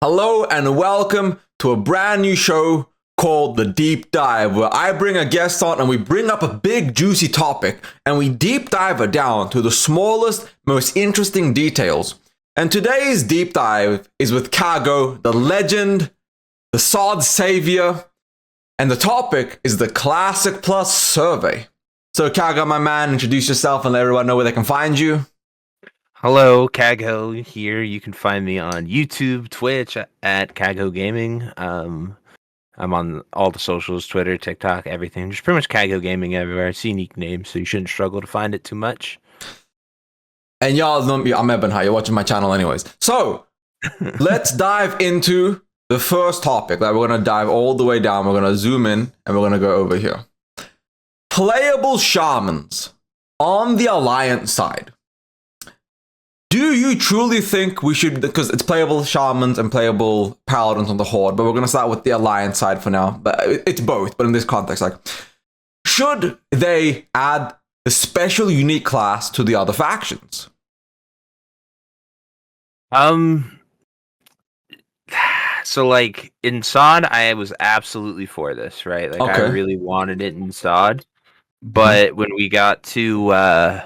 Hello and welcome to a brand new show called The Deep Dive, where I bring a guest on and we bring up a big juicy topic and we deep dive it down to the smallest, most interesting details. And today's deep dive is with Kaghoe, the legend, the Sod Savior, and the topic is the Classic Plus survey. So Kaghoe, my man, introduce yourself and let everyone know where they can find you. Hello, Kaghoe here. You can find me on YouTube, Twitch at Kaghoe Gaming. I'm on all the socials, Twitter, TikTok, everything. Just pretty much Kaghoe Gaming everywhere. It's a unique name, so you shouldn't struggle to find it too much. And y'all know me, I'm Eben. Hi, you're watching my channel anyways. So, let's dive into the first topic. Like, we're going to dive all the way down. We're going to zoom in and we're going to go over here. Playable shamans on the Alliance side. Do you truly think we should, because it's playable shamans and playable paladins on the Horde, but we're going to start with the Alliance side for now. But it's both, but in this context, like, should they add a special unique class to the other factions? So like in SOD, I was absolutely for this, right? Like I Okay. really wanted it in SOD, but when we got to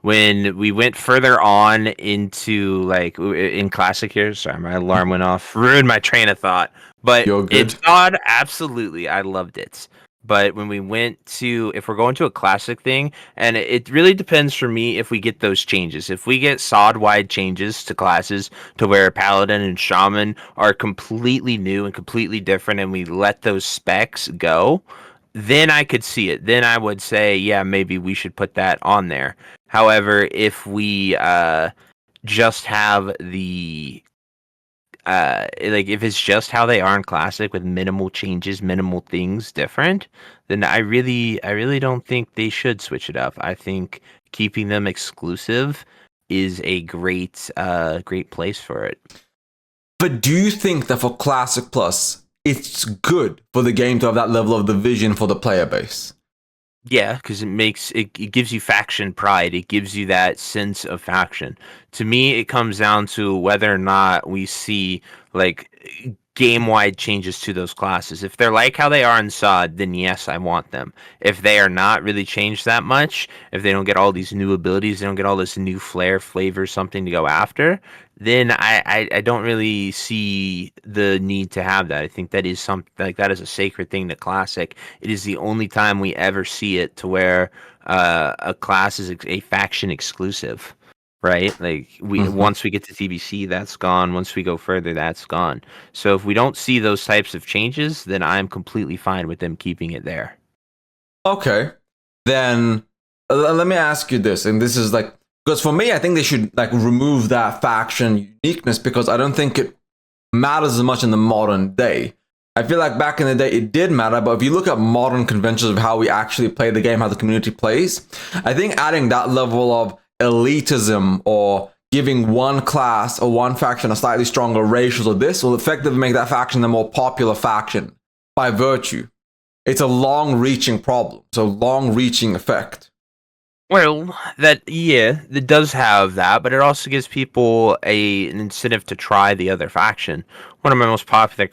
when we went further on into like in classic here, sorry, my alarm went off, ruined my train of thought. But You're in good. SOD, absolutely, I loved it. But when we went to, if we're going to a classic thing, and it really depends for me if we get those changes. If we get SOD wide changes to classes to where Paladin and Shaman are completely new and completely different, and we let those specs go, then I could see it. Then I would say, yeah, maybe we should put that on there. However, if we just have the like if it's just how they are in classic with minimal changes, minimal things different, then I really don't think they should switch it up. I think keeping them exclusive is a great place for it. But do you think that for Classic Plus, it's good for the game to have that level of division for the player base? Yeah, because it gives you faction pride. It gives you that sense of faction. To me, it comes down to whether or not we see like game wide changes to those classes. If they're like how they are in SOD, then yes, I want them. If they are not really changed that much, if they don't get all these new abilities, they don't get all this new flair, flavor, something to go after, then I don't really see the need to have that. I think that is something like that is a sacred thing to classic. It is the only time we ever see it to where a class is a faction exclusive, right? Like we Mm-hmm. once we get to TBC, that's gone. Once we go further, that's gone. So if we don't see those types of changes, then I'm completely fine with them keeping it there. Okay. Then let me ask you this, and this is like, because for me, I think they should like remove that faction uniqueness because I don't think it matters as much in the modern day. I feel like back in the day it did matter, but if you look at modern conventions of how we actually play the game, how the community plays, I think adding that level of elitism or giving one class or one faction a slightly stronger ratios of this will effectively make that faction the more popular faction by virtue. It's a long-reaching problem, so long-reaching effect. Well, that does have that, but it also gives people an incentive to try the other faction. One of my most popular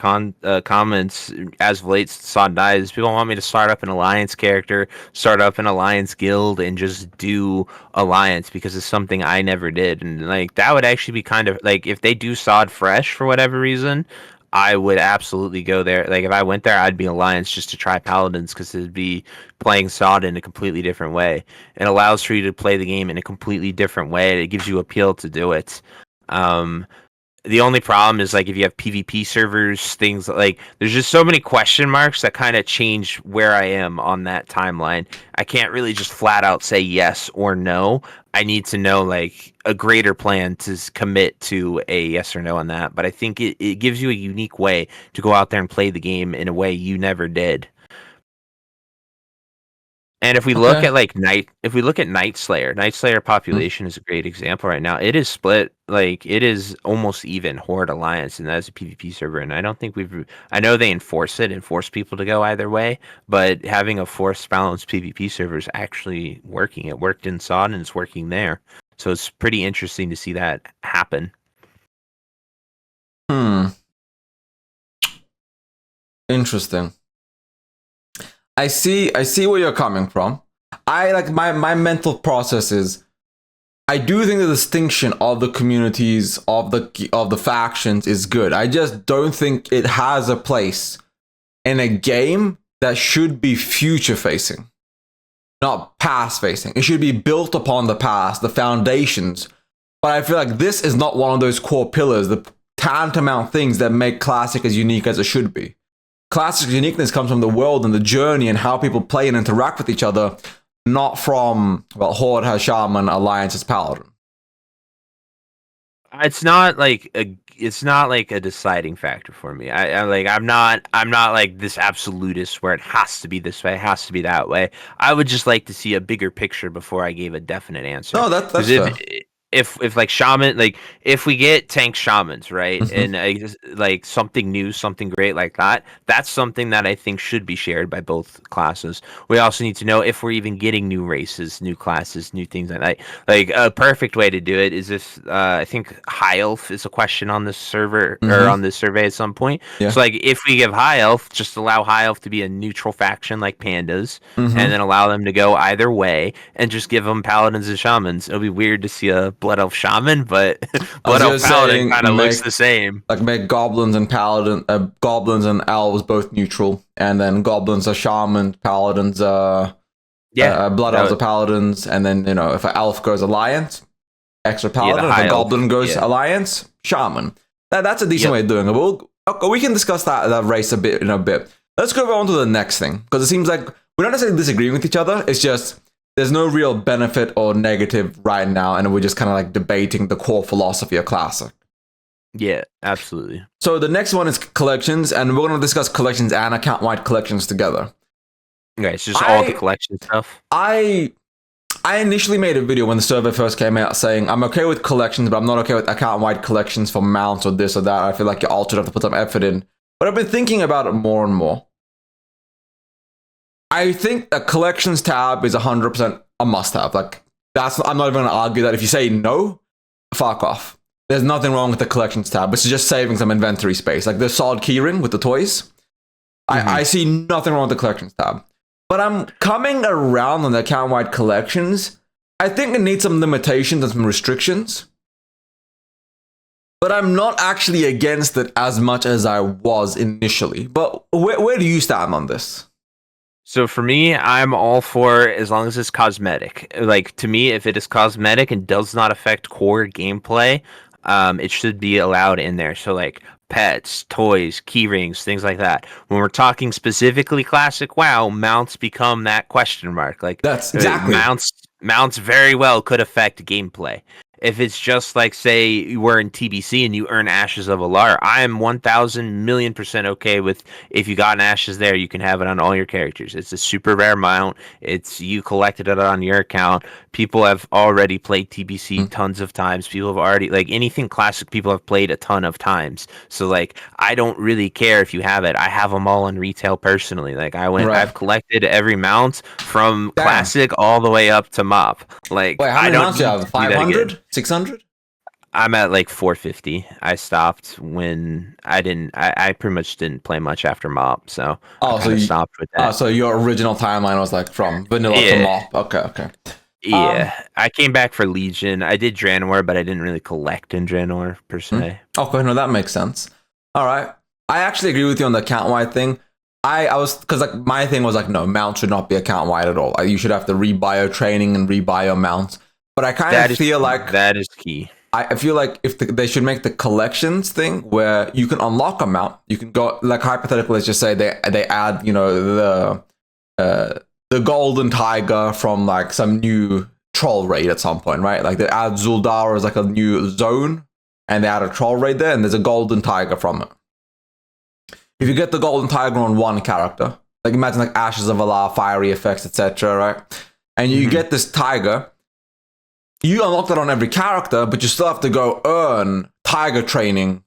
comments as of late Sod dies is people want me to start up an alliance character, start up an alliance guild, and just do alliance because it's something I never did. And like that would actually be kind of like if they do Sod fresh for whatever reason, I would absolutely go there. Like if I went there, I'd be alliance just to try paladins because it'd be playing Sod in a completely different way. It allows for you to play the game in a completely different way. It gives you appeal to do it. Um, the only problem is like if you have PvP servers, things like there's just so many question marks that kind of change where I am on that timeline. I can't really just flat out say yes or no. I need to know like a greater plan to commit to a yes or no on that. But I think it gives you a unique way to go out there and play the game in a way you never did. And if we look Okay. at like if we look at Night Slayer population is a great example right now. It is split, like it is almost even Horde Alliance, and that's a PvP server. And I don't think I know they enforce people to go either way, but having a forced balanced PvP server is actually working. It worked in SOD and it's working there. So it's pretty interesting to see that happen. Hmm. Interesting. I see where you're coming from. I like my mental process is I do think the distinction of the communities of the factions is good. I just don't think it has a place in a game that should be future facing, not past facing. It should be built upon the past, the foundations. But I feel like this is not one of those core pillars, the tantamount things that make Classic as unique as it should be. Classic's uniqueness comes from the world and the journey and how people play and interact with each other, not from, well, Horde has Shaman, Alliance has Paladin. It's not like a deciding factor for me. I'm not like this absolutist where it has to be this way, it has to be that way. I would just like to see a bigger picture before I gave a definite answer. No, that's fair. If like shaman, like if we get tank shamans, right, Mhm. and like something new, something great like that, that's something that I think should be shared by both classes. We also need to know if we're even getting new races, new classes, new things like that. Like a perfect way to do it is if I think high elf is a question on this server or Mhm. on this survey at some point. Yeah. So like if we give high elf, just allow high elf to be a neutral faction like pandas, and Mhm. then allow them to go either way, and just give them paladins and shamans. It'll be weird to see a blood elf shaman, but I was blood elf just paladin saying kind of looks the same. make goblins and goblins and elves both neutral, and then goblins are shamans, paladins Yeah, blood elves are paladins, and then if an elf goes alliance, extra yeah, the paladin. If high a elf. goblin goes Yeah, alliance, shaman. That's a decent yep. way of doing it. We can discuss that race a bit in a bit. Let's go on to the next thing, because it seems like we're not necessarily disagreeing with each other. It's just there's no real benefit or negative right now, and we're just kind of like debating the core philosophy of Classic. Yeah, absolutely. So the next one is collections, and we're going to discuss collections and account-wide collections together. Okay, it's just all the collection stuff. I initially made a video when the server first came out saying I'm okay with collections, but I'm not okay with account-wide collections for mounts or this or that. I feel like you also have to put some effort in. But I've been thinking about it more and more. I think a collections tab is 100% a must-have. Like I'm not even going to argue that. If you say no, fuck off. There's nothing wrong with the collections tab. It's just saving some inventory space. Like the solid keyring with the toys. I see nothing wrong with the collections tab. But I'm coming around on the account-wide collections. I think it needs some limitations and some restrictions. But I'm not actually against it as much as I was initially. But where do you stand on this? So for me, I'm all for as long as it's cosmetic. Like to me, if it is cosmetic and does not affect core gameplay, it should be allowed in there. So like pets, toys, key rings, things like that. When we're talking specifically classic WoW, mounts become that question mark. Like That's exactly. mounts very well could affect gameplay. If it's just like, say, we're in TBC and you earn Ashes of Alar, I am 1,000,000,000% okay with if you got an Ashes there, you can have it on all your characters. It's a super rare mount. You collected it on your account. People have already played TBC tons of times. People have already, like, anything classic, people have played a ton of times. So, like, I don't really care if you have it. I have them all in retail personally. Like, I've collected every mount from classic all the way up to MOP. Like, wait, how many mounts do you have? 500? 600? I'm at like 450. I stopped when I pretty much didn't play much after MOP, so I stopped with that. So your original timeline was like from vanilla to MOP. Okay. Yeah, I came back for Legion. I did Draenor, but I didn't really collect in Draenor per se. Okay, no, that makes sense. All right. I actually agree with you on the account-wide thing. I was, because like my thing was like, no, mounts should not be account-wide at all. You should have to rebuy your training and rebuy your mounts. But I kind of feel like that is key. I feel like if they should make the collections thing where you can unlock a mount, you can go like hypothetically, let's just say they add the golden tiger from like some new troll raid at some point, right? Like they add Zuldar as like a new zone, and they add a troll raid there, and there's a golden tiger from it. If you get the golden tiger on one character, like imagine like Ashes of Allah, fiery effects, etc., right? And you get this tiger. You unlock that on every character, but you still have to go earn tiger training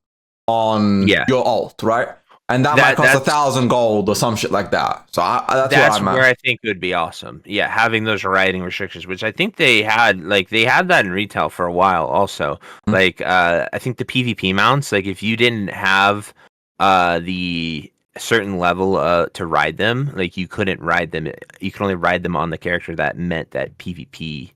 on your alt, right? And that might cost 1,000 gold or some shit like that. So that's where I think it would be awesome. Yeah, having those writing restrictions, which I think they had that in retail for a while also. Like I think the PvP mounts, like if you didn't have the a certain level to ride them. Like you couldn't ride them. You can only ride them on the character that met that PvP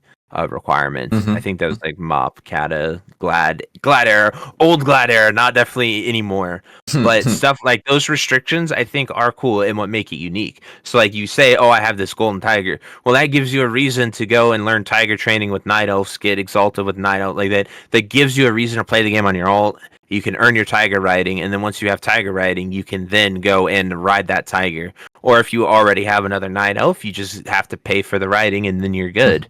requirement. I think that was like Mop, Kata, Glad era, old Glad era, not definitely anymore. But stuff like those restrictions, I think, are cool and what make it unique. So, like you say, oh, I have this golden tiger. Well, that gives you a reason to go and learn tiger training with night elves, get exalted with night elf, like that. That gives you a reason to play the game on your alt. You can earn your tiger riding, and then once you have tiger riding, you can then go and ride that tiger. Or if you already have another night elf, you just have to pay for the riding, and then you're good.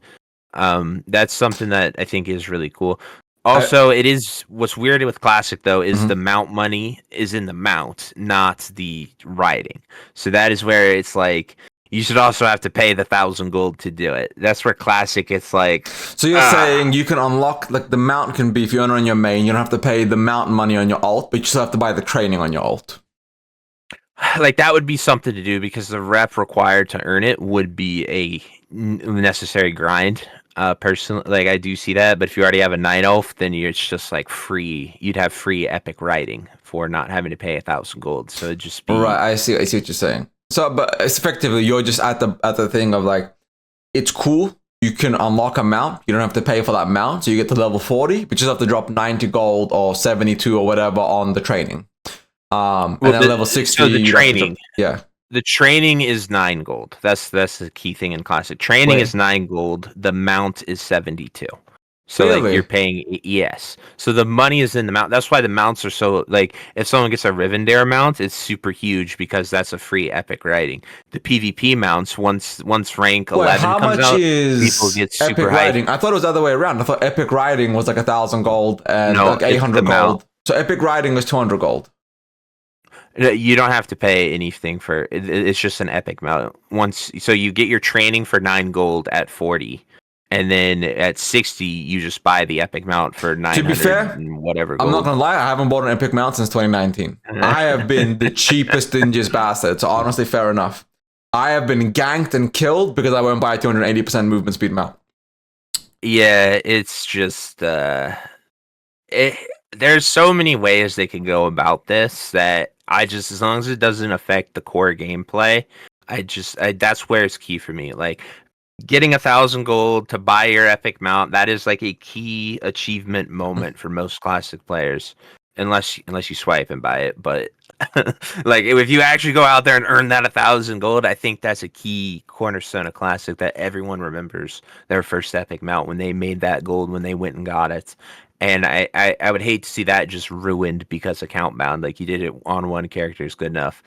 That's something that I think is really cool. Also, it is what's weird with classic though is the mount money is in the mount, not the riding. So that is where it's like you should also have to pay the 1,000 gold to do it. That's where classic it's like. So you're saying you can unlock, like, the mount can be, if you own on your main, you don't have to pay the mount money on your alt, but you still have to buy the training on your alt. Like that would be something to do because the rep required to earn it would be a necessary grind. Personally, like I do see that, but if you already have a night elf, then it's just like free. You'd have free epic riding for not having to pay 1,000 gold. So it'd just be Right. I see what you're saying. So, but it's effectively you're just at the thing of like, it's cool. You can unlock a mount. You don't have to pay for that mount, so you get to level 40, but you just have to drop 90 gold or 72 or whatever on the training. And then level 60. So the training, yeah. The training is 9 gold. That's the key thing in classic. Training is 9 gold. The mount is 72. So really? like you're paying, yes. So the money is in the mount. That's why the mounts are so like if someone gets a Rivendare mount, it's super huge because that's a free epic riding. The PvP mounts once rank 11 how comes much out, is people get super epic high. riding? I thought it was the other way around. I thought epic riding was like 1,000 gold and No, like 800 gold. mount. So epic riding is 200 gold. You don't have to pay anything for it. It's just an epic mount. So you get your training for 9 gold at 40, and then at 60 you just buy the epic mount for 900. To be fair, and whatever. Gold. I'm not gonna lie. I haven't bought an epic mount since 2019. I have been the cheapest dingiest bastard. So honestly, fair enough. I have been ganked and killed because I won't buy a 280% movement speed mount. Yeah, it's just there's so many ways they can go about this that I just, as long as it doesn't affect the core gameplay, that's where it's key for me. Like getting 1,000 gold to buy your epic mount, that is like a key achievement moment for most classic players, unless you swipe and buy it. But like if you actually go out there and earn that 1,000 gold, I think that's a key cornerstone of classic that everyone remembers their first epic mount when they made that gold when they went and got it. And I would hate to see that just ruined because of count bound. Like you did it on one character is good enough.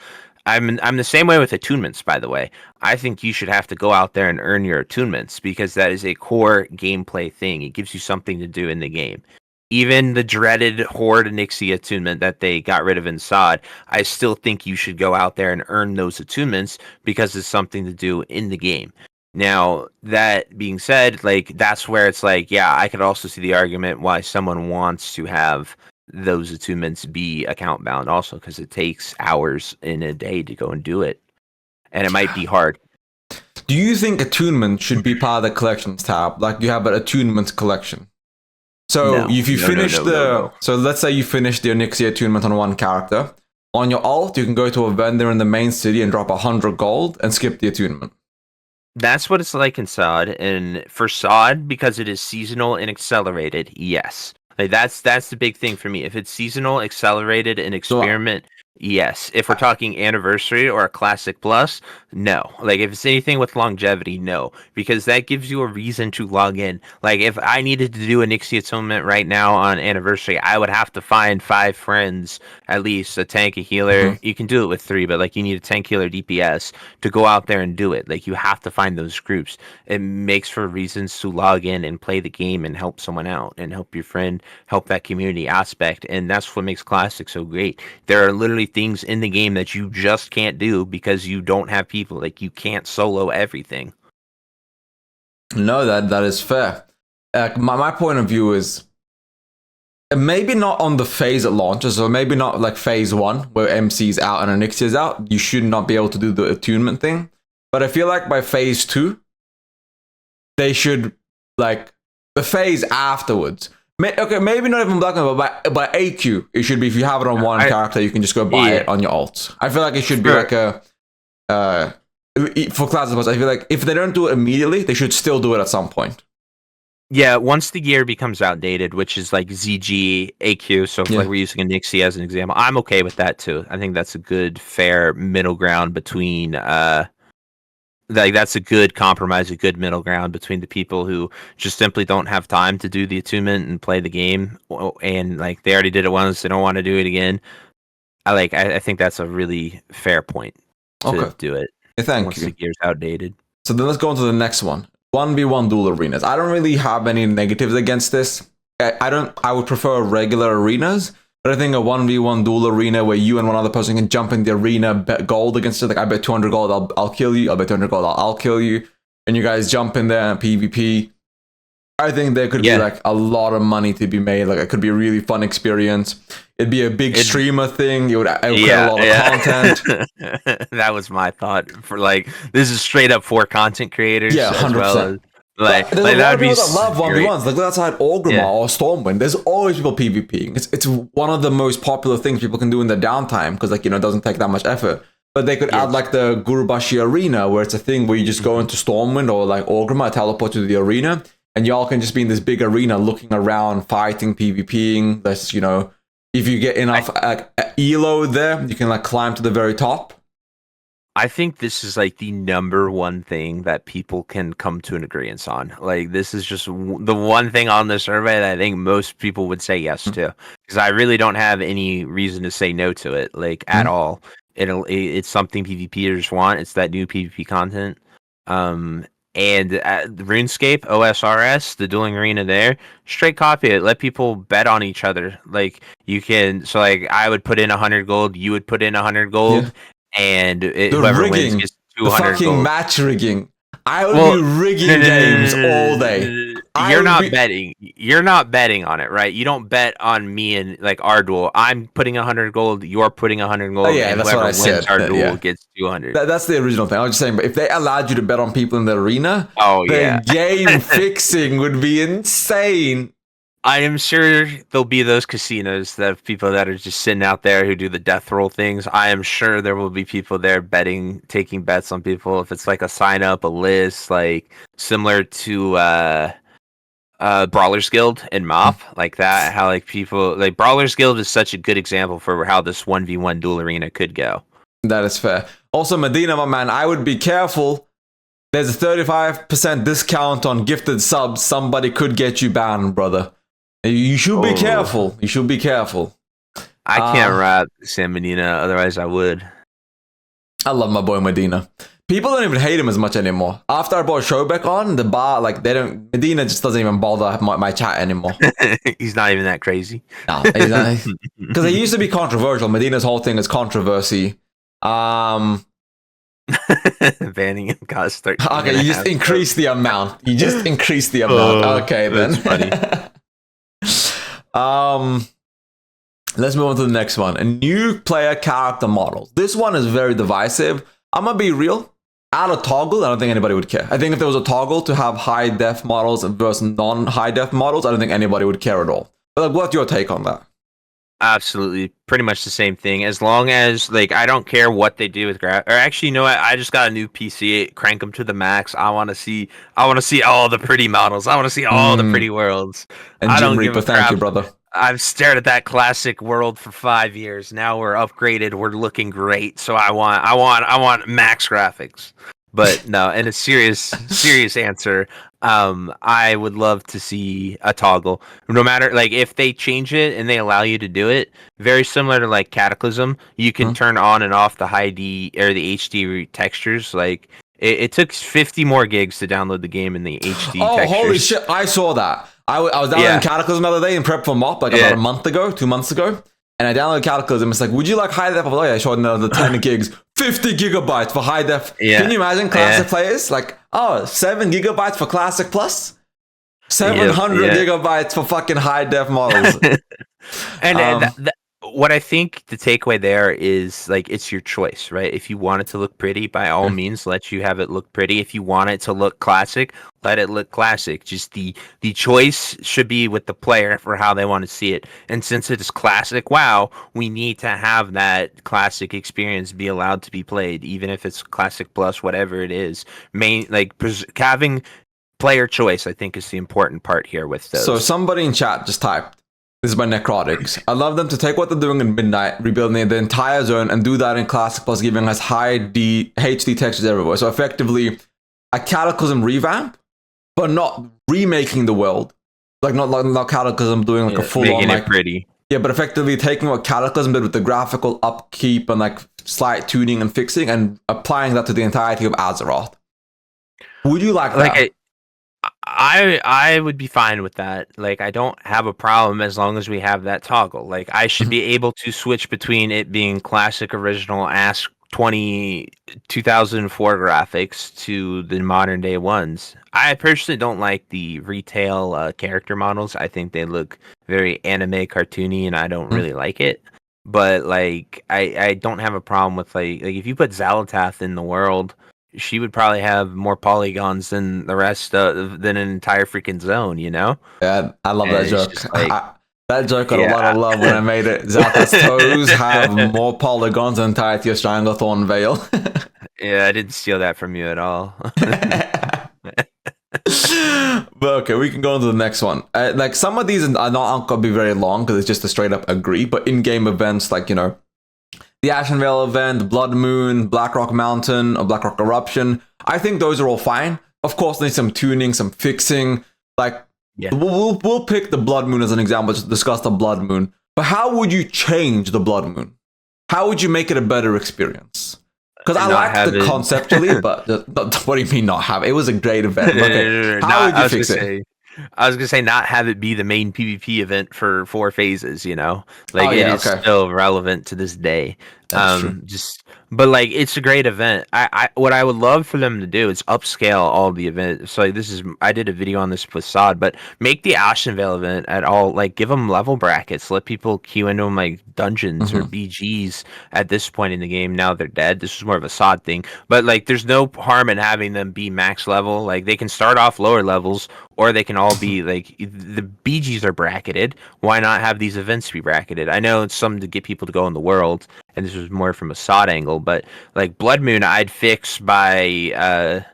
I'm the same way with attunements, by the way. I think you should have to go out there and earn your attunements because that is a core gameplay thing. It gives you something to do in the game. Even the dreaded Horde Nixie attunement that they got rid of in SOD, I still think you should go out there and earn those attunements because it's something to do in the game. Now, that being said, like that's where it's like, yeah, I could also see the argument why someone wants to have those attunements be account bound also because it takes hours in a day to go and do it. And it might be hard. Do you think attunement should be part of the collections tab? Like you have an attunement collection. So if you finish so let's say you finish the Onyxia attunement on one character. On your alt, you can go to a vendor in the main city and drop 100 gold and skip the attunement. That's what it's like in SOD, and for SOD, because it is seasonal and accelerated, yes. Like that's the big thing for me. If it's seasonal, accelerated, and experiment, yes. If we're talking anniversary or a classic plus, no. Like if it's anything with longevity, no. Because that gives you a reason to log in. Like if I needed to do a Nixie atonement right now on anniversary, I would have to find 5 friends, at least a tank, a healer. You can do it with 3, but like you need a tank, healer, DPS to go out there and do it. Like you have to find those groups. It makes for reasons to log in and play the game and help someone out and help your friend, help that community aspect. And that's what makes Classic so great. There are literally things in the game that you just can't do because you don't have people. Like you can't solo everything. No, that is fair. My point of view is maybe not on the phase it launches, or maybe not like phase 1 where MC's out and Onyxia's out. You should not be able to do the attunement thing. But I feel like by phase 2, they should, like, the phase afterwards, Okay, maybe not even black and white, but by AQ, it should be if you have it on one character, you can just go buy it on your alt. I feel like it should be like a for classes. I feel like if they don't do it immediately, they should still do it at some point. Yeah, once the gear becomes outdated, which is like ZG, AQ, so if like we're using a Nixie as an example, I'm okay with that too. I think that's a good, fair middle ground between like that's a good compromise, a good middle ground between the people who just simply don't have time to do the attunement and play the game, and like they already did it once, they don't want to do it again. I think that's a really fair point to do it. Thank you. The gear's outdated. So then let's go on to the next one. 1v1 duel arenas. I don't really have any negatives against this. I would prefer regular arenas, but I think a 1v1 duel arena where you and one other person can jump in the arena, bet gold against it. Like I bet 200 gold, I'll kill you. I'll bet 200 gold, I'll kill you. And you guys jump in there and PvP. I think there could be like a lot of money to be made. Like it could be a really fun experience. It'd be a big streamer thing. It would create a lot of content. That was my thought. For like, this is straight up for content creators. Yeah, 100%. Well like that would be that love 1v1s. Like outside Orgrimmar or Stormwind, there's always people PvPing. It's one of the most popular things people can do in their downtime because like it doesn't take that much effort. But they could add like the Gurubashi arena where it's a thing where you just go into Stormwind or like Orgrimmar, teleport to the arena, and y'all can just be in this big arena looking around, fighting, PvPing. That's if you get enough elo there, you can like climb to the very top. I think this is like the number one thing that people can come to an agreement on. Like this is just the one thing on the survey that I think most people would say yes to, because I really don't have any reason to say no to it, like at all. It's something PvPers want. It's that new PvP content. And RuneScape, OSRS, the dueling arena there, straight copy it. Let people bet on each other. Like you can, so like I would put in 100 gold, you would put in 100 gold, and whoever wins gets 200 the fucking gold. Match rigging. I would be rigging games all day. You're not betting. You're not betting on it, right? You don't bet on me and like our duel. I'm putting 100 gold. You're putting 100 gold. And that's what I said. Our duel gets 200. That's the original thing. I was just saying, but if they allowed you to bet on people in the arena, then game fixing would be insane. I am sure there'll be those casinos that have people that are just sitting out there who do the death roll things. I am sure there will be people there taking bets on people. If it's like a sign up, a list, like similar to Brawlers Guild and MoP, like that. How like people like Brawlers Guild is such a good example for how this 1v1 duel arena could go. That is fair. Also, Medina, my man, I would be careful. There's a 35% discount on gifted subs. Somebody could get you banned, brother. You should be careful. You should be careful. I can't rap Sam Medina, otherwise I would. I love my boy Medina. People don't even hate him as much anymore. After I brought Showback on, the bar, like, Medina just doesn't even bother my chat anymore. He's not even that crazy. No, because he used to be controversial. Medina's whole thing is controversy. Banning him costs 13. Okay, you just increase the amount. You just increase the amount. Okay, then. That's funny. Let's move on to the next one. A new player character models. This one is very divisive. I'm gonna be real. Add a toggle, I don't think anybody would care. I think if there was a toggle to have high def models versus non-high def models, I don't think anybody would care at all. But like, what's your take on that? Absolutely, pretty much the same thing. As long as like I don't care what they do with or actually, you know what? I just got a new PC. Crank them to the max. I want to see all the pretty models. I want to see all the pretty worlds. And Jim Reaper, thank you, brother. I've stared at that classic world for 5 years. Now we're upgraded. We're looking great. So I want max graphics. But no, in a serious answer, I would love to see a toggle. No matter like if they change it and they allow you to do it, very similar to like Cataclysm, you can turn on and off the high D or the HD textures. Like it took 50 more gigs to download the game in the HD. Oh, textures. Holy shit! I saw that. I was downloading Cataclysm the other day in prep for MoP, like about 2 months ago. And I downloaded Cataclysm. It's like, would you like high def? Oh, yeah, I showed another 10 gigs, 50 gigabytes for high def. Yeah. Can you imagine classic players? Like, 7 gigabytes for classic plus? 700 gigabytes for fucking high def models. And what I think the takeaway there is like it's your choice, right? If you want it to look pretty, by all means, let you have it look pretty. If you want it to look classic, let it look classic. Just the choice should be with the player for how they want to see it. And since it is classic WoW, we need to have that classic experience be allowed to be played, even if it's classic plus whatever it is. Having player choice, I think, is the important part here with So those. somebody in chat just typed, this is by Necrotics. I love them to take what they're doing in Midnight, rebuilding the entire zone, and do that in Classic Plus, giving us high HD textures everywhere. So effectively, a Cataclysm revamp, but not remaking the world. Like not Cataclysm doing like a full on making like it pretty. yeah, but effectively taking what Cataclysm did with the graphical upkeep and like slight tuning and fixing, and applying that to the entirety of Azeroth. Would you like Like that? I would be fine with that. Like I don't have a problem as long as we have that toggle. Like I should be able to switch between it being classic original ass 2004 graphics to the modern day ones. I personally don't like the retail character models. I think they look very anime cartoony and I don't really like it. But like I don't have a problem with like if you put Xalatath in the world, she would probably have more polygons than the rest than an entire freaking zone, you know? Yeah, I love And that it's joke. just like, That joke got a lot yeah. of love when I made it. Zata's toes have more polygons than entirety of Stranglethorn Vale. Yeah, I didn't steal that from you at all. But okay, we can go on to the next one. Like some of these are not going to be very long because it's just a straight up agree. But in-game events like the Ashen Vale event, Blood Moon, Blackrock Mountain, or Blackrock Eruption, I think those are all fine. Of course, they need some tuning, some fixing. Like Yeah. we'll pick the Blood Moon as an example to discuss the Blood Moon. But how would you change the Blood Moon? How would you make it a better experience? Because I Not liked have the it. conceptually, but what do you mean not have it? It was a great event. Okay, how Not, would you fix it? I was gonna say not have it be the main PvP event for 4 phases, you know? Like Oh it yeah, is okay, still relevant to this day. that's true. Just but like it's a great event. I what I would love for them to do is upscale all the events. So like, this is I did a video on this with Sod, but make the Ashenvale event at all like give them level brackets, let people queue into them like dungeons or Hmm. BGs at this point in the game. Now they're dead. This is more of a Sod thing, but like there's no harm in having them be max level. Like they can start off lower levels or they can all be like the BGs are bracketed. Why not have these events be bracketed? I know it's something to get people to go in the world, and this was more from a sod angle, but like Blood Moon, I'd fix by.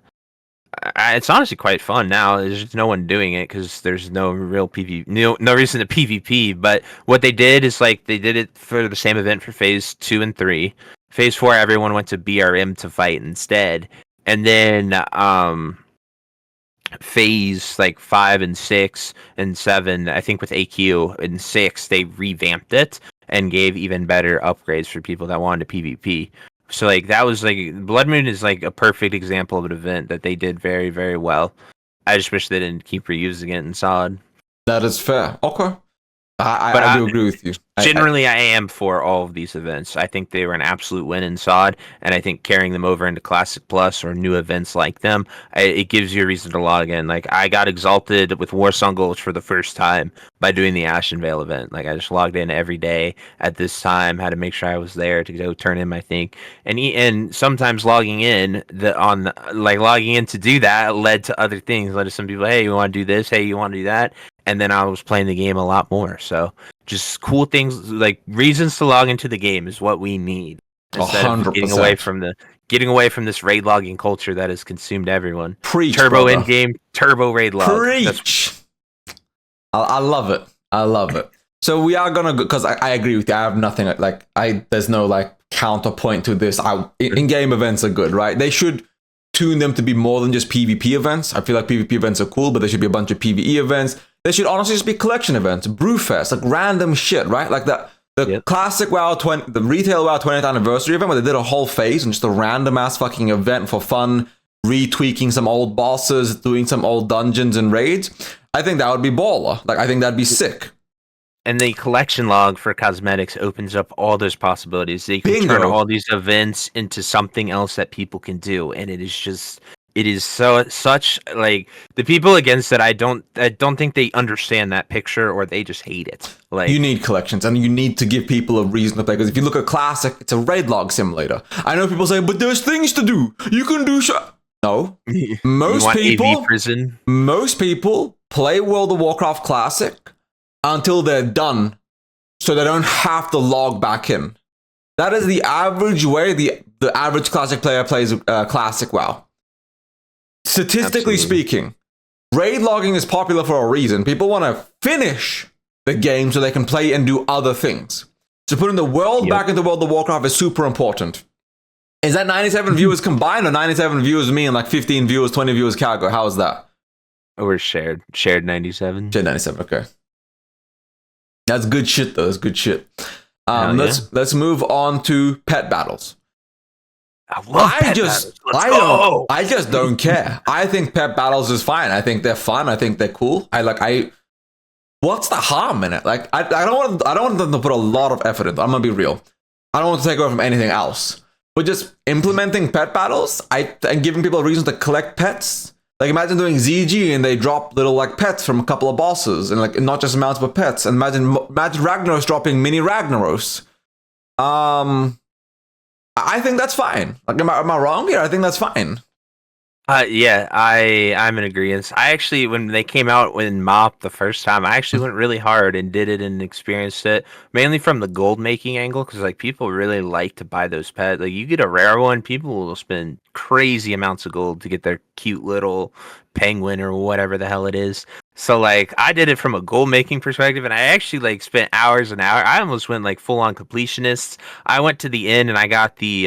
It's honestly quite fun now. There's just no one doing it because there's no real PvP, no reason to PvP. But what they did is like they did it for the same event for phase 2 and 3. Phase 4, everyone went to BRM to fight instead, and then phase like 5 and 6 and 7, I think with AQ and 6 they revamped it and gave even better upgrades for people that wanted to PvP. So like that was like Blood Moon is like a perfect example of an event that they did very, very well. I just wish they didn't keep reusing it in solid. That is fair. Okay, But I do agree with you. generally, I am for all of these events. I think they were an absolute win in SOD, and I think carrying them over into Classic Plus or new events like them, it gives you a reason to log in. Like, I got exalted with Warsong Gulch for the first time by doing the Ashen Vale event. Like, I just logged in every day at this time, had to make sure I was there to go turn in my thing. And sometimes logging in logging in to do that led to other things. Led to some people, hey, you want to do this? Hey, you want to do that? And then I was playing the game a lot more. So just cool things like reasons to log into the game is what we need instead of 100%. getting away from this raid logging culture that has consumed everyone. Preach, Turbo in brother. game, turbo raid log. Preach. I love it. I love it. So we are gonna because I agree with you. I have nothing like there's no like counterpoint to this. In-game events are good, right? They should tune them to be more than just PvP events. I feel like PvP events are cool, but there should be a bunch of PvE events. They should honestly just be collection events, Brewfest, like random shit, right? Like the Yep. classic WoW 20, the retail WoW 20th anniversary event where they did a whole phase and just a random ass fucking event for fun, retweaking some old bosses, doing some old dungeons and raids. I think that would be baller. Like I think that'd be sick. And the collection log for cosmetics opens up all those possibilities. They can turn Bingo. all these events into something else that people can do, and it is just it is such like the people against it. I don't think they understand that picture, or they just hate it. Like You need collections, and you need to give people a reason to play. Because if you look at Classic, it's a raid log simulator. I know people say, but there's things to do. You can do No. you Most want people, AV prison. most people play World of Warcraft Classic until they're done, so they don't have to log back in. That is the average way the average Classic player plays Classic WoW. Statistically Absolutely. speaking, raid logging is popular for a reason. People want to finish the game so they can play and do other things. So putting the world back into World of Warcraft is super important. Is that 97 viewers combined, or 97 viewers me and like 15 viewers, 20 viewers Kaghoe? How is that? We're shared 97. Shared 97, okay. That's good shit though, that's good shit. Let's move on to pet battles. I just don't care. I think pet battles is fine. I think they're fun. I think they're cool. What's the harm in it? Like, I don't want them to put a lot of effort into it. I'm gonna be real. I don't want to take away from anything else. But just implementing pet battles, and giving people a reason to collect pets. Like, imagine doing ZG and they drop little like pets from a couple of bosses, and like not just mounts but pets. And imagine Ragnaros dropping mini Ragnaros. I think that's fine. Like, am I wrong here? I think that's fine. Yeah, I'm in agreement. I actually, when they came out in MOP the first time, I actually went really hard and did it and experienced it, mainly from the gold making angle, because like people really like to buy those pets. Like, you get a rare one, people will spend crazy amounts of gold to get their cute little penguin or whatever the hell it is. So like I did it from a gold making perspective, and I actually like spent hours and hours. I almost went like full on completionist. I went to the inn and I got the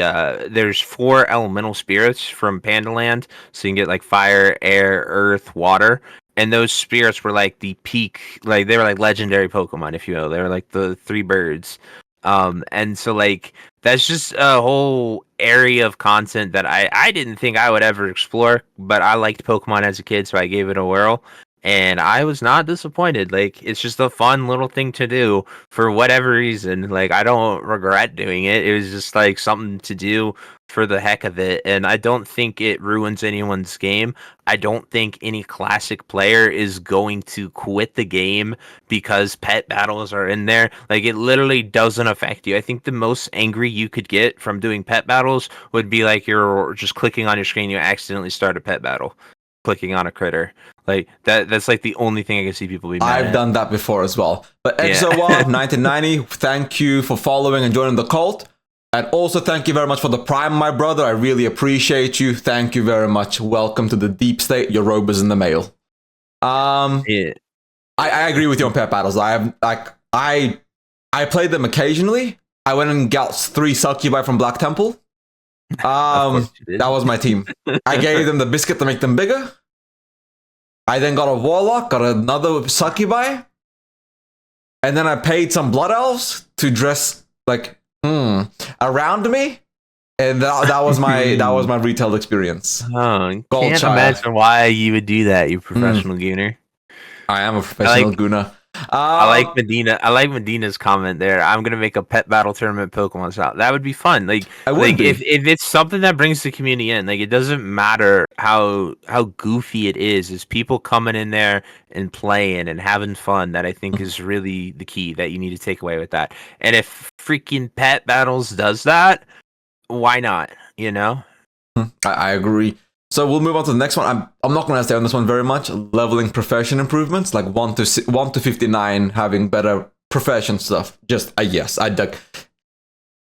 there's 4 elemental spirits from Pandaland, so you can get like fire, air, earth, water. And those spirits were like the peak, like they were like legendary Pokemon, if you will. They were like the 3 birds. And so like that's just a whole area of content that I didn't think I would ever explore, but I liked Pokemon as a kid, so I gave it a whirl. And I was not disappointed. Like, it's just a fun little thing to do for whatever reason. Like, I don't regret doing it. It was just like something to do for the heck of it. And I don't think it ruins anyone's game. I don't think any classic player is going to quit the game because pet battles are in there. Like, it literally doesn't affect you. I think the most angry you could get from doing pet battles would be like you're just clicking on your screen, you accidentally start a pet battle, clicking on a critter. Like that's like the only thing I can see people be mad I've done that before as well. But Exowa 1990, thank you for following and joining the cult. And also thank you very much for the Prime, my brother. I really appreciate you. Thank you very much. Welcome to the deep state. Your robe is in the mail. Yeah. I agree with you on pet battles. I played them occasionally. I went and got 3 Succubi from Black Temple. That was my team. I gave them the biscuit to make them bigger. I then got a Warlock, got another Succubi, and then I paid some Blood Elves to dress like around me, and that was my retail experience. Oh, can't imagine why you would do that, you professional gooner. I am a professional gooner. I like Medina. I like Medina's comment there. I'm gonna make a pet battle tournament Pokemon style. That would be fun. Like if it's something that brings the community in, like it doesn't matter how goofy it is. It's people coming in there and playing and having fun that I think is really the key that you need to take away with that. And if freaking pet battles does that, why not? You know? I agree. So we'll move on to the next one. I'm not going to stay on this one very much. Leveling profession improvements, like 1 to 59, having better profession stuff. Just a yes.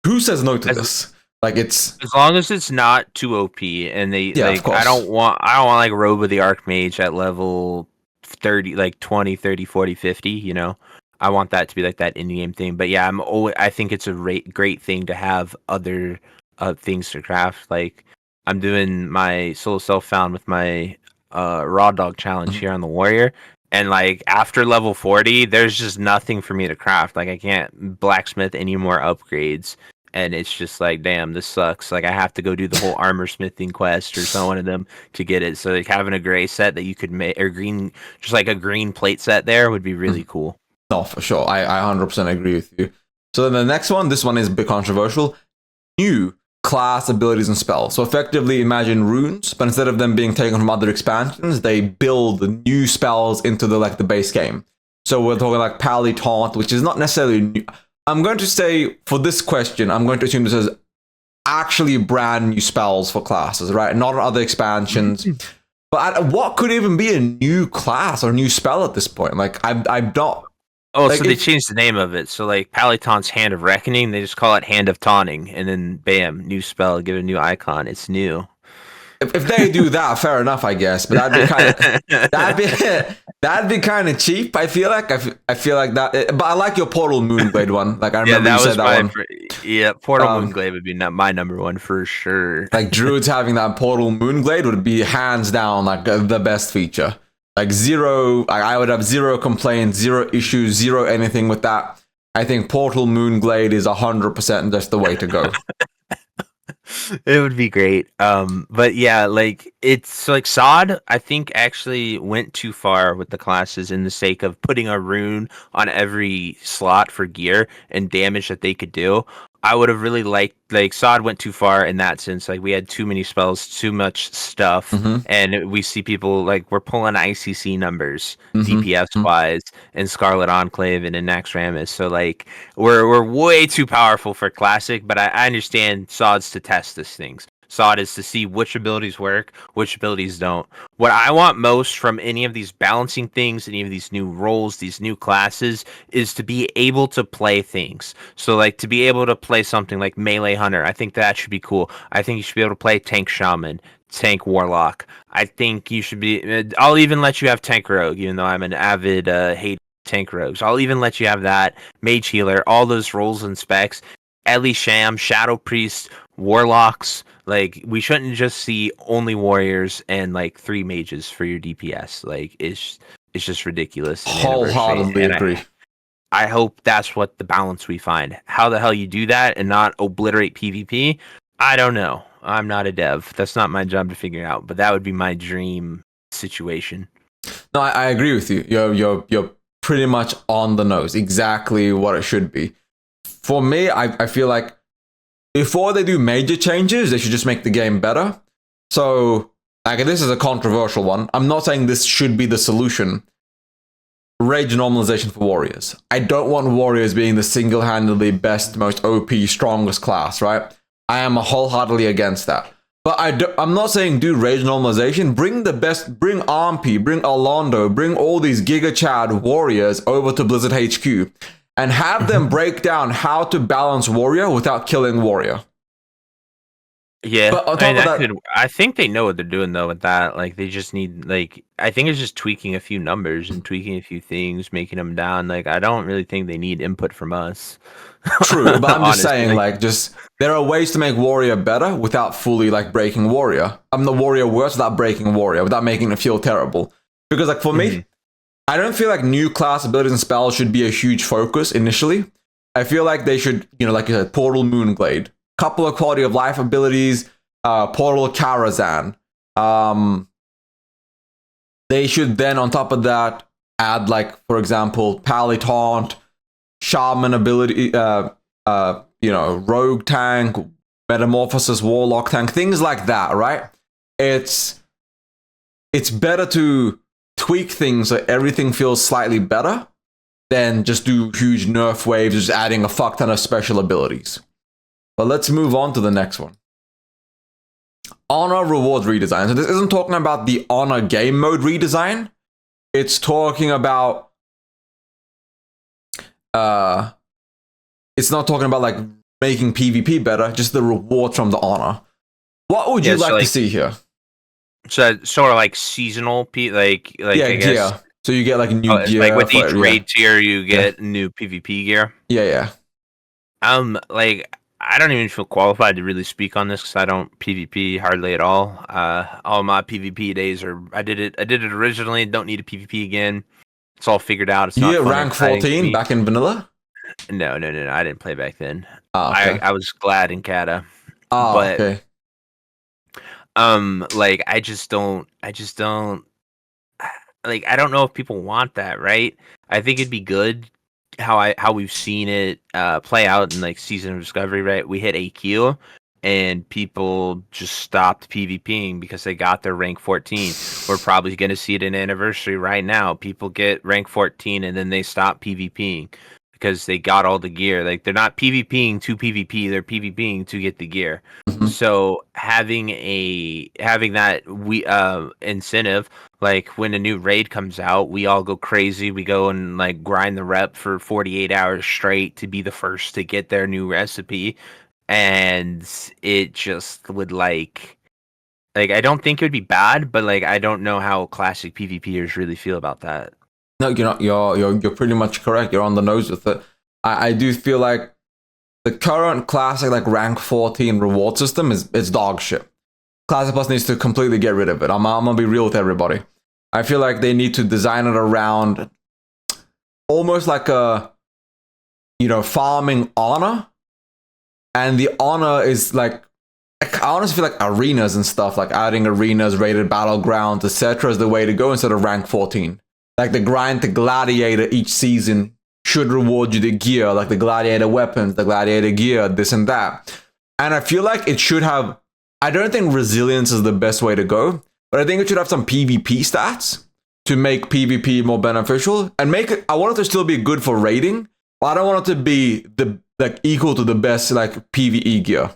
Who says no to this? Like, it's as long as it's not too OP, and they like. I don't want like Robe of the Archmage at level 30, like 20, 30, 40, 50. You know, I want that to be like that in-game thing. But yeah, I think it's a great thing to have other things to craft, like. I'm doing my solo self-found with my raw dog challenge here on the warrior, and like after level 40, there's just nothing for me to craft. Like I can't blacksmith any more upgrades, and it's just like, damn, this sucks. Like I have to go do the whole armor smithing quest or some one of them to get it. So like having a gray set that you could make, or green, just like a green plate set there would be really cool. No, for sure. I 100% agree with you. So then the next one, this one is a bit controversial. New class abilities and spells. So effectively imagine runes, but instead of them being taken from other expansions, they build new spells into the base game. So we're talking like Pally Taunt, which is not necessarily new. I'm going to say for this question, I'm going to assume this is actually brand new spells for classes, right? Not on other expansions. But what could even be a new class or new spell at this point? Like I'm not. Oh, Like, so they changed the name of it. So like Palitaunt's Hand of Reckoning, they just call it Hand of Taunting, and then bam, new spell, give it a new icon. It's new. if they do that, fair enough, I guess. But that'd be kind of that'd be kind of cheap. I feel like I feel like that. But I like your Portal Moonblade one. Like I remember you said that one. Yeah, Portal Moonglade would be my number one for sure. Like Druids having that Portal Moonglade would be hands down like the best feature. Like zero, I would have zero complaints, zero issues, zero anything with that. I think Portal Moonglade is 100% just the way to go. It would be great. But yeah, like it's like Sod, I think actually went too far with the classes in the sake of putting a rune on every slot for gear and damage that they could do. I would have really liked like Sod went too far in that sense. Like we had too many spells, too much stuff, and we see people like we're pulling ICC numbers DPS wise in Scarlet Enclave and in Naxxramas. So like we're way too powerful for Classic, but I understand Sod's to test these things. Sod is to see which abilities work, which abilities don't. What I want most from any of these balancing things, any of these new roles, these new classes, is to be able to play things. So, like, to be able to play something like Melee Hunter, I think that should be cool. I think you should be able to play Tank Shaman, Tank Warlock. I think you should be... I'll even let you have Tank Rogue, even though I'm an avid hate Tank Rogues. I'll even let you have that. Mage Healer, all those roles and specs. Ellie Sham, Shadow Priest, Warlocks. Like, we shouldn't just see only warriors and like 3 mages for your DPS. Like, it's just ridiculous. Wholeheartedly agree. I hope that's what the balance we find. How the hell you do that and not obliterate PvP? I don't know. I'm not a dev. That's not my job to figure out. But that would be my dream situation. No, I agree with you. You're pretty much on the nose. Exactly what it should be. For me, I feel like before they do major changes, they should just make the game better. So, like, this is a controversial one. I'm not saying this should be the solution. Rage normalization for warriors. I don't want warriors being the single-handedly best, most OP, strongest class, right? I am wholeheartedly against that. But I'm not saying do rage normalization. Bring the best, bring Armpy, bring Orlando, bring all these Giga Chad warriors over to Blizzard HQ. And have them break down how to balance warrior without killing warrior. Yeah, but on top of that, I think they know what they're doing though with that. Like they just need I think it's just tweaking a few numbers and tweaking a few things, making them down. Like I don't really think they need input from us. True, but I'm just saying like just there are ways to make warrior better without fully like breaking warrior. I'm the warrior worse without breaking warrior, without making it feel terrible. Because like for me, I don't feel like new class abilities and spells should be a huge focus initially. I feel like they should, like you said, Portal Moonglade, couple of quality of life abilities, Portal Karazhan. They should then, on top of that, add like, for example, Pally Taunt, Shaman ability, Rogue Tank, Metamorphosis Warlock Tank, things like that, right? It's better to tweak things so everything feels slightly better than just do huge nerf waves, just adding a fuck ton of special abilities. But let's move on to the next one. Honor reward redesign. So this isn't talking about the Honor game mode redesign. It's talking about it's not talking about like making PvP better, just the reward from the Honor. What would you like to see here? So sort of like seasonal, I guess. Gear. So you get like new gear. Like with each raid tier, you get new PvP gear. Yeah. Like I don't even feel qualified to really speak on this because I don't PvP hardly at all. All my PvP days I did it originally. Don't need a PvP again. It's all figured out. It's not rank 14 back in vanilla. No. I didn't play back then. Oh, okay. I was glad in Kata. Oh, okay. Like I just don't like I don't know if people want that, right? I think it'd be good how we've seen it play out in like Season of Discovery, right? We hit AQ and people just stopped PvPing because they got their rank 14. We're probably going to see it in Anniversary right now. People get rank 14 and then they stop PvPing because they got all the gear. Like, they're not PvPing to PvP, they're PvPing to get the gear. Mhm. So having that incentive, like when a new raid comes out, we all go crazy. We go and like grind the rep for 48 hours straight to be the first to get their new recipe. And it just would like I don't think it would be bad, but like I don't know how classic PvPers really feel about that. No, you're not. You're pretty much correct. You're on the nose with it. I do feel like the current classic like rank 14 reward system is dog shit. Classic Plus needs to completely get rid of it. I'm gonna be real with everybody. I feel like they need to design it around almost like a farming honor, and the honor is like I honestly feel like arenas and stuff, like adding arenas, rated battlegrounds, etc. is the way to go instead of rank 14. Like the grind to gladiator each season should reward you the gear, like the gladiator weapons, the gladiator gear, this and that. And I feel like it should have, I don't think resilience is the best way to go, but I think it should have some PvP stats to make PvP more beneficial and make it, I want it to still be good for raiding, but I don't want it to be equal to the best like PvE gear.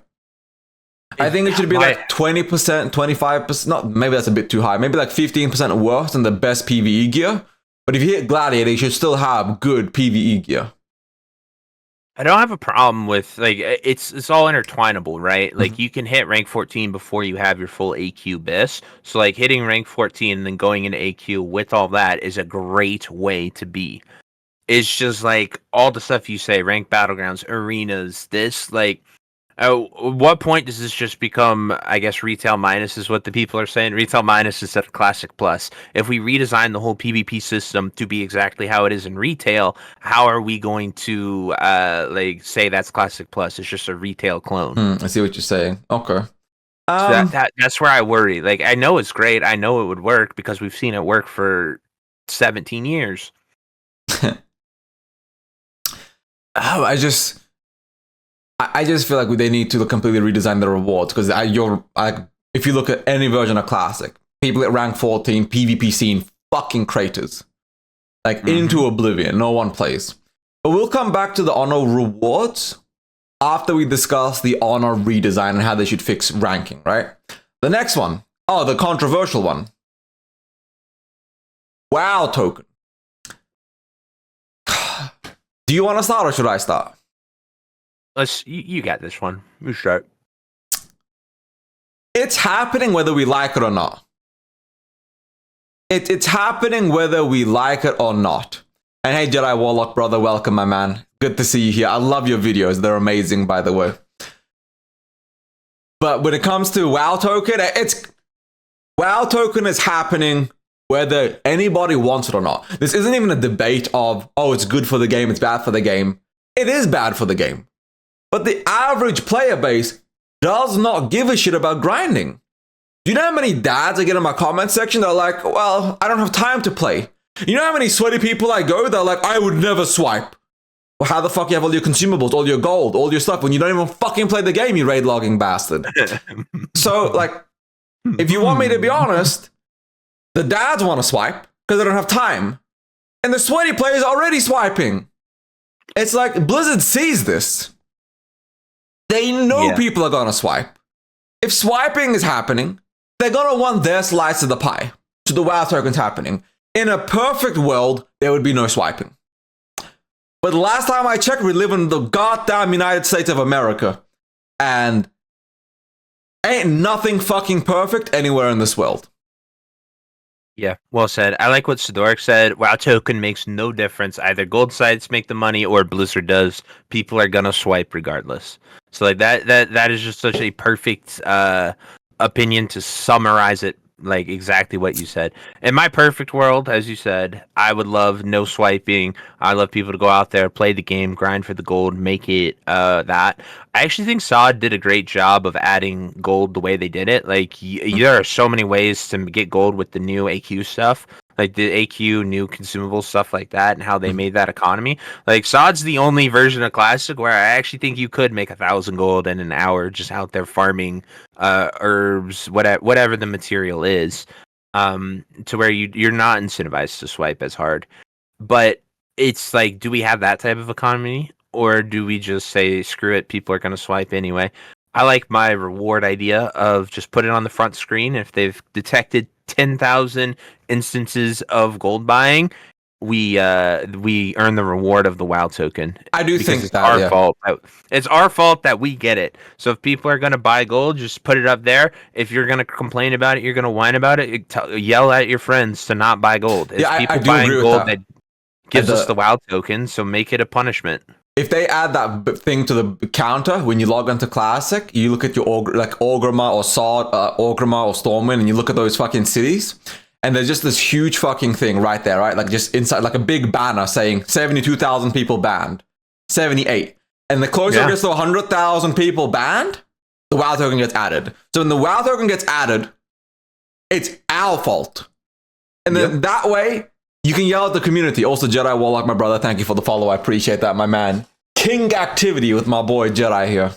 I think it should be like 20%, 25%, not, maybe that's a bit too high, maybe like 15% worse than the best PvE gear. But if you hit Gladiator, you should still have good PvE gear. I don't have a problem with like it's all intertwinable, right? Like you can hit rank 14 before you have your full AQ bis. So like hitting rank 14 and then going into AQ with all that is a great way to be. It's just like all the stuff you say, rank battlegrounds, arenas, this like at what point does this just become, I guess, retail minus is what the people are saying? Retail minus instead of classic plus. If we redesign the whole PvP system to be exactly how it is in retail, how are we going to like say that's classic plus? It's just a retail clone. I see what you're saying. Okay. So that's where I worry. Like I know it's great. I know it would work because we've seen it work for 17 years. I just feel like they need to completely redesign the rewards because if you look at any version of Classic, people at rank 14, PvP scene, fucking craters. Like into oblivion, no one plays. But we'll come back to the honor rewards after we discuss the honor redesign and how they should fix ranking, right? The next one, the controversial one. WoW token. Do you want to start or should I start? You got this one. You start. It's happening whether we like it or not. It's happening whether we like it or not. And hey, Jedi Warlock brother, welcome, my man. Good to see you here. I love your videos. They're amazing, by the way. But when it comes to WoW token, WoW token is happening whether anybody wants it or not. This isn't even a debate of, it's good for the game, it's bad for the game. It is bad for the game. But the average player base does not give a shit about grinding. Do you know how many dads I get in my comment section that are like, well, I don't have time to play? You know how many sweaty people I go that are like, I would never swipe. Well, how the fuck you have all your consumables, all your gold, all your stuff when you don't even fucking play the game, you raid logging bastard? So, like, if you want me to be honest, the dads want to swipe because they don't have time. And the sweaty players are already swiping. It's like Blizzard sees this. They know people are going to swipe. If swiping is happening, they're going to want their slice of the pie. So the WoW token's happening. In a perfect world, there would be no swiping. But the last time I checked, we live in the goddamn United States of America. And ain't nothing fucking perfect anywhere in this world. Yeah, well said. I like what Sidoric said. WoW token makes no difference. Either gold sites make the money or Blizzard does. People are gonna swipe regardless. So like that is just such a perfect opinion to summarize it, like exactly what you said. In my perfect world, as you said, I would love no swiping. I love people to go out there, play the game, grind for the gold, make it that. I actually think SOD did a great job of adding gold the way they did it. Like there are so many ways to get gold with the new AQ stuff. like the AQ, new consumable stuff like that, and how they made that economy. Like Sod's the only version of Classic where I actually think you could make 1,000 gold in an hour just out there farming herbs, whatever the material is, to where you're not incentivized to swipe as hard. But it's like, do we have that type of economy, or do we just say screw it, people are going to swipe anyway? I like my reward idea of just put it on the front screen. If they've detected 10,000 instances of gold buying, we earn the reward of the WoW token. I do think it's that, our yeah. fault. It's our fault that we get it. So if people are gonna buy gold, just put it up there. If you're gonna complain about it, you're gonna whine about it. Yell at your friends to not buy gold. It's Yeah, I people do buying agree with gold that. that gives us the WoW token. So make it a punishment. If they add that thing to the counter when you log into Classic, you look at your Orgrimmar or Sod, Orgrimmar or Stormwind, and you look at those fucking cities, and there's just this huge fucking thing right there, right? Like just inside, like a big banner saying 72,000 people banned, 78. And the closer it gets to 100,000 people banned, the WoW token gets added. So when the WoW token gets added, it's our fault. And then that way, you can yell at the community. Also, Jedi Warlock, my brother, thank you for the follow. I appreciate that, my man. King activity with my boy Jedi here.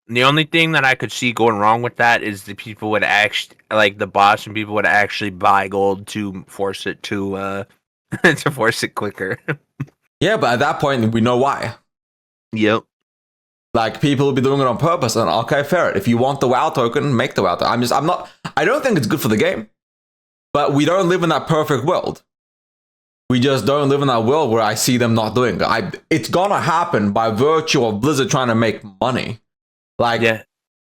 The only thing that I could see going wrong with that is the people would actually, like the bots and people would actually buy gold to force it to to force it quicker. Yeah, but at that point, we know why. Yep. Like, people will be doing it on purpose, and okay, fair. If you want the WoW token, make the WoW token. I don't think it's good for the game, but we don't live in that perfect world. We just don't live in that world where I see them not doing it. It's gonna happen by virtue of Blizzard trying to make money. Like, yeah,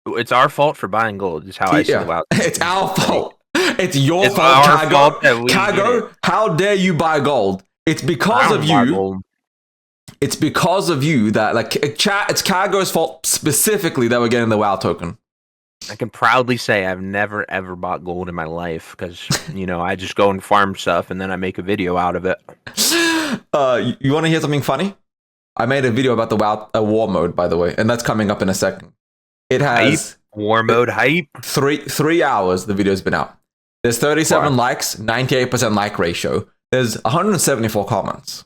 it's our fault for buying gold. Is how I see the WoW. It's our fault. It's your fault, our Kaghoe. fault that we Kaghoe, how dare you buy gold? It's because of you. It's because of you that, like, chat. It's Kaghoe's fault specifically that we're getting the WoW token. I can proudly say I've never ever bought gold in my life because I just go and farm stuff and then I make a video out of it. You want to hear something funny? I made a video about the WoW war mode, by the way, and that's coming up in a second. It has war mode hype. 3 hours. The video's been out. There's 37 likes, 98% like ratio. There's 174 comments.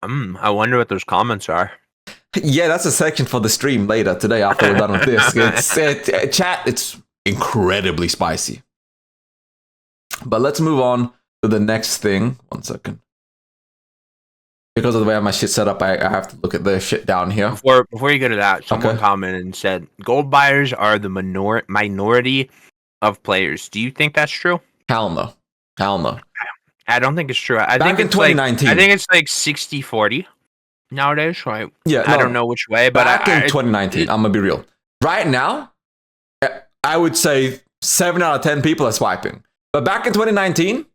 I wonder what those comments are. Yeah, that's a section for the stream later today after we're done with this. Chat, it's incredibly spicy. But let's move on to the next thing. 1 second. Because of the way I have my shit set up, I have to look at the shit down here. Before you go to that, someone commented and said, gold buyers are the minority of players. Do you think that's true? Hell no. Hell no. I don't think it's true. I think in 2019. I think it's like 60-40 nowadays. Right? Yeah, I don't know which way, but back in 2019, I'm gonna be real. Right now, I would say 7 out of 10 people are swiping. But back in 2019,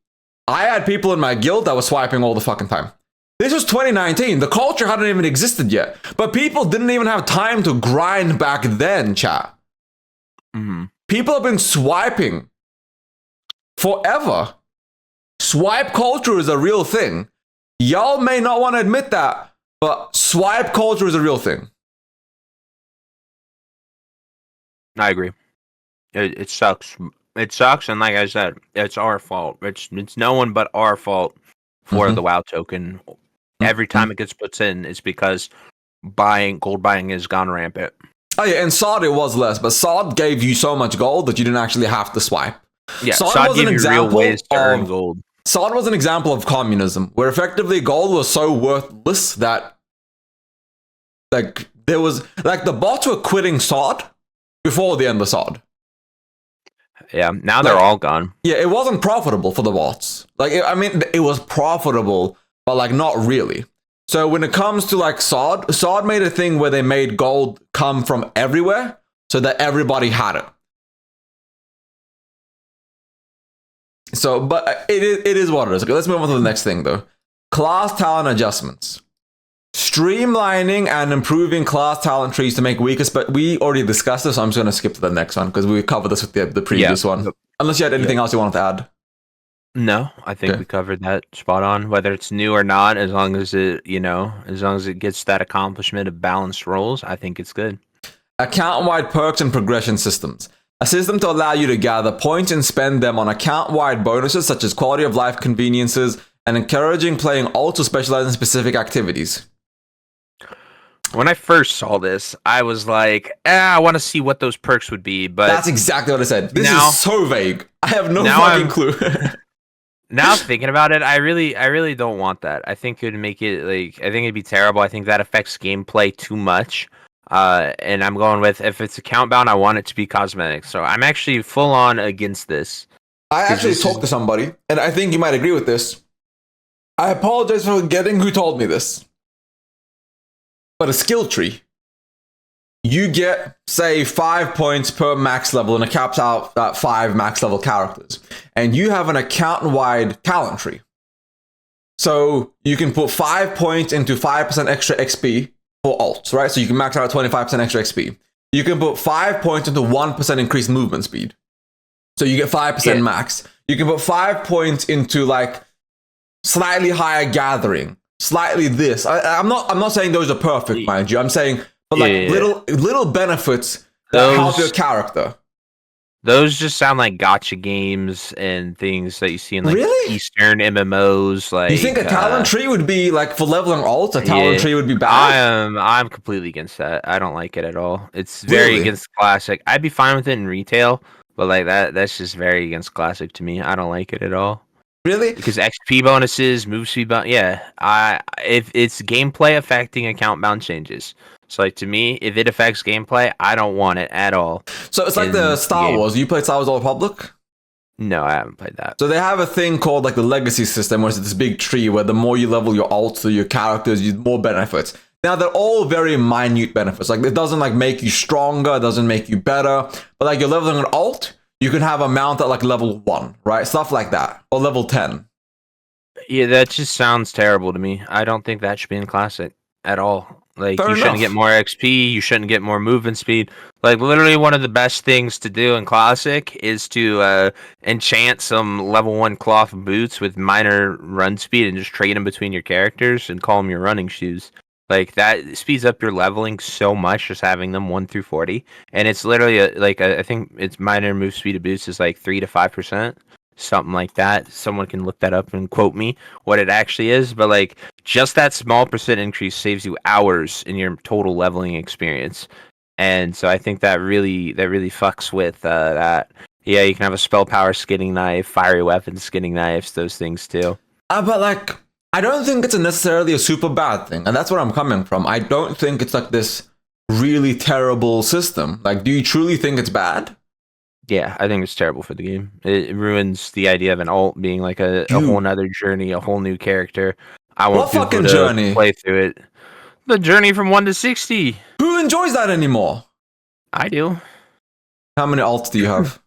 I had people in my guild that were swiping all the fucking time. This was 2019. The culture hadn't even existed yet. But people didn't even have time to grind back then, chat. Mm-hmm. People have been swiping forever. Swipe culture is a real thing. Y'all may not want to admit that, but swipe culture is a real thing. I agree. It sucks. It sucks, and like I said, it's our fault. It's no one but our fault for the WoW token. Every time it gets put in, it's because gold buying has gone rampant. Oh yeah, and Sod it was less, but Sod gave you so much gold that you didn't actually have to swipe. Yeah, Sod gave you real ways to earn gold. Sod was an example of communism, where effectively gold was so worthless that, like, there was, like, the bots were quitting Sod before the end of Sod. Yeah, now they're all gone. Yeah, it wasn't profitable for the bots. Like, it was profitable, but, like, not really. So when it comes to, like, Sod made a thing where they made gold come from everywhere so that everybody had it. So, but it is what it is. Okay, let's move on to the next thing, though. Class talent adjustments. Streamlining and improving class talent trees to make weaker, but we already discussed this, so I'm just going to skip to the next one because we covered this with the previous one. Unless you had anything else you wanted to add. No, I think we covered that spot on. Whether it's new or not, as long as it gets that accomplishment of balanced roles, I think it's good. Account-wide perks and progression systems. A system to allow you to gather points and spend them on account-wide bonuses such as quality of life conveniences and encouraging playing alt to specialize in specific activities. When I first saw this, I was like, I want to see what those perks would be. But that's exactly what I said. This is so vague. I have no fucking clue. Now thinking about it, I really don't want that. I think it would make it I think it'd be terrible. I think that affects gameplay too much. And I'm going with, if it's account bound, I want it to be cosmetic. So I'm actually full on against this. I actually talked to somebody, and I think you might agree with this. I apologize for forgetting who told me this. But a skill tree, you get, say, 5 points per max level, and it caps out at 5 max level characters. And you have an account-wide talent tree. So you can put 5 points into 5% extra XP for alts, right? So you can max out at 25% extra XP. You can put 5 points into 1% increased movement speed. So you get 5% max. You can put 5 points into like slightly higher gathering, slightly this. I'm not saying those are perfect, mind you. I'm saying, but like little benefits that help your character. Those just sound like gacha games and things that you see in like Eastern MMOs. Like, you think a talent tree would be like for leveling alts? A talent tree would be bad. I'm completely against that. I don't like it at all. It's very against classic. I'd be fine with it in retail, but like that's just very against classic to me. I don't like it at all. Really? Because XP bonuses, move speed if it's gameplay affecting account bound changes. So like to me, if it affects gameplay, I don't want it at all. So it's like the Star Wars. You played Star Wars: Old Republic? No, I haven't played that. So they have a thing called like the legacy system, where it's this big tree where the more you level your alts or your characters, you get more benefits. Now they're all very minute benefits. Like it doesn't like make you stronger, it doesn't make you better. But like you're leveling an alt, you can have a mount at like level 1, right? Stuff like that, or level 10. Yeah, that just sounds terrible to me. I don't think that should be in classic at all. Like, you shouldn't get more XP, you shouldn't get more movement speed. Like, literally one of the best things to do in Classic is to enchant some level 1 cloth boots with minor run speed and just trade them between your characters and call them your running shoes. Like, that speeds up your leveling so much, just having them 1 through 40. And it's literally, I think its minor move speed of boots is like 3 to 5%. Something like that. Someone can look that up and quote me what it actually is, but like just that small percent increase saves you hours in your total leveling experience. And so I think that really fucks with that. Yeah, you can have a spell power skinning knife, fiery weapons skinning knives, those things too. But like I don't think it's necessarily a super bad thing, and that's where I'm coming from. I don't think it's like this really terrible system. Like, do you truly think it's bad? Yeah, I think it's terrible for the game. It ruins the idea of an alt being like a whole nother journey, a whole new character. I want people fucking to journey? Play through it. The journey from 1 to 60. Who enjoys that anymore? I do. How many alts do you have?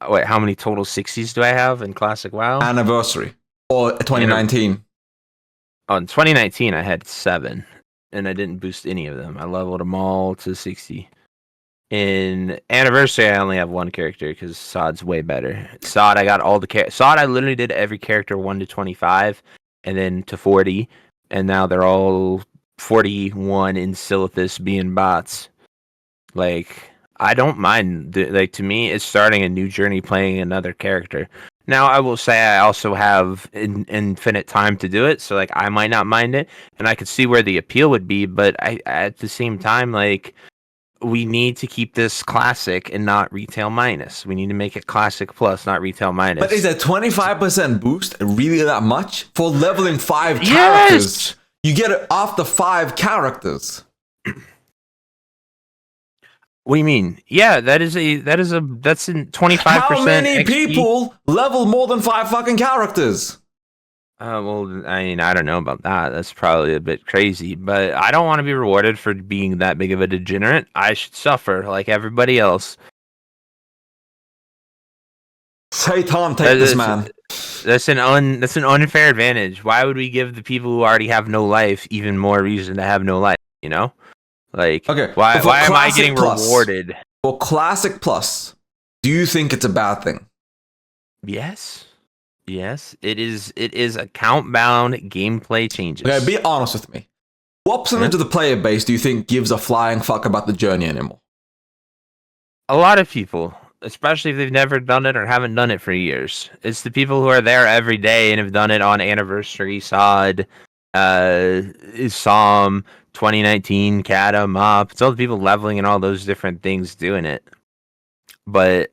Wait, how many total 60s do I have in Classic WoW? Anniversary. Or 2019? Oh, in 2019 I had 7, and I didn't boost any of them. I leveled them all to 60. In Anniversary, I only have 1 character because Sod's way better. Sod, I got all the Sod, I literally did every character 1 to 25, and then to 40, and now they're all 41 in Silithus being bots. Like, I don't mind. Like, to me, it's starting a new journey playing another character. Now, I will say I also have infinite time to do it, so like I might not mind it, and I could see where the appeal would be, but at the same time, like, we need to keep this classic and not retail minus. We need to make it classic plus, not retail minus. But is a 25% boost really that much? For leveling 5 characters, you get it after 5 characters. What do you mean? Yeah, that's in 25%. How many XP? people level more than 5 fucking characters? Well, I mean, I don't know about that. That's probably a bit crazy, but I don't want to be rewarded for being that big of a degenerate. I should suffer like everybody else. Satan, take this man. That's an unfair advantage. Why would we give the people who already have no life even more reason to have no life? You know, like, okay. Why am I getting rewarded for Classic Plus? Do you think it's a bad thing? Yes, it is account bound gameplay changes. Okay, be honest with me. What percentage of the player base do you think gives a flying fuck about the journey anymore? A lot of people, especially if they've never done it or haven't done it for years. It's the people who are there every day and have done it on anniversary, SOD, Psalm, 2019, Kata, Mop. It's all the people leveling and all those different things doing it. But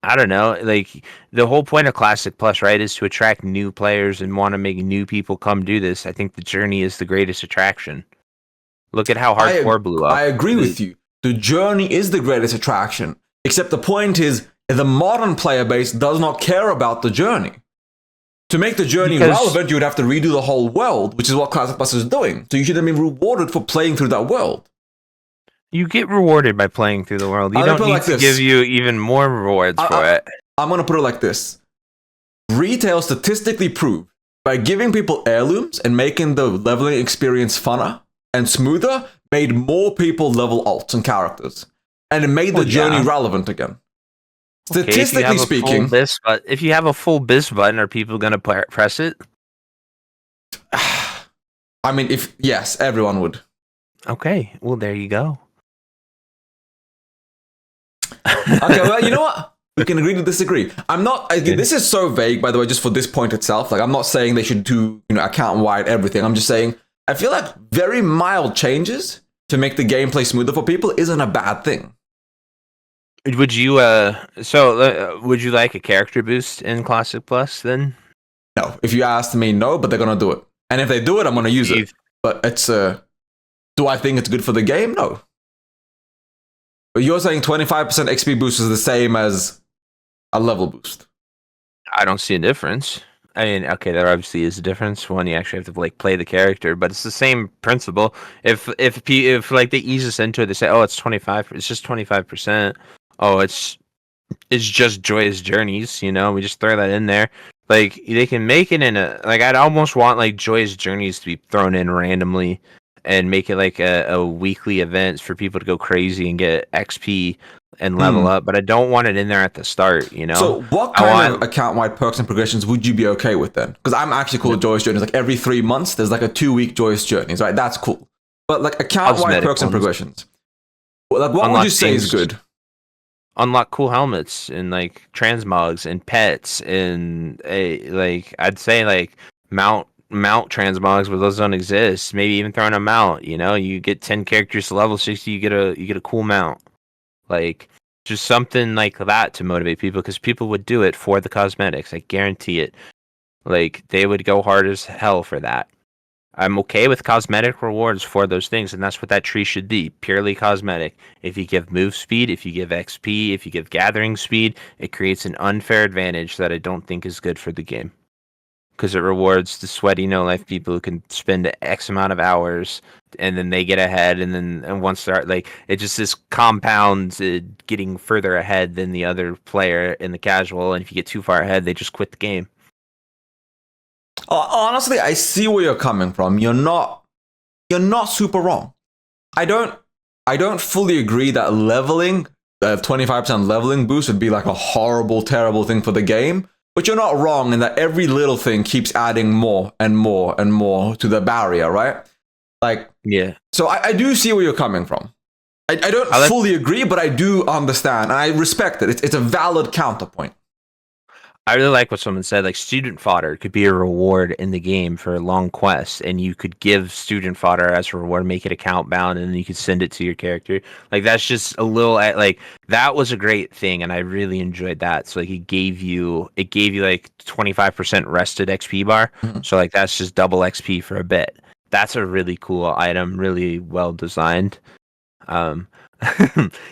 I don't know, like the whole point of Classic Plus, right, is to attract new players and want to make new people come do this. I think the journey is the greatest attraction. Look at how hardcore blew up. I agree with you. The journey is the greatest attraction. Except the point is, the modern player base does not care about the journey. To make the journey relevant, you would have to redo the whole world, which is what Classic Plus is doing. So you should have been rewarded for playing through that world. You get rewarded by playing through the world. You don't need to give you even more rewards for it. I'm going to put it like this. Retail statistically proved by giving people heirlooms and making the leveling experience funner and smoother, made more people level alts and characters. And it made the journey relevant again. Statistically speaking, if you have a full biz button, are people going to press it? I mean, yes, everyone would. Okay, well, there you go. Okay, well, you know what? We can agree to disagree. This is so vague, by the way, just for this point itself. Like, I'm not saying they should do, account-wide everything. I'm just saying, I feel like very mild changes to make the gameplay smoother for people isn't a bad thing. Would you would you like a character boost in Classic Plus then? No. If you asked me, no, but they're gonna do it. And if they do it, I'm gonna use it. But it's do I think it's good for the game? No. But you're saying 25% XP boost is the same as a level boost. I don't see a difference. I mean, okay, there obviously is a difference. One, you actually have to play the character, but it's the same principle. If like they ease us into it, they say, "Oh, it's 25. It's just 25%. Oh, it's just Joyous Journeys." We just throw that in there. Like they can make it in a I'd almost want like Joyous Journeys to be thrown in randomly and make it like a weekly event for people to go crazy and get XP and level up, but I don't want it in there at the start, So what kind of account-wide perks and progressions would you be okay with then? Because I'm actually cool with Joyous Journeys. Like every 3 months, there's like a 2-week Joyous Journeys, right? That's cool. But like account-wide perks and progressions, what would you say is good? Unlock cool helmets and like transmogs and pets and I'd say like mount transmogs, but those don't exist. Maybe even throwing a mount. You get 10 characters to level 60, you get a cool mount. Like just something like that to motivate people, because people would do it for the cosmetics. I guarantee it. Like they would go hard as hell for that. I'm okay with cosmetic rewards for those things, and that's what that tree should be, purely cosmetic. If you give move speed, if you give XP, if you give gathering speed, it creates an unfair advantage that I don't think is good for the game. Because it rewards the sweaty no-life people who can spend X amount of hours, and then they get ahead, and once they're it just is compounds getting further ahead than the other player in the casual, and if you get too far ahead, they just quit the game. Honestly, I see where you're coming from. You're not super wrong. I don't fully agree that leveling, the 25% leveling boost would be like a horrible, terrible thing for the game. But you're not wrong in that every little thing keeps adding more and more and more to the barrier, right? Yeah. So I do see where you're coming from. I don't fully agree, but I do understand. And I respect it. It's a valid counterpoint. I really like what someone said. Like student fodder could be a reward in the game for a long quest, and you could give student fodder as a reward, make it account bound, and then you could send it to your character. Like that's just a little that was a great thing, and I really enjoyed that. So it gave you like 25% rested XP bar. Mm-hmm. So like that's just double XP for a bit. That's a really cool item, really well designed.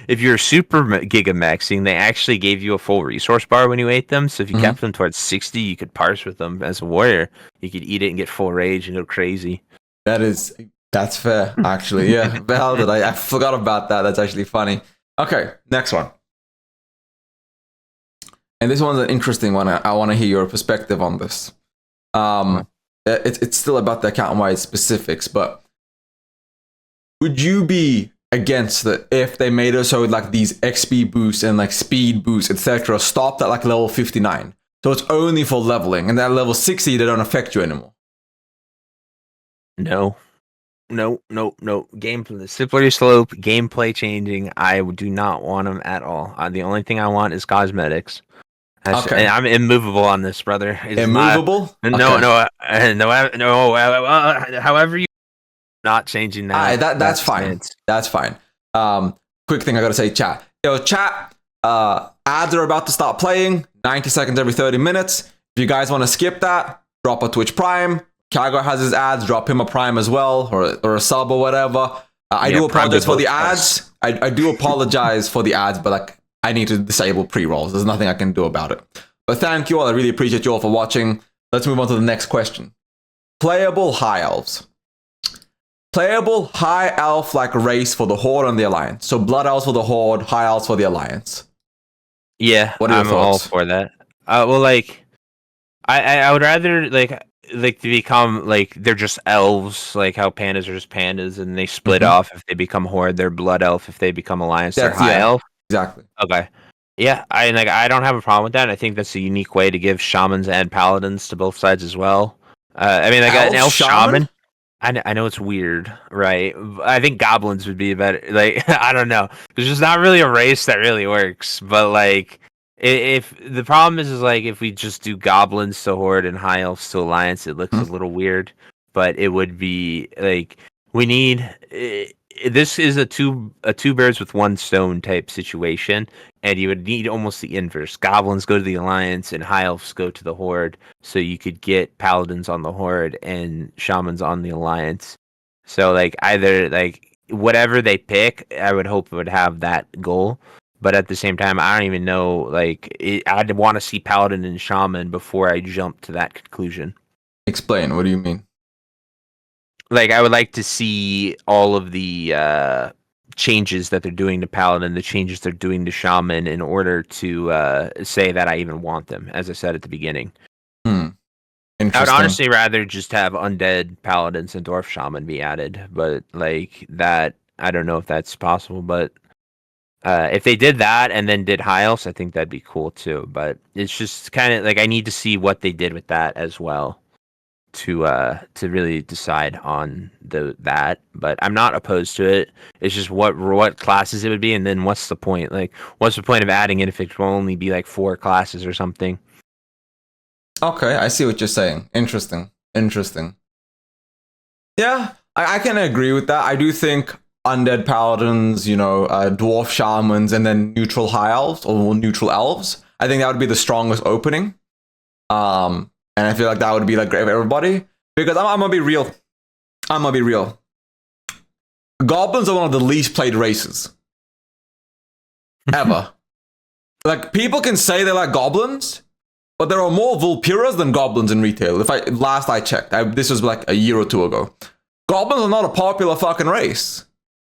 If you're super gigamaxing, they actually gave you a full resource bar when you ate them. So if you kept them towards 60, you could parse with them as a warrior. You could eat it and get full rage and go crazy. That's fair, actually. Yeah, valid. I forgot about that. That's actually funny. Okay, next one. And this one's an interesting one. I want to hear your perspective on this. It's still about the account-wide specifics, but would you be against that if they made it so like these XP boosts and like speed boosts, etc., stopped at like level 59? So it's only for leveling, and at level 60 they don't affect you anymore. No. Gameplay, slippery slope, gameplay changing. I do not want them at all. The only thing I want is cosmetics. And Okay. I'm immovable on this, brother. It's not. Immovable? No, Okay. However you not changing Alright, that. that's fine. Stance. That's fine. Quick thing I gotta say, chat. Yo, chat, ads are about to start playing, 90 seconds every 30 minutes. If you guys want to skip that, drop a Twitch Prime. Kaghoe has his ads, drop him a Prime as well, or a sub or whatever. I do apologize for the ads. I do apologize for the ads, but like I need to disable pre-rolls. There's nothing I can do about it. But thank you all. I really appreciate you all for watching. Let's move on to the next question. Playable High Elves. Playable High Elf like race for the Horde and the Alliance. So Blood Elves for the Horde, High Elves for the Alliance. Yeah, what are your thoughts? All for that. Well, like, I would rather like to become like they're just elves, like how pandas are just pandas, and they split off if they become Horde. They're Blood Elf if they become Alliance. They're High Elf. Exactly. Okay. Yeah, I don't have a problem with that. I think that's a unique way to give shamans and paladins to both sides as well. I mean, like an elf shaman. I know it's weird, right? I think goblins would be better. Like, I don't know. There's just not really a race that really works. But like, if the problem is like if we just do goblins to Horde and High Elves to Alliance, it looks a little weird. But it would be like we need. This is a two birds with one stone type situation, and you would need almost the inverse. Goblins go to the Alliance and High Elves go to the Horde, so you could get paladins on the Horde and shamans on the Alliance. So like either like whatever they pick, I would hope it would have that goal. But at the same time, I don't even know. Like I'd want to see paladin and shaman before I jump to that conclusion. Explain. What do you mean? Like I would like to see all of the changes that they're doing to paladin, the changes they're doing to shaman, in order to say that I even want them. As I said at the beginning, I would honestly rather just have undead paladins and dwarf shaman be added, but like that, I don't know if that's possible. But if they did that and then did High Elves, I think that'd be cool too. But it's just kind of like I need to see what they did with that as well to really decide on that. But I'm not opposed to it. It's just what classes it would be, and then what's the point? Like, what's the point of adding it if it will only be like 4 classes or something? Okay, I see what you're saying. Interesting. Yeah, I can agree with that. I do think undead paladins, dwarf shamans, and then neutral High Elves or neutral elves. I think that would be the strongest opening. And I feel like that would be like great for everybody. Because I'm gonna be real. Goblins are one of the least played races. Ever. Like, people can say they like goblins, but there are more Vulpiras than goblins in retail. Last I checked, this was like a year or 2 ago. Goblins are not a popular fucking race.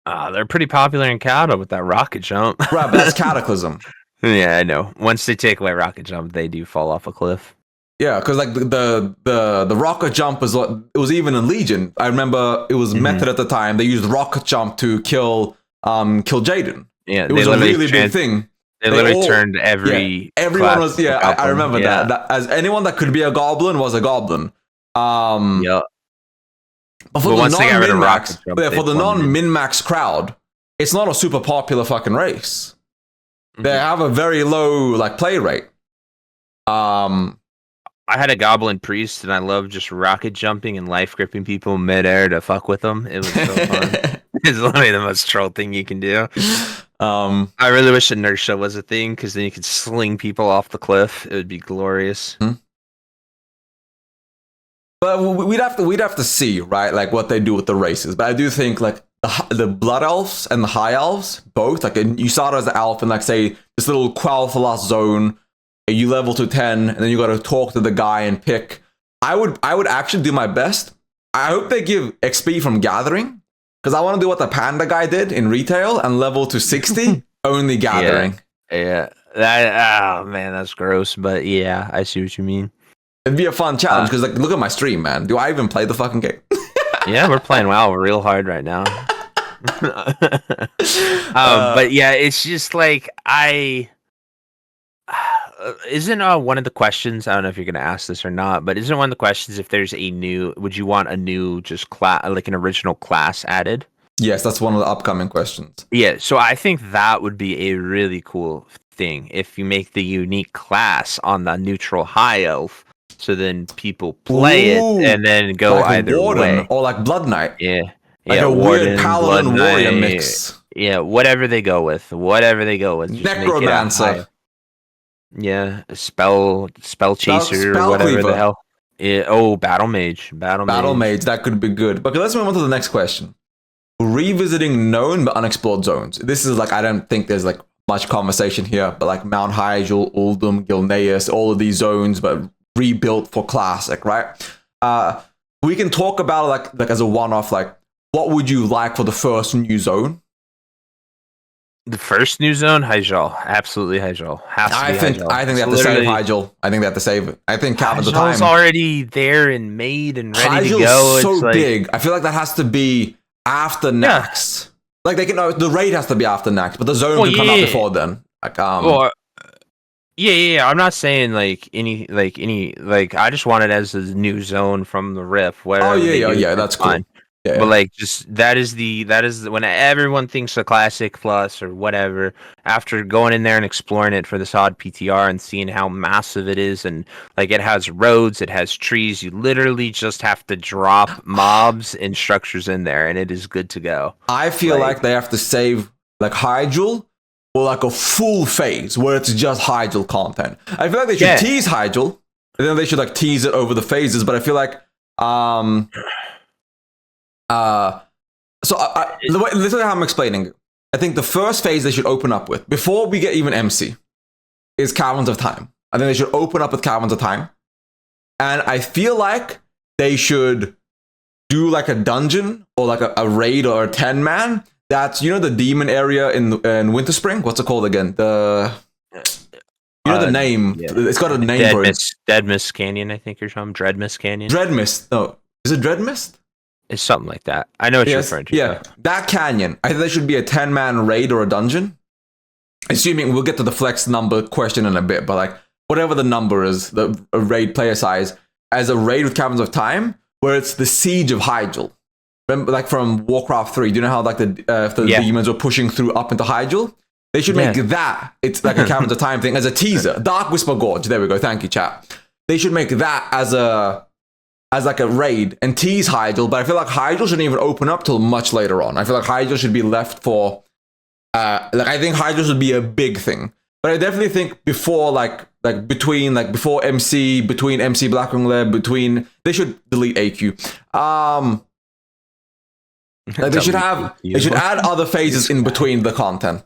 They're pretty popular in Kaghoe with that rocket jump. Right, but that's Cataclysm. Yeah, I know. Once they take away rocket jump, they do fall off a cliff. Yeah, because like the rocket jump was it was even in Legion. I remember it was method at the time. They used rocket jump to kill Jaden. Yeah, it was a really big thing. They literally turned every. Yeah, everyone was. Yeah, I remember that. As anyone that could be a goblin was a goblin. Yeah. But for the non-min-max crowd, it's not a super popular fucking race. They have a very low like play rate. I had a goblin priest, and I loved just rocket jumping and life gripping people midair to fuck with them. It was so fun. It's literally the most troll thing you can do. I really wish inertia was a thing, because then you could sling people off the cliff. It would be glorious. But we'd have to see, right? Like what they do with the races. But I do think like the Blood Elves and the High Elves, both, like you start as an elf in like say this little Quel'Thalas zone. You level to 10, and then you got to talk to the guy and pick. I would actually do my best. I hope they give XP from gathering, because I want to do what the panda guy did in retail and level to 60 only gathering. Yeah. Oh man, that's gross. But yeah, I see what you mean. It'd be a fun challenge, because like look at my stream, man. Do I even play the fucking game? Yeah, we're playing WoW real hard right now. But yeah, it's just like isn't one of the questions? I don't know if you're going to ask this or not, but isn't one of the questions if there's a new? Would you want a new just class, like an original class added? Yes, that's one of the upcoming questions. Yeah, so I think that would be a really cool thing if you make the unique class on the neutral high elf, so then people play it Ooh, and then go like a either warden way. or like blood knight, Yeah, like yeah, a weird warden, blood paladin warrior knight, mix. yeah, whatever they go with, just make it a high. Necromancer, Yeah, a spell chaser, or spell whatever the cleaver, hell. Yeah, oh, battle mage, battle battle mage. mage. That could be good. But let's move on to the next question. Revisiting known but unexplored zones. This is like, I don't think there's like much conversation here, but like Mount Hyjal, Uldum, Gilneas, all of these zones, but rebuilt for classic, right? We can talk about like as a one-off, like what would you like for the first new zone? The first new zone, Hyjal, absolutely Hyjal. Has to be Hyjal. I think they It's have to save literally Hyjal. I think they have to save it. I think Caverns of Hyjal's Time. already there and made and ready to Hyjal's go. It's so like, big. I feel like that has to be after yeah. Nax. Like they can, the raid has to be after Nax, but the zone can come out before then. Like Well, yeah. I'm not saying like any. I just want it as a new zone from the Rift. Whatever. oh they do, yeah, that's cool. fine. Yeah, But like, just when everyone thinks a classic plus or whatever. After going in there and exploring it for this odd PTR and seeing how massive it is, and like it has roads, it has trees. You literally just have to drop mobs and structures in there, and it is good to go. I feel like they have to save like Hyjal or like a full phase where it's just Hyjal content. I feel like they should tease Hyjal, and then they should like tease it over the phases. But I feel like this is how I'm explaining it. I think the first phase they should open up with, before we get even MC, is Caverns of Time. I think they should open up with Caverns of Time. And I feel like they should do like a dungeon or like a raid or a 10-man. That's, you know, the demon area in Winter Spring? What's it called again? The name. Yeah. It's got a name for it. Deadmist Canyon, I think, or something. Dreadmist Canyon. Dreadmist. No. Is it Dreadmist? It's something like that. I know what you're referring to. Yeah, that canyon. I think there should be a 10-man raid or a dungeon. Assuming we'll get to the flex number question in a bit, but like whatever the number is, the raid player size, as a raid with Caverns of Time, where it's the Siege of Hyjal. Remember, like from Warcraft 3, do you know how like the demons were pushing through up into Hyjal? They should make that. It's like a Caverns of Time thing as a teaser. Dark Whisper Gorge. There we go. Thank you, chat. They should make that as like a raid and tease Hyjal, but I feel like Hyjal shouldn't even open up till much later on. I feel like Hyjal should be left for I think Hyjal should be a big thing. But I definitely think before before MC, between MC Blackwing Lab, they should delete AQ. They should add other phases in between the content.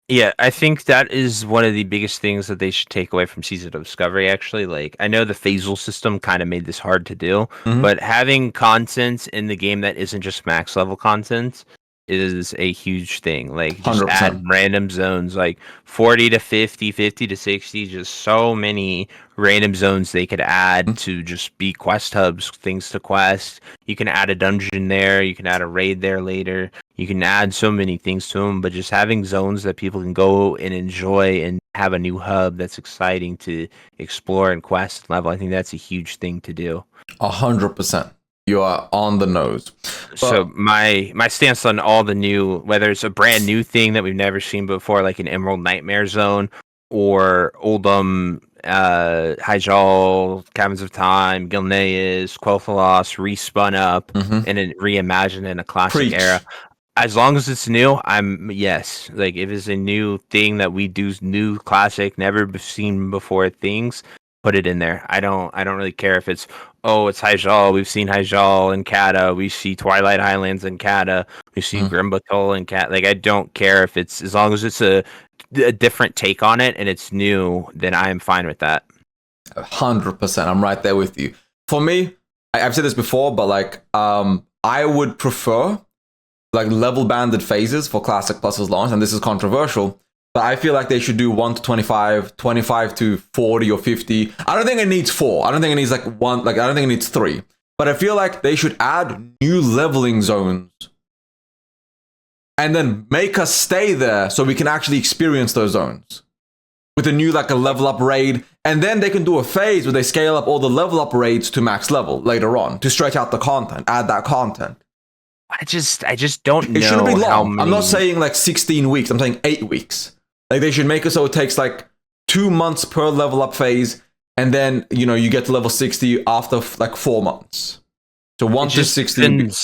Yeah, I think that is one of the biggest things that they should take away from Season of Discovery, actually. Like, I know the phasal system kind of made this hard to do, but having content in the game that isn't just max level content is a huge thing. Like, just 100%. add random zones, like 40 to 50, 50 to 60, just so many random zones they could add to just be quest hubs, things to quest. You can add a dungeon there, you can add a raid there later. You can add so many things to them, but just having zones that people can go and enjoy and have a new hub that's exciting to explore and quest and level, I think that's a huge thing to do. 100%. You are on the nose. So my stance on all the new, whether it's a brand new thing that we've never seen before, like an Emerald Nightmare Zone or Uldum, Hyjal, Caverns of Time, Gilneas, Quel'Thalas, respun up and then reimagined in a classic era. As long as it's new, yes. Like if it's a new thing that we do, new classic, never seen before things, put it in there. I don't really care if it's Hyjal. We've seen Hyjal in Kata. We see Twilight Highlands in Kata. We see Grimbatol in Kata. Like I don't care if it's, as long as it's a different take on it and it's new, then I am fine with that. 100%. I'm right there with you. For me, I've said this before, but like I would prefer like level banded phases for Classic Plus's launch, and this is controversial, but I feel like they should do 1 to 25, 25 to 40 or 50. I don't think it needs 4. I don't think it needs like 1, like I don't think it needs 3. But I feel like they should add new leveling zones and then make us stay there so we can actually experience those zones. with a new like a level up raid, and then they can do a phase where they scale up all the level up raids to max level later on to stretch out the content, add that content. I just don't know. It shouldn't be long. How many... I'm not saying like 16 weeks. I'm saying 8 weeks. Like they should make it so it takes like 2 months per level up phase, and then you get to level 60 after like 4 months. So 1 to 16. It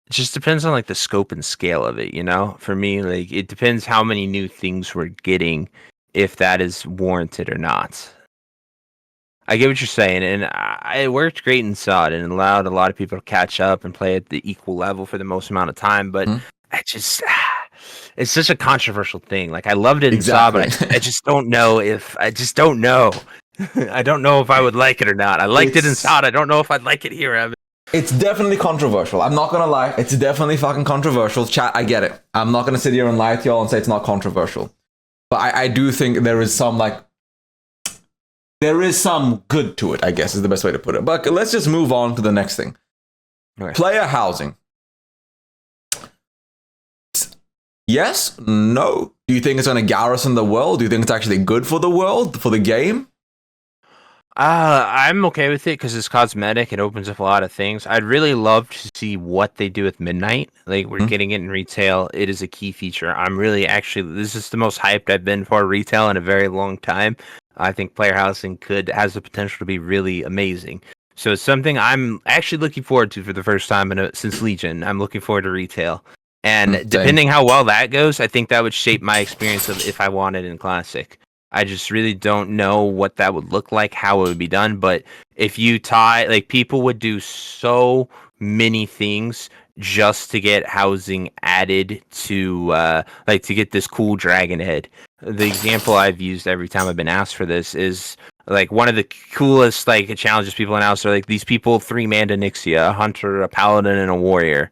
just depends on like the scope and scale of it. For me, like it depends how many new things we're getting, if that is warranted or not. I get what you're saying, and it worked great in SOD and allowed a lot of people to catch up and play at the equal level for the most amount of time. But it's such a controversial thing. Like I loved it in SOD, but I just don't know if I don't know if I would like it or not. I liked it in SOD. I don't know if I'd like it here, Evan. It's definitely controversial. I'm not gonna lie. It's definitely fucking controversial. Chat, I get it. I'm not gonna sit here and lie to y'all and say it's not controversial. But I do think there is some good to it, I guess is the best way to put it. But let's just move on to the next thing. Okay. Player housing. Yes? No? Do you think it's going to garrison the world? Do you think it's actually good for the world, for the game? I'm okay with it because it's cosmetic. It opens up a lot of things. I'd really love to see what they do with Midnight. Like we're getting it in retail. It is a key feature. This is the most hyped I've been for retail in a very long time. I think player housing has the potential to be really amazing. So it's something I'm actually looking forward to for the first time since Legion. I'm looking forward to retail. And depending how well that goes, I think that would shape my experience of if I want it in Classic. I just really don't know what that would look like, how it would be done. But if you people would do so many things just to get housing added to get this cool dragon head. The example I've used every time I've been asked for this is like one of the coolest challenges people announce are like these people 3-man Nixia, a hunter, a paladin, and a warrior.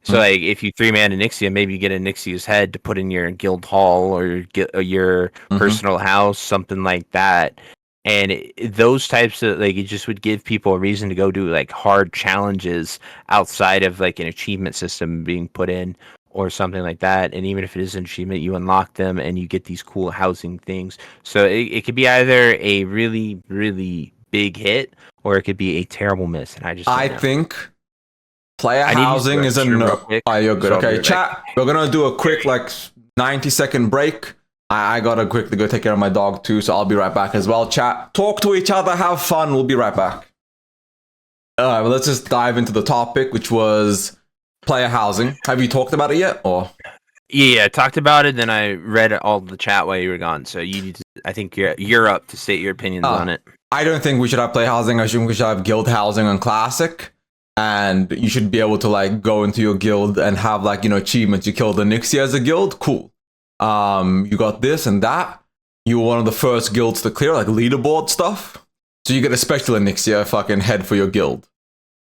So if you 3-man Nixia, maybe you get a Nixia's head to put in your guild hall or your personal house, something like that. And those types of it just would give people a reason to go do hard challenges outside of an achievement system being put in or something like that. And even if it is an achievement, you unlock them and you get these cool housing things. So it could be either a really, really big hit or it could be a terrible miss. And I think player housing is a no. Oh, you're good. Okay, chat. We're gonna do a quick 90-second break. I gotta quickly go take care of my dog too, so I'll be right back as well. Chat, talk to each other, have fun. We'll be right back. Well, let's just dive into the topic, which was player housing. Have you talked about it yet, or? Yeah, I talked about it. Then I read all the chat while you were gone. So I think you're up to state your opinions on it. I don't think we should have player housing. I think we should have guild housing on Classic. And you should be able to go into your guild and have achievements. You killed the Nixia as a guild, cool. You got this and that. You were one of the first guilds to clear, leaderboard stuff. So you get a special Nixia fucking head for your guild.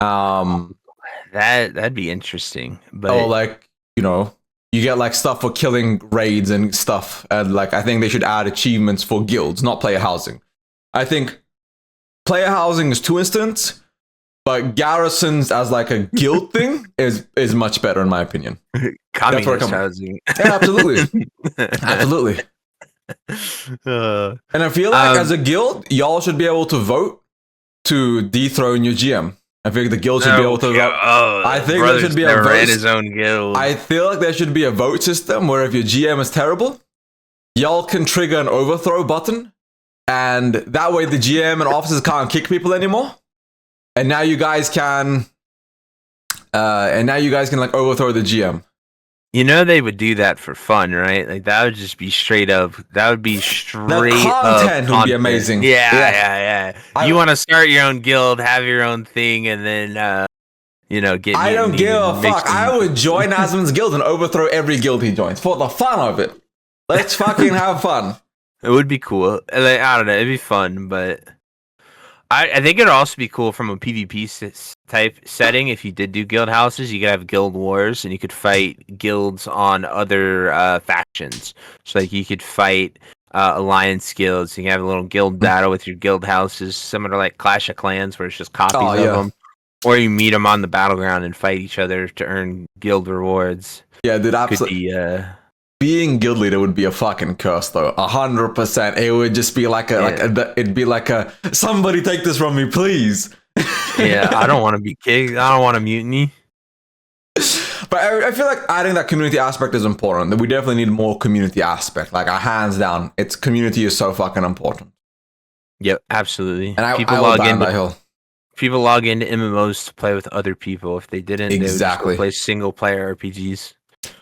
That'd be interesting. But you get stuff for killing raids and stuff. And I think they should add achievements for guilds, not player housing. I think player housing is 2 instants. But garrisons as a guild thing is much better in my opinion. Communist housing. Yeah, absolutely. Absolutely. And I feel as a guild, y'all should be able to vote to dethrone your GM. I think the guild should be able to vote. I think there should be a vote. Ran his own guild. I feel there should be a vote system where if your GM is terrible, y'all can trigger an overthrow button, and that way the GM and officers can't kick people anymore. And now you guys can, overthrow the GM. They would do that for fun, right? That would just be straight up. That would be straight up. Content would be amazing. Yeah. You want to start your own guild, have your own thing, and then get. I don't give a fuck. I would join Asmon's guild and overthrow every guild he joins for the fun of it. Let's fucking have fun. It would be cool. I don't know. It'd be fun, but. I think it'd also be cool from a PvP type setting. If you did do guild houses, you could have guild wars, and you could fight guilds on other factions. So you could fight alliance guilds. You can have a little guild battle with your guild houses, similar to Clash of Clans, where it's just copies of them. Or you meet them on the battleground and fight each other to earn guild rewards. Yeah, dude, absolutely. being guild leader would be a fucking curse, though. 100%. It would just be like it'd be like a somebody take this from me, please. Yeah, I don't want to be kicked. I don't want to mutiny. But I feel like adding that community aspect is important. That we definitely need more community aspect. Like, hands down, its community is so fucking important. Yep, absolutely. And people log into people log into MMOs to play with other people. If they didn't, they would just go play single player RPGs.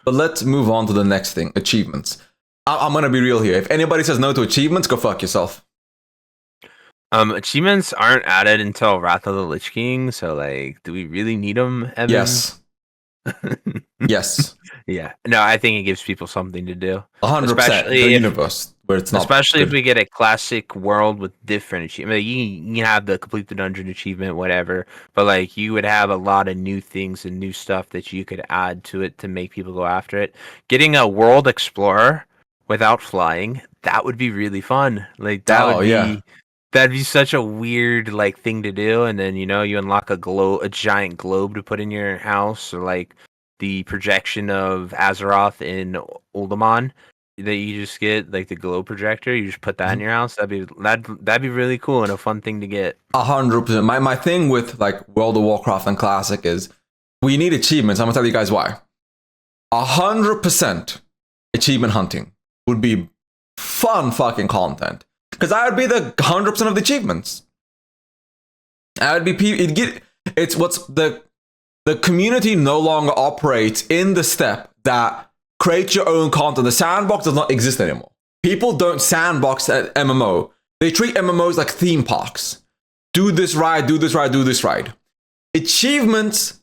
But let's move on to the next thing: achievements. I'm gonna be real here. If anybody says no to achievements, go fuck yourself. Achievements aren't added until Wrath of the Lich King, so like, do we really need them, Evan? Yes. Yes. Yeah. No, I think it gives people something to do. 100%. The universe where it's not. Especially if we get a classic world with different achievements. You can have the complete the dungeon achievement, whatever, but like you would have a lot of new things and new stuff that you could add to it to make people go after it. Getting a world explorer without flying, that would be really fun. Like that would be. That'd be such a weird like thing to do, and then you unlock a giant globe to put in your house, or like the projection of Azeroth in Uldaman that you just get, like the glow projector. You just put that in your house. That'd be really cool and a fun thing to get. 100%. My thing with like World of Warcraft and Classic is we need achievements. I'm gonna tell you guys why. 100% achievement hunting would be fun fucking content. Because I would be the 100% of the achievements. I would be it's what's the community no longer operates in the step that create your own content. The sandbox does not exist anymore. People don't sandbox at MMO. They treat MMOs like theme parks. Do this ride, do this ride, do this ride. Achievements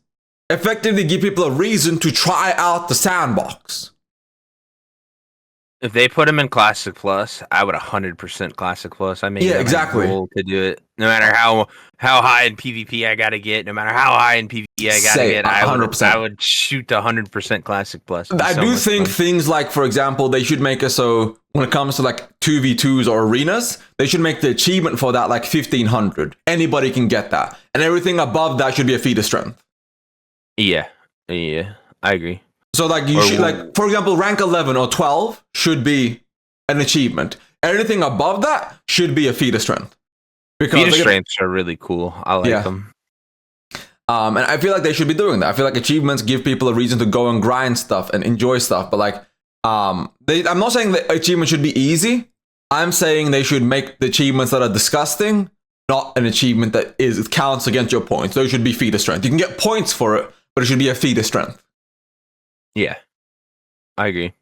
effectively give people a reason to try out the sandbox. If they put them in Classic Plus, I would 100% Classic Plus. I mean, exactly. Goal to do it. No matter how high in PvP I gotta get, no matter how high in PvE I gotta get, 100%. I would shoot to 100% Classic Plus. I do think things like, for example, they should make it so when it comes to like 2v2s or arenas, they should make the achievement for that like 1500. Anybody can get that, and everything above that should be a feat of strength. Yeah, I agree. So like you should, like, for example, rank 11 or 12 should be an achievement. Anything above that should be a feat of strength. Because feat of strengths are really cool. I like them. And I feel like they should be doing that. I feel like achievements give people a reason to go and grind stuff and enjoy stuff. But like, I'm not saying that achievements should be easy. I'm saying they should make the achievements that are disgusting not an achievement that counts against your points. Those should be feat of strength. You can get points for it, but it should be a feat of strength. Yeah, I agree.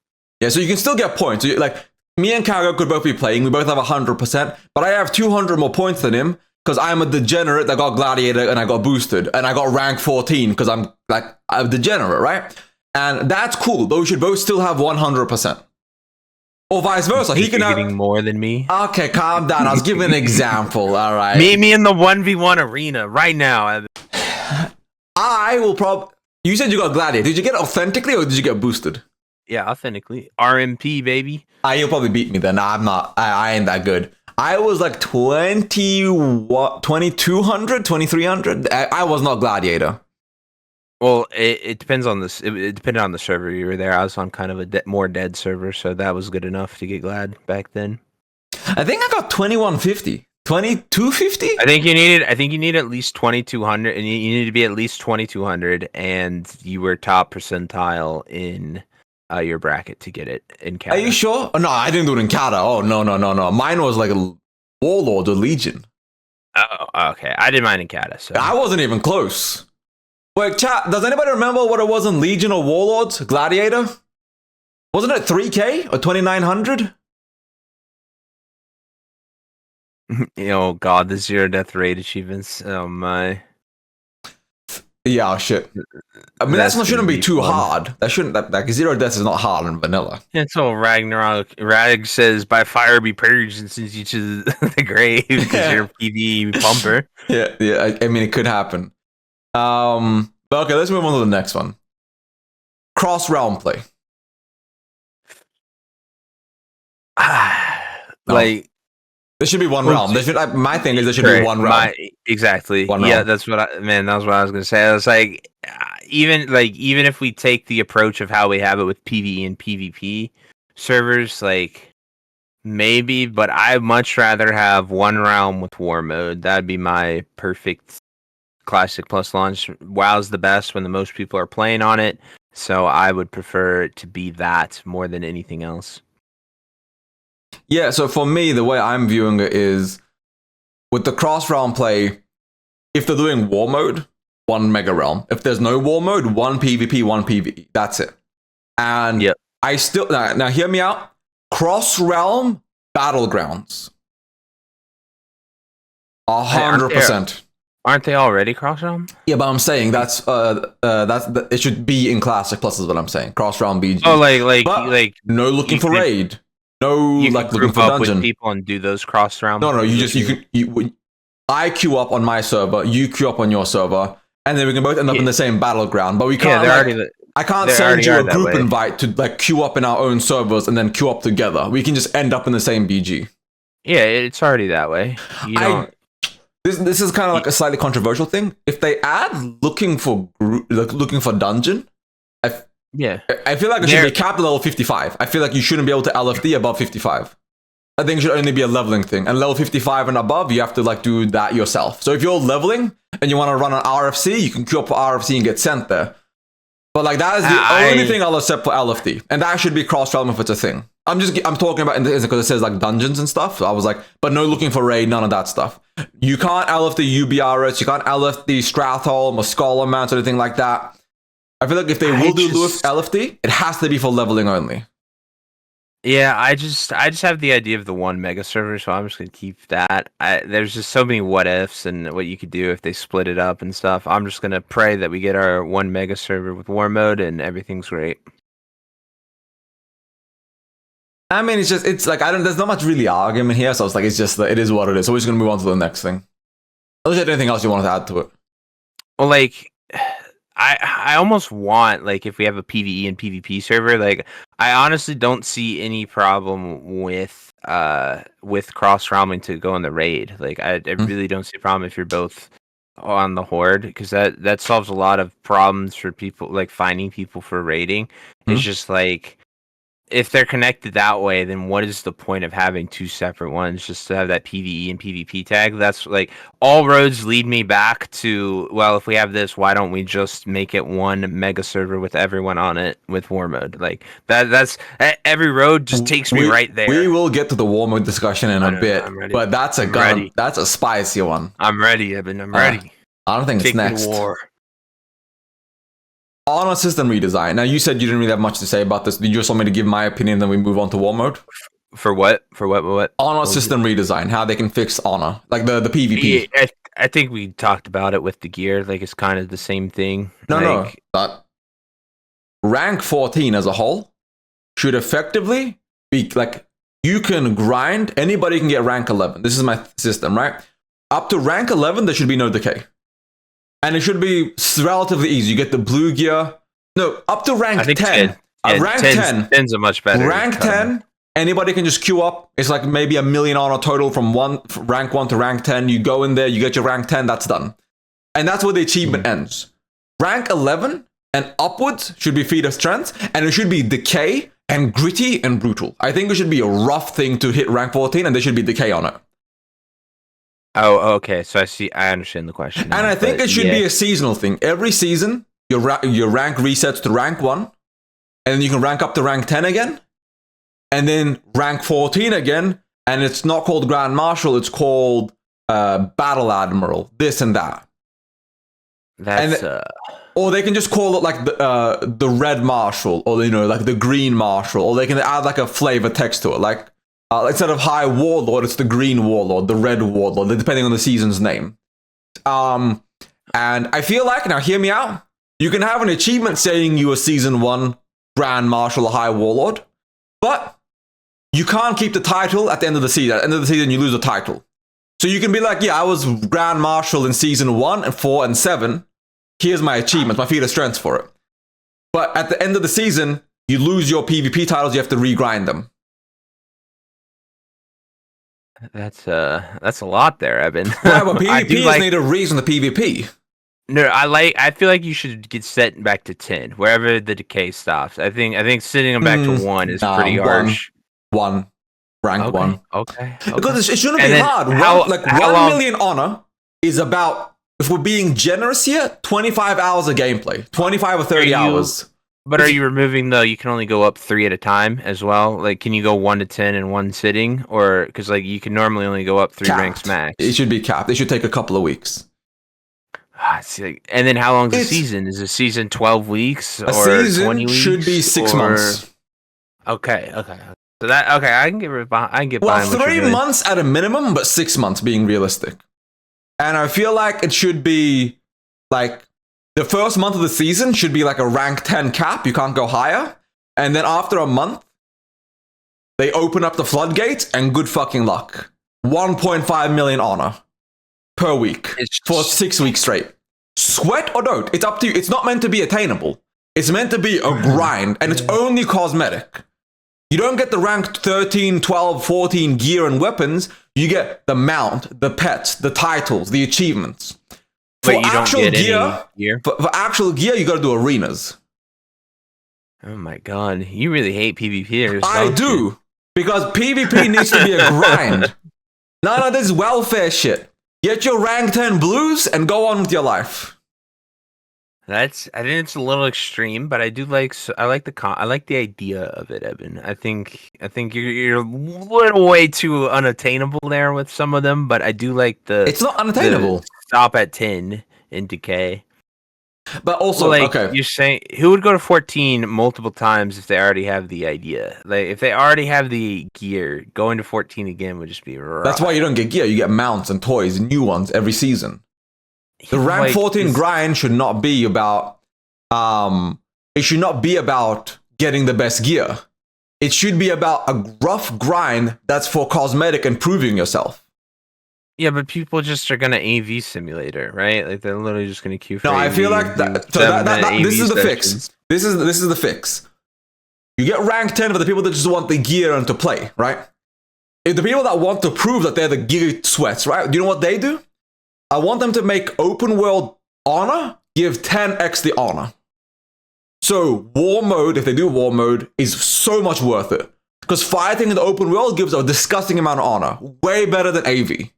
Yeah, so you can still get points. So like, me and Kaghoe could both be playing. We both have 100%, but I have 200 more points than him because I'm a degenerate that got Gladiator and I got boosted. And I got rank 14 because I'm a degenerate, right? And that's cool. Those should both still have 100%. Or vice versa. He can have getting more than me. Okay, calm down. I was giving an example. All right. Meet me in the 1v1 arena right now. I will probably... You said you got Gladiator. Did you get it authentically or did you get boosted? Yeah, authentically. RMP, baby. You'll probably beat me then. No, I'm not. I ain't that good. I was like 2200, 2300. I was not Gladiator. Well, it depends on this. It depended on the server you were there. I was on kind of a more dead server, so that was good enough to get Glad back then. I think I got 2150. 2250? I think you need at least 2200, and you need to be at least 2200, and you were top percentile in your bracket to get it in Kata. Are you sure? Oh, no, I didn't do it in Kata. Oh, no. Mine was like a Warlord or Legion. Oh, okay. I did mine in Kata, so I wasn't even close. Wait, chat, does anybody remember what it was in Legion or Warlords? Gladiator? Wasn't it 3K or 2900? Oh god, the zero death rate achievements. Oh my. Yeah, oh, shit. I mean, that shouldn't be too hard. That shouldn't. Like zero death is not hard in vanilla. Yeah, it's all Ragnarok. Rag says, "By fire be purged and sends you to the grave because you're a PvE pumper." Yeah. I mean, it could happen. But okay, let's move on to the next one. Cross realm play. Like. There should be one realm. My thing is there should be one realm. Exactly. One yeah, realm. that was what I was gonna say. I was like, even if we take the approach of how we have it with PvE and PvP servers, like maybe, but I'd much rather have one realm with war mode. That'd be my perfect Classic plus launch. WoW's the best when the most people are playing on it, so I would prefer it to be that more than anything else. Yeah, so for me, the way I'm viewing it is with the cross realm play, if they're doing war mode, one mega realm. If there's no war mode, one PvP, one PvE. That's it. And Yep. I still now hear me out. Cross realm battlegrounds. 100%. Aren't they already cross realm? Yeah, but I'm saying that's it should be in classic plus is what I'm sayyou cross realm BG. Oh, like no looking for raid. No you like can looking group for up dungeon. with people and do those cross realm. No, I queue up on my server, you queue up on your server, and then we can both end up in the same battleground. But we can't. I can't send you a group invite to like queue up in our own servers and then queue up together. We can just end up in the same BG. Yeah, it's already that way. You don't. This is kind of like a slightly controversial thing. If they add looking for dungeon, I feel like it should be capped at level 55. I feel like you shouldn't be able to LFD above 55. I think it should only be a leveling thing. And level 55 and above, you have to like do that yourself. So if you're leveling and you want to run an RFC, you can queue up for RFC and get sent there. But like that is the only thing I'll accept for LFD, and that should be cross realm if it's a thing. I'm talking about because it says like dungeons and stuff. So I was like, but no looking for raid, none of that stuff. You can't LFD UBRS, you can't LFD Stratholme or Scholar Mount or anything like that. I feel like if they will do LFD, it has to be for leveling only. Yeah, I just have the idea of the one mega server, so I'm just gonna keep that. There's just so many what ifs and what you could do if they split it up and stuff. I'm just gonna pray that we get our one mega server with war mode and everything's great. I mean, it's like there's not much really argument here, so it's like it is what it is. So we're just gonna move on to the next thing. Unless you had anything else you wanted to add to it. Well, like I almost want, like, if we have a PvE and PvP server, like, I honestly don't see any problem with cross realming to go in the raid. Like, I really don't see a problem if you're both on the horde, because that solves a lot of problems for people, like finding people for raiding. It's just like, if they're connected that way, then what is the point of having two separate ones just to have that PvE and PvP tag? That's like, all roads lead me back to, well, if we have this, why don't we just make it one mega server with everyone on it with war mode? Like that's every road just takes me right there. We will get to the war mode discussion in a bit, but that's a spicy one. I'm ready, Evan. I'm ready. I don't think it's next. War. Honor system redesign. Now, you said you didn't really have much to say about this. Did you just want me to give my opinion, then we move on to war mode? For what? Honor system redesign. How they can fix honor, like the PvP. Yeah, I think we talked about it with the gear. Like, it's kind of the same thing. No. But rank 14 as a whole should effectively be like, you can grind. Anybody can get rank 11. This is my system, right? Up to rank 11, there should be no decay. And it should be relatively easy. You get the blue gear. No, up to rank 10. Rank 10. 10's a much better. Rank 10, anybody can just queue up. It's like maybe 1 million honor total from rank 1 to rank 10. You go in there, you get your rank 10, that's done. And that's where the achievement ends. Rank 11 and upwards should be feat of strength, and it should be decay and gritty and brutal. I think it should be a rough thing to hit rank 14, and there should be decay on it. Oh, okay. So I understand the question now, and I think it should be a seasonal thing. Every season, your rank resets to rank 1, and then you can rank up to rank 10 again, and then rank 14 again, and it's not called Grand Marshal, it's called Battle Admiral, this and that. Or they can just call it like the Red Marshal, or like the Green Marshal, or they can add like a flavor text to it, like instead of High Warlord, it's the Green Warlord, the Red Warlord, depending on the season's name. And I feel like, now hear me out, you can have an achievement saying you were Season 1 Grand Marshal or High Warlord, but you can't keep the title at the end of the season. At the end of the season, you lose the title. So you can be like, yeah, I was Grand Marshal in Season 1 and 4 and 7. Here's my achievements, my feat of strength for it. But at the end of the season, you lose your PvP titles, you have to regrind them. That's a lot there, Evan. Yeah, but PvPers need a reason to PvP. No, I feel like you should get set back to 10 wherever the decay stops. I think setting them back to 1 is pretty Nah, harsh. one, rank Okay, one. okay, okay. Because it shouldn't be And then hard. how how 1 long million honor is about, if we're being generous here, 25 hours of gameplay, 25 or are 30 you hours. but are you removing the you can only go up 3 at a time as well? Like can you go 1 to 10 in one sitting or cuz like you can normally only go up 3 ranks Capped. It max. should be capped. It should take a couple of weeks. See, and then how long's the It's season? Is the season 12 weeks a or season 20 should be weeks 6 months. or okay. So that okay, I can I can get Well, behind what you're 3 doing. months at a minimum, but 6 months being realistic. And I feel like it should be like the first month of the season should be like a rank 10 cap. You can't go higher. And then after a month, they open up the floodgates and good fucking luck. 1.5 million honor per week It's for 6 weeks straight. Sweat or don't, it's up to you. It's not meant to be attainable. It's meant to be a grind, and it's only cosmetic. You don't get the rank 13, 12, 14 gear and weapons. You get the mount, the pets, the titles, the achievements. but you don't get any gear. For actual gear, you gotta do arenas. Oh my god, you really hate PvPers. I don't you? do. Because PvP needs to be a grind. No, this is welfare shit. Get your rank 10 blues and go on with your life. I think it's a little extreme, but I do like I like I like the idea of it, Evan. I think you're a little way too unattainable there with some of them, but I do like It's not unattainable. the stop at 10 in decay. But also, Well, like okay. you're saying, who would go to 14 multiple times if they already have the idea? Like if they already have the gear, going to 14 again would just be rough. That's why you don't get gear. You get mounts and toys, new ones every season. The rank Like, 14 grind should not be about it should not be about getting the best gear. It should be about a rough grind that's for cosmetic and proving yourself. Yeah, but people just are gonna AV simulator, right? Like they're literally just gonna queue for No, AV. I feel like this is the fix. This is the fix. You get rank 10 for the people that just want the gear and to play, right? If the people that want to prove that they're the gear sweats, right? Do you know what they do? I want them to make open world honor give 10x the honor. So war mode, if they do war mode, is so much worth it. Because fighting in the open world gives a disgusting amount of honor. Way better than AV.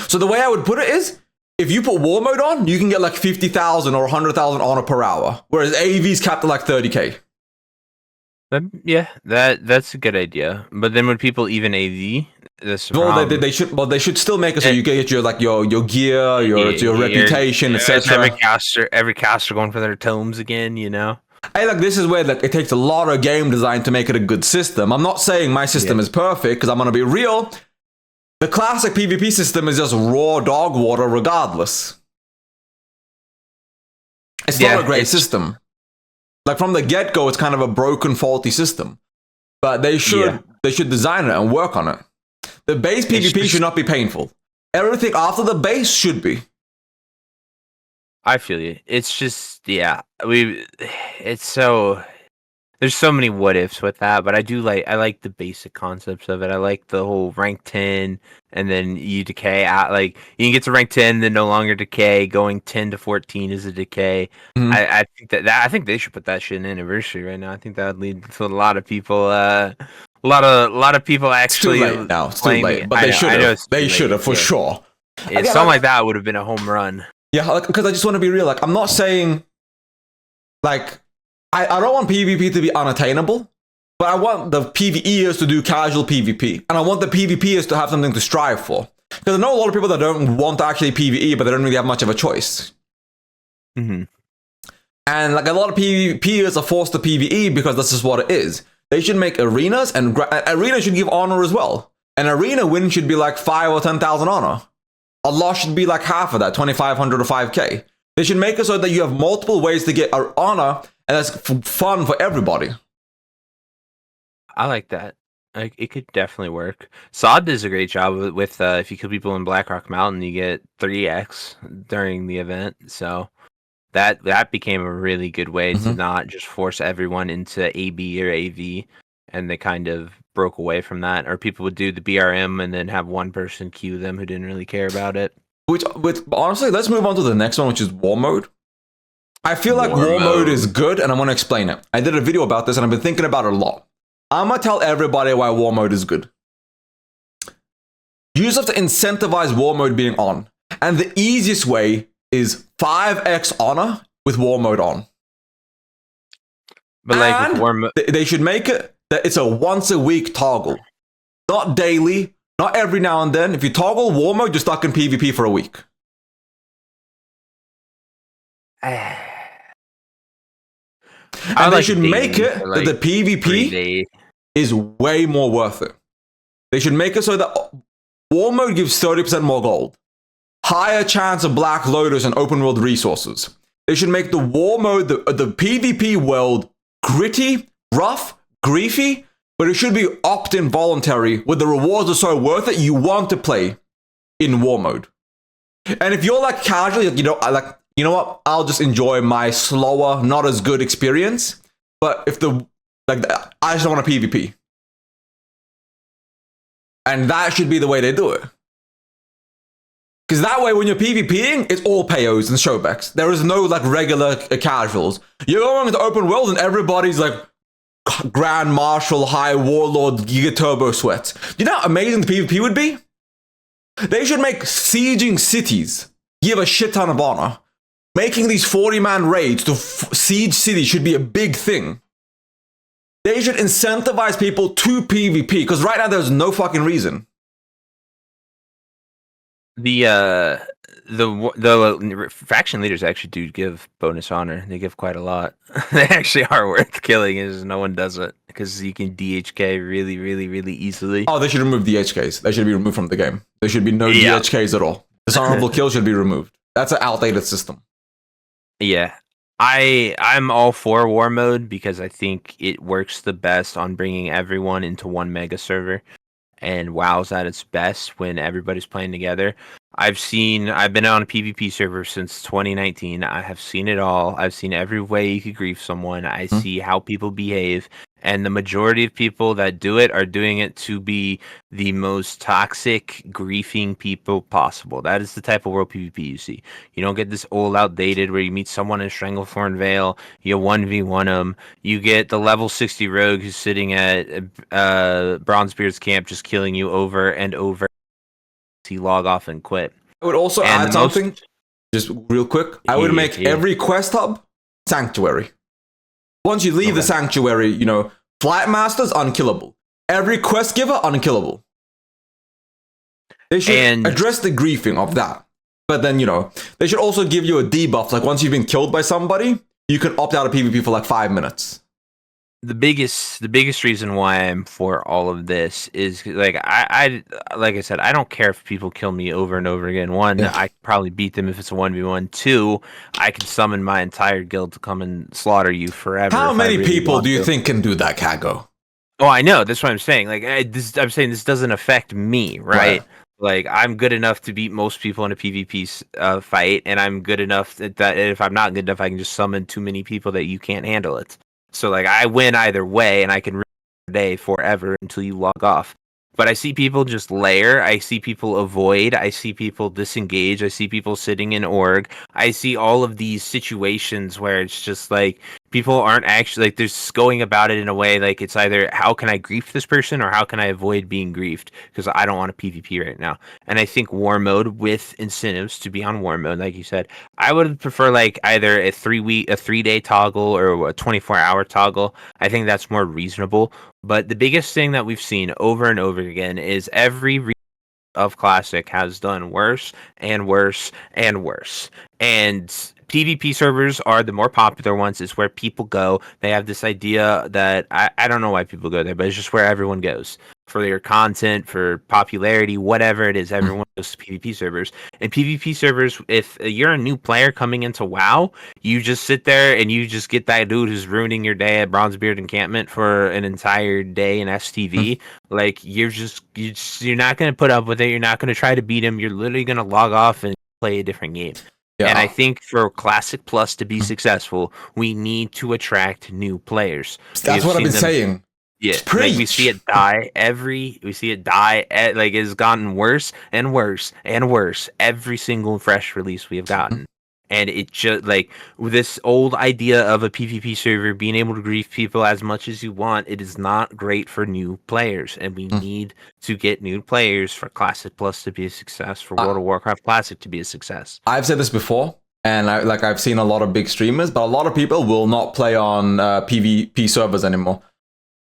So the way I would put it is, if you put war mode on, you can get like 50,000 or 100,000 honor per hour. Whereas AV is capped at like 30k. Yeah, that's a good idea. But then when people even AV, that's the Well, problem. they should still make it so you get your like your gear, your reputation, etc. Every caster going for their tomes again, you know. Hey, like this is where like it takes a lot of game design to make it a good system. I'm not saying my system is perfect because I'm gonna be real. The classic PvP system is just raw dog water, regardless. It's not a great system. Like from the get go, it's kind of a broken, faulty system. But they should design it and work on it. The base PvP should not be painful. Everything after the base should be. I feel you. It's just it's so there's so many what ifs with that, but I like the basic concepts of it. I like the whole rank 10 and then you decay at like you can get to rank 10 then no longer decay, going 10 to 14 is a decay. Mm-hmm. I think I think they should put that shit in anniversary right now. I think that would lead to a lot of people a lot of people actually it's too late now. It's too late, but they should have. They should have for sure. Yeah, something like that would have been a home run. Yeah, because I just want to be real. Like, I'm not saying, like, I don't want PvP to be unattainable, but I want the PvEers to do casual PvP, and I want the PvPers to have something to strive for. Because I know a lot of people that don't want to actually PvE, but they don't really have much of a choice. Mm-hmm. And like a lot of PvPers are forced to PvE because this is what it is. They should make arenas, and arenas should give honor as well. An arena win should be like 5 or 10,000 honor. A loss should be like half of that, 2,500 or 5k. They should make it so that you have multiple ways to get honor, and that's fun for everybody. I like that. Like, it could definitely work. Sod does a great job with if you kill people in Blackrock Mountain, you get 3x during the event. So that became a really good way to not just force everyone into AB or AV, and they kind of broke away from that. Or people would do the BRM and then have one person queue them who didn't really care about it. Which honestly, let's move on to the next one, which is war mode. I feel like war mode is good, and I want to explain it. I did a video about this, and I've been thinking about it a lot. I'm gonna tell everybody why war mode is good. You just have to incentivize war mode being on, and the easiest way is 5x honor with war mode on. But like with war mode, they should make it that it's a once a week toggle, not daily, not every now and then. If you toggle war mode, you're stuck in PvP for a week. And they should make it that the PvP is way more worth it. They should make it so that war mode gives 30% more gold, higher chance of black loaders and open world resources. They should make the war mode, the PvP world, gritty, rough, griefy, but it should be opt-in voluntary, where the rewards are so worth it you want to play in war mode. And if you're like casual, you know what? I'll just enjoy my slower, not as good experience. But if I just don't want a PvP. And that should be the way they do it. Because that way, when you're PvPing, it's all payos and showbacks. There is no like regular casuals. You're going into open world and everybody's like Grand Marshal, High Warlord, Giga Turbo Sweat. You know how amazing the PvP would be? They should make sieging cities give a shit ton of honor. Making these 40-man raids to siege cities should be a big thing. They should incentivize people to PvP, because right now there's no fucking reason. The faction leaders actually do give bonus honor. They give quite a lot. They actually are worth killing. Is no one does it because you can DHK really, really, really easily. Oh, they should remove DHKs. They should be removed from the game. There should be no DHKs at all. Dishonorable kill should be removed. That's an outdated system. Yeah, I'm all for war mode because I think it works the best on bringing everyone into one mega server. And WoW's at its best when everybody's playing together. I've been on a PvP server since 2019. I have seen it all. I've seen every way you could grief someone. I see how people behave. And the majority of people that do it are doing it to be the most toxic, griefing people possible. That is the type of world PvP you see. You don't get this old outdated where you meet someone in Stranglethorn Vale, you 1v1 them, you get the level 60 rogue who's sitting at Bronzebeard's camp just killing you over and over. He log off and quit. I would also add something, just real quick. I would make every quest hub Sanctuary. Once you leave the Sanctuary, Flight Master's unkillable. Every quest giver, unkillable. They should address the griefing of that. But then, they should also give you a debuff. Like, once you've been killed by somebody, you can opt out of PvP for like 5 minutes. The biggest reason why I'm for all of this is like I said, I don't care if people kill me over and over again. One, I can probably beat them if it's a 1v1. Two, I can summon my entire guild to come and slaughter you forever. How many people do you think can do that, Kaghoe? Oh, I know. That's what I'm saying. Like, I'm saying this doesn't affect me, right? Like, I'm good enough to beat most people in a PvP fight, and I'm good enough that if I'm not good enough, I can just summon too many people that you can't handle it. So, like, I win either way, and I can ruin your day forever until you log off. But I see people just layer. I see people avoid. I see people disengage. I see people sitting in org. I see all of these situations where it's just like people aren't actually like they're just going about it in a way like it's either how can I grief this person or how can I avoid being griefed because I don't want a PvP right now. And I think war mode with incentives to be on war mode, like you said, I would prefer like either a 3-day toggle or a 24-hour toggle. I think that's more reasonable. But the biggest thing that we've seen over and over again is every of Classic has done worse and worse and worse. And PvP servers are the more popular ones. It's where people go. They have this idea that I don't know why people go there, but it's just where everyone goes. For their content, for popularity, whatever it is, everyone goes to PvP servers. And PvP servers, if you're a new player coming into WoW, you just sit there and you just get that dude who's ruining your day at Bronzebeard encampment for an entire day in STV. Like you're not going to put up with it. You're not going to try to beat him. You're literally going to log off and play a different game. Yeah. And I think for Classic Plus to be successful, we need to attract new players. That's what I've been saying. Yeah, Just like we see preach. it die like it's gotten worse and worse and worse every single fresh release we have gotten. And it just like this old idea of a PvP server being able to grief people as much as you want, it is not great for new players. And we need to get new players for Classic Plus to be a success, for World of Warcraft Classic to be a success. I've said this before, and I've seen a lot of big streamers, but a lot of people will not play on PvP servers anymore.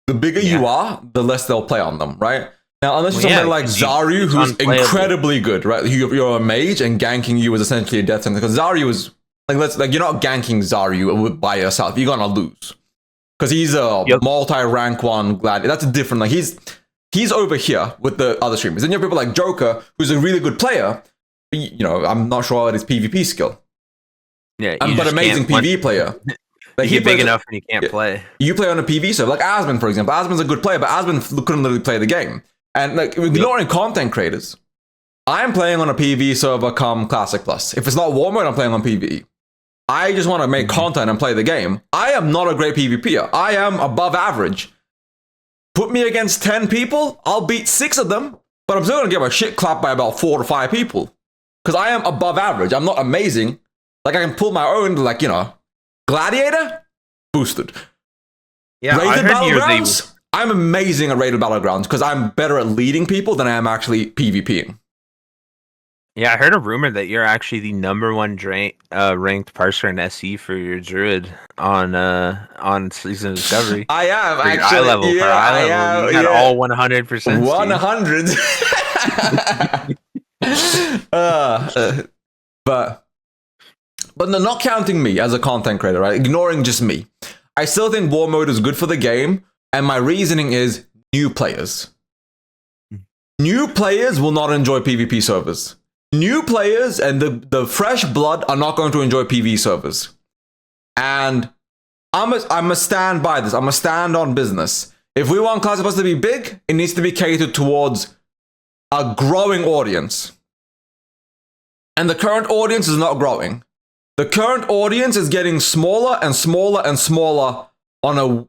The bigger you are, the less they'll play on them, right? Now, unless you're somebody like Zaryu, who's incredibly good, right? You're a mage, and ganking you is essentially a death sentence. Because Zaryu is you're not ganking Zaryu by yourself. You're gonna lose because he's a multi-rank one gladiator. That's a different. Like he's over here with the other streamers. Then you have people like Joker, who's a really good player. You know, I'm not sure what his PvP skill. Yeah, but amazing PvE player. Like you get big enough and you can't play. You play on a PvE server, like Asmon, for example. Asmon's a good player, but Asmon couldn't literally play the game. And like ignoring content creators, I'm playing on a PvE server come Classic Plus. If it's not War Mode, I'm playing on PvE. I just want to make content and play the game. I am not a great PvPer. I am above average. Put me against 10 people, I'll beat 6 of them, but I'm still going to get my shit clapped by about 4 to 5 people. Because I am above average. I'm not amazing. Like I can pull my own, like, you know, Gladiator? Boosted. Yeah, Rated Battlegrounds? I'm amazing at Rated Battlegrounds because I'm better at leading people than I am actually PvPing. Yeah, I heard a rumor that you're actually the number one ranked parser in SE for your druid on Season of Discovery. I am for actually. Eye level, yeah, for eye level. You got all 100%. 100. But no, not counting me as a content creator, right? Ignoring just me. I still think War Mode is good for the game, and my reasoning is new players. New players will not enjoy PvP servers. New players and the fresh blood are not going to enjoy PvE servers. And I'm a stand by this. I'm a stand on business. If we want Classic Plus to be big, it needs to be catered towards a growing audience. And the current audience is not growing. The current audience is getting smaller and smaller and smaller on a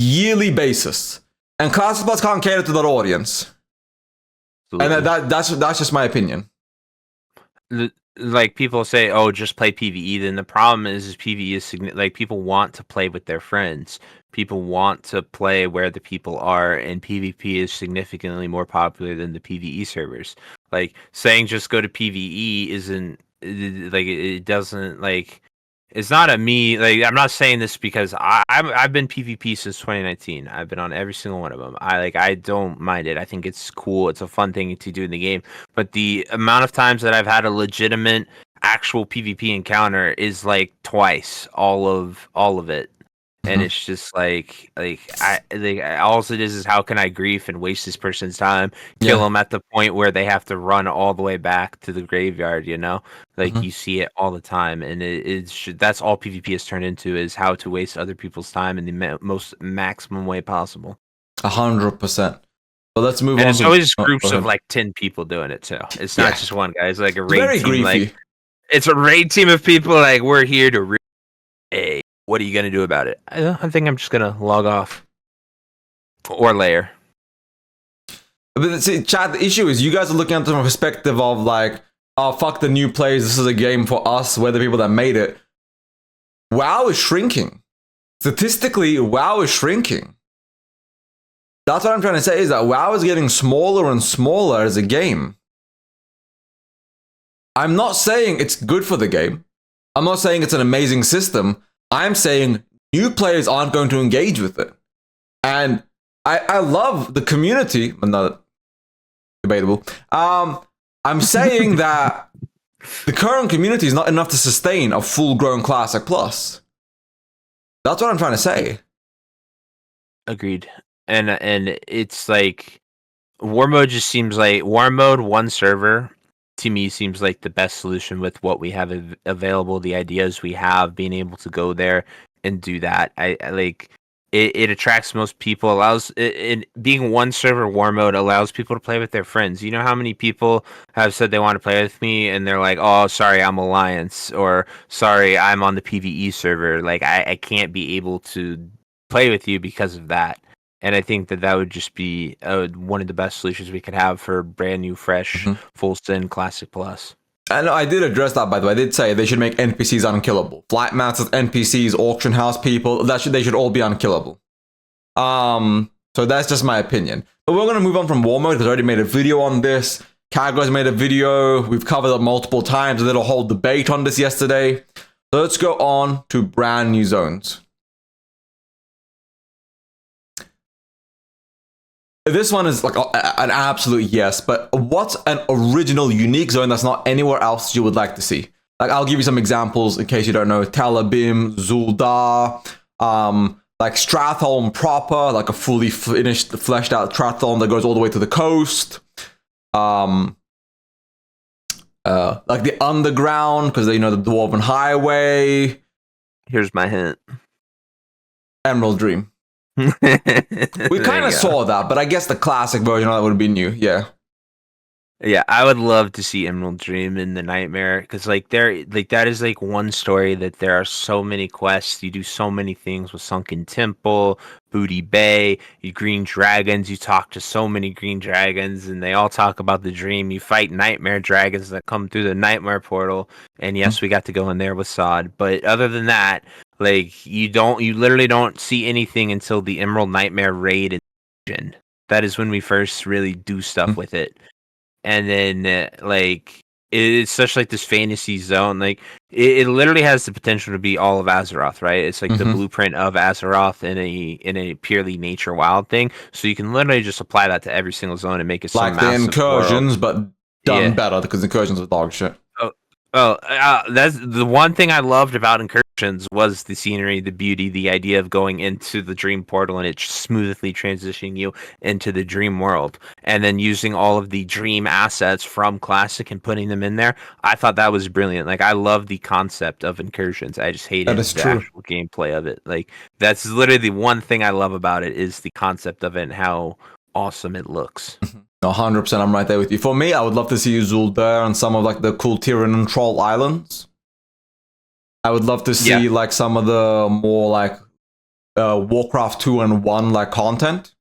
yearly basis. And Classic Plus can't cater to that audience. Absolutely. And that's just my opinion. Like people say, oh, just play PvE. Then the problem is PvE is like people want to play with their friends. People want to play where the people are, and PvP is significantly more popular than the PvE servers. Like saying just go to PvE isn't like it doesn't like it's not a me like I'm not saying this because I've been PvP since 2019. I've been on every single one of them. I don't mind it. I think it's cool. It's a fun thing to do in the game. But the amount of times that I've had a legitimate actual PvP encounter is like twice all of it. And it's just all it is how can I grief and waste this person's time, kill them at the point where they have to run all the way back to the graveyard, you know? Like you see it all the time, and that's all PvP has turned into is how to waste other people's time in the most maximum way possible. 100%. But let's move on. And it's always groups of like 10 people doing it too. It's not just one guy. It's like a raid team. Like it's a raid team of people. Like we're here to hey. What are you going to do about it? I think I'm just going to log off. Or layer. But see, chat, the issue is you guys are looking at it from a perspective of like, oh, fuck the new players. This is a game for us. We're the people that made it. WoW is shrinking. Statistically, WoW is shrinking. That's what I'm trying to say is that WoW is getting smaller and smaller as a game. I'm not saying it's good for the game. I'm not saying it's an amazing system. I'm saying new players aren't going to engage with it. And I love the community, but not debatable. I'm saying that the current community is not enough to sustain a full-grown Classic Plus. That's what I'm trying to say. Agreed. And it's like War Mode just seems like War Mode one server to me seems like the best solution with what we have available, the ideas we have, being able to go there and do that. I like it attracts most people, allows it being one server War Mode allows people to play with their friends. You know how many people have said they want to play with me and they're like, oh, sorry, I'm Alliance, or sorry, I'm on the PvE server. Like I can't be able to play with you because of that. And I think that would just be one of the best solutions we could have for brand new, fresh, full sin Classic Plus. And I did address that, by the way. I did say they should make NPCs unkillable. Flight masters, NPCs, auction house people, they should all be unkillable. So that's just my opinion. But we're going to move on from war mode because I already made a video on this. Kaghoe's made a video. We've covered it multiple times. I did a whole debate on this yesterday. So let's go on to brand new zones. This one is like an absolute yes, but what's an original, unique zone that's not anywhere else you would like to see? Like, I'll give you some examples in case you don't know. Talabim, Zuldar, like Stratholme proper, like a fully finished, fleshed out Stratholme that goes all the way to the coast. Like the underground, because you know the Dwarven Highway. Here's my hint. Emerald Dream. We kind of saw that, but I guess the classic version of that would be new. Yeah. Yeah, I would love to see Emerald Dream in the Nightmare because that is like one story that there are so many quests. You do so many things with Sunken Temple, Booty Bay, you green dragons. You talk to so many green dragons, and they all talk about the dream. You fight nightmare dragons that come through the nightmare portal. And yes, we got to go in there with Sod, but other than that, like you literally don't see anything until the Emerald Nightmare raid. That is when we first really do stuff with it. And then like it's such like this fantasy zone. Like it literally has the potential to be all of Azeroth, right? It's like the blueprint of Azeroth in a purely nature wild thing. So you can literally just apply that to every single zone and make it like the incursions, world. But done better because incursions are dog shit. That's the one thing I loved about Incursions was the scenery, the beauty, the idea of going into the dream portal and it smoothly transitioning you into the dream world, and then using all of the dream assets from Classic and putting them in there. I thought that was brilliant. Like I love the concept of Incursions. I just hated the actual gameplay of it. Like that's literally the one thing I love about it is the concept of it and how awesome it looks. 100%, I'm right there with you. For me, I would love to see Zuldar and some of like the cool Tyrian and Troll Islands. I would love to see like some of the more like Warcraft 2 and 1 like content.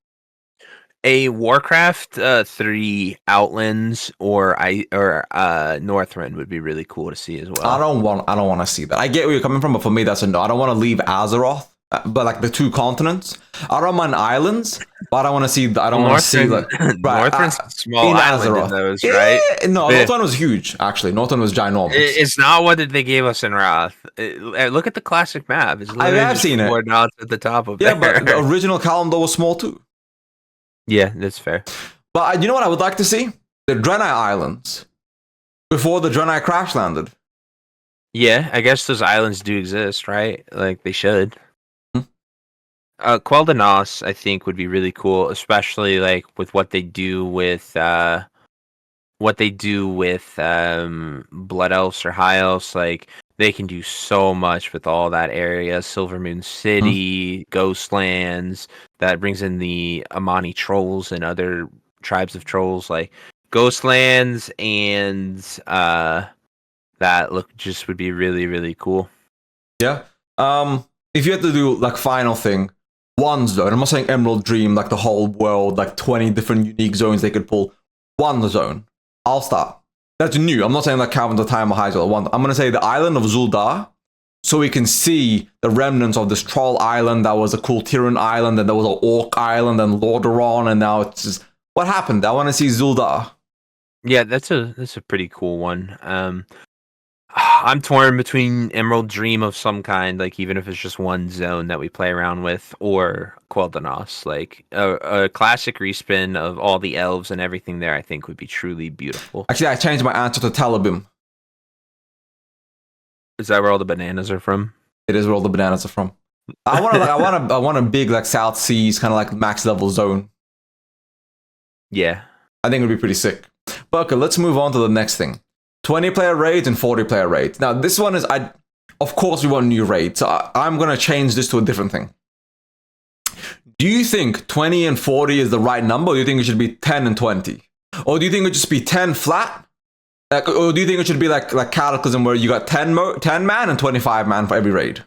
A Warcraft 3 Outlands or Northrend would be really cool to see as well. I don't want to see that. I get where you're coming from, but for me that's a no. I don't want to leave Azeroth. But like the two continents, I don't mind islands, but I want to see. I don't want to see like Northrend's small island in those, right? No, Northrend was huge. Actually, Northrend was ginormous. It's not what they gave us in Wrath. Look at the classic map. It's I have seen it. Not at the top of there. But the original Kalimdor was small too. Yeah, that's fair. But you know what I would like to see? The Draenei Islands before the Draenei crash landed. Yeah, I guess those islands do exist, right? Like they should. Quel'Danas, I think, would be really cool, especially like with what they do with Blood Elves or High Elves. Like they can do so much with all that area. Silvermoon City, Ghostlands. That brings in the Amani trolls and other tribes of trolls. Like Ghostlands and that just would be really, really cool. Yeah. If you had to do like final thing. One zone. I'm not saying Emerald Dream, like the whole world, like 20 different unique zones they could pull. One zone. I'll start. That's new. I'm not saying like Calvin's the time or high zone. I'm going to say the island of Zuldar, so we can see the remnants of this troll island that was a cool Tyrian island, and there was an orc island and Lordaeron, and now it's just what happened. I want to see Zuldar. Yeah, that's a pretty cool one. I'm torn between Emerald Dream of some kind, like even if it's just one zone that we play around with, or Quel'Danas. Like a classic respin of all the elves and everything there, I think would be truly beautiful. Actually, I changed my answer to Talabim. Is that where all the bananas are from? It is where all the bananas are from. I want a big like South Seas kind of like max level zone. Yeah, I think it'd be pretty sick. But okay, let's move on to the next thing. 20-player raids and 40-player raids. Now, this one is, of course, we want new raids. So I'm going to change this to a different thing. Do you think 20 and 40 is the right number, or do you think it should be 10 and 20? Or do you think it should just be 10 flat? Or do you think it should be like Cataclysm, where you got 10 man and 25 man for every raid?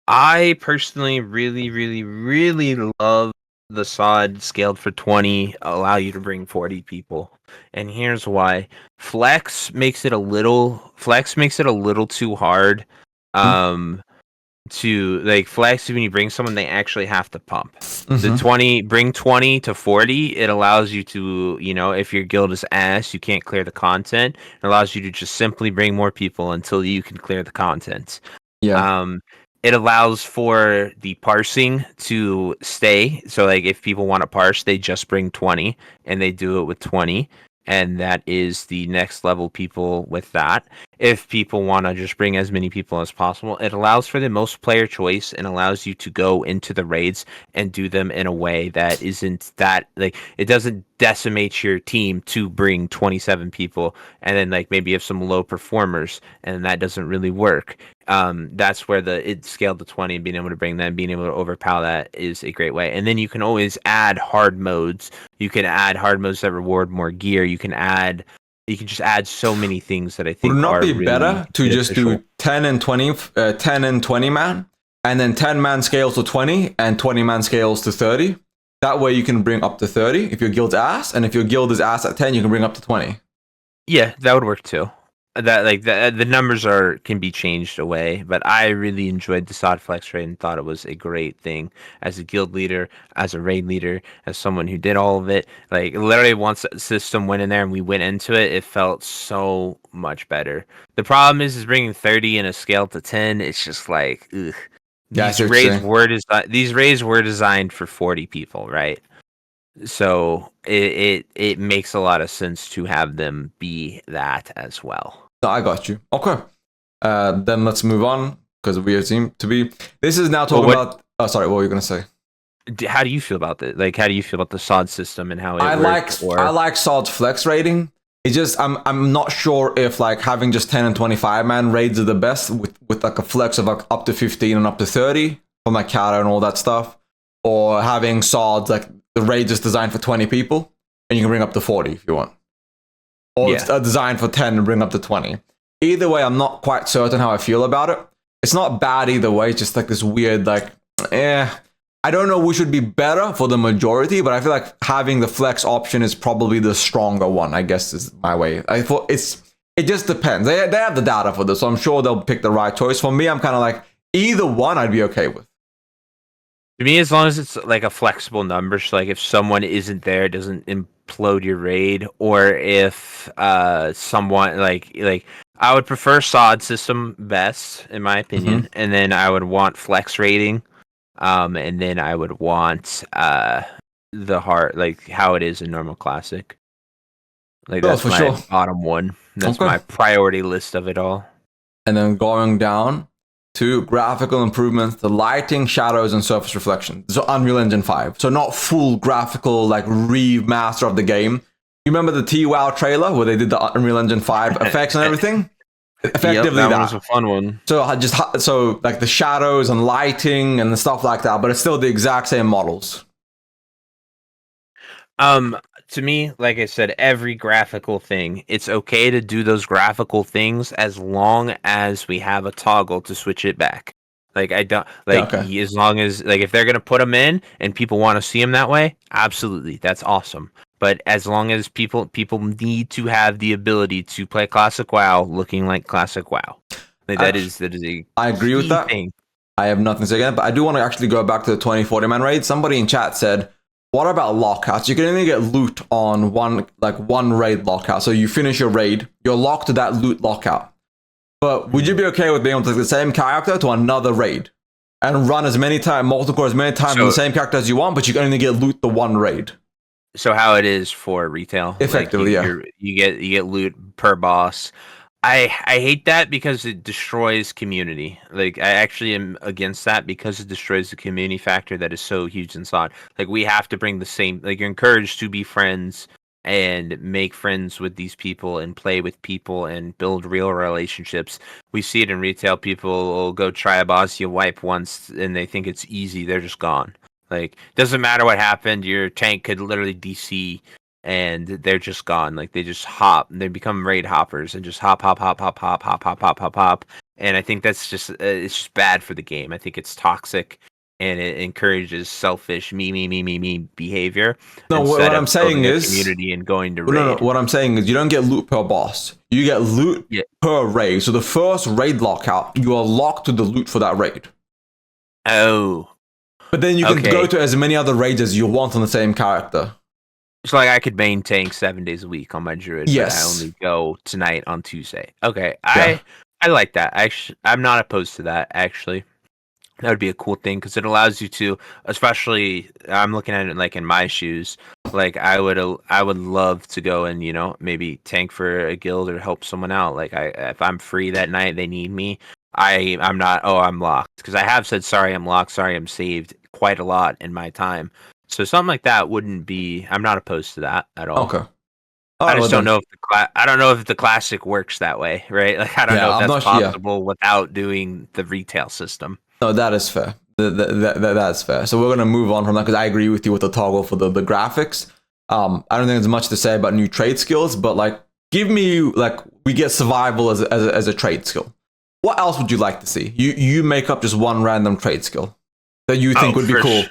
I personally really, really, really love the sod scaled for 20 allow you to bring 40 people. And here's why. Flex makes it a little too hard. To like flex when you bring someone, they actually have to pump. The 20 bring 20 to 40, it allows you to, if your guild is ass, you can't clear the content. It allows you to just simply bring more people until you can clear the content. Yeah. It allows for the parsing to stay. So like if people want to parse, they just bring 20 and they do it with 20. And that is the next level people with that. If people want to just bring as many people as possible, it allows for the most player choice and allows you to go into the raids and do them in a way that isn't that like it doesn't decimate your team to bring 27 people and then like maybe you have some low performers and that doesn't really work. That's where it scaled to 20 and being able to bring them, being able to overpower that is a great way. And then you can always add hard modes. You can add hard modes that reward more gear. You can just add so many things that I Would think it not are be really better to just beneficial. do 10 and 20, 10 and 20 man, and then 10 man scales to 20 and 20 man scales to 30? That way you can bring up to 30 if your guild's ass, and if your guild is ass at 10, you can bring up to 20. Yeah, that would work too. That like the numbers can be changed away, but I really enjoyed the sod flex rate and thought it was a great thing as a guild leader, as a raid leader, as someone who did all of it. Like literally once the system went in there and we went into it, it felt so much better. The problem is bringing 30 in a scale to 10. It's just like ugh. Yeah, These raids were designed for 40 people, right? So it makes a lot of sense to have them be that as well. I got you. Okay. Then let's move on because we seem to be. This is now talking Well, about. Oh, sorry. What were you gonna say? How do you feel about it? Like, how do you feel about the sod system and how it I works? like Sod's flex rating. It's just I'm not sure if like having just 10 and 25 man raids are the best with like a flex of like up to 15 and up to 30 from like Kata and all that stuff, or having Sods like the raid is designed for 20 people and you can bring up to 40 if you want, or it's designed for 10 and bring up to 20. Either way, I'm not quite certain how I feel about it. It's not bad either way. It's just like this weird like I don't know which would be better for the majority, but I feel like having the flex option is probably the stronger one, I guess is my way. I thought it just depends. They have the data for this, so I'm sure they'll pick the right choice. For me, I'm kind of like either one I'd be okay with. To me, as long as it's like a flexible number, so like if someone isn't there, it doesn't implode your raid, or if someone like I would prefer sod system best in my opinion, and then I would want flex rating. And then I would want the heart like how it is in normal classic. Like that's my bottom one. That's my priority list of it all. And then going down to graphical improvements, the lighting, shadows, and surface reflection. So Unreal Engine 5. So not full graphical like remaster of the game. You remember the TWoW trailer where they did the Unreal Engine 5 effects and everything? Effectively, that was a fun one. So like the shadows and lighting and the stuff like that, but it's still the exact same models. To me, like I said, every graphical thing, it's okay to do those graphical things as long as we have a toggle to switch it back. Like I don't like as long as like if they're gonna put them in and people want to see them that way, absolutely, that's awesome. But as long as people need to have the ability to play Classic WoW looking like Classic WoW. Like that is a I agree with that. thing. I have nothing to say again, but I do want to actually go back to the 2040 man raid. Somebody in chat said, what about lockouts? You can only get loot on one raid lockout. So you finish your raid, you're locked to that loot lockout. But would you be okay with being able to take the same character to another raid and run as many times, multiple as many times with the same character as you want, but you can only get loot the one raid? So how it is for retail, effectively, you get loot per boss. I hate that because it destroys community. Like I actually am against that because it destroys the community factor that is so huge in SOD. Like we have to bring the same. Like you're encouraged to be friends and make friends with these people and play with people and build real relationships. We see it in retail. People will go try a boss, you wipe once, and they think it's easy. They're just gone. Like, doesn't matter what happened. Your tank could literally DC, and they're just gone. Like, they just hop. They become raid hoppers and just hop, hop, hop, hop, hop, hop, hop, hop, hop, hop. And I think that's just it's just bad for the game. I think it's toxic, and it encourages selfish me behavior No, instead what I'm of building saying a is, community and going to no. raid. What I'm saying is, you don't get loot per boss. You get loot Yeah. per raid. So the first raid lockout, you are locked to the loot for that raid. Oh, But then you can go okay. to as many other raids as you want on the same character. So like I could main tank 7 days a week on my druid, but I Yes. only go tonight on Tuesday. Okay, Yeah. I like that. I'm not opposed to that actually. That would be a cool thing because it allows you to, especially I'm looking at it like in my shoes. Like I would love to go and maybe tank for a guild or help someone out. Like if I'm free that night, they need me. I'm not. Oh, I'm locked because I have said sorry. I'm locked. Sorry, I'm saved quite a lot in my time. So something like that wouldn't be. I'm not opposed to that at all. Okay. All I right. Well just don't then. know if I don't know if the classic works that way, right? Like I don't know Yeah. if I'm that's not. Yeah. possible without doing the retail system. No, that is fair. That's fair. So we're gonna move on from that because I agree with you with the toggle for the graphics. I don't think there's much to say about new trade skills, but like, give me like we get survival as a trade skill. What else would you like to see? You make up just one random trade skill that you think would be cool.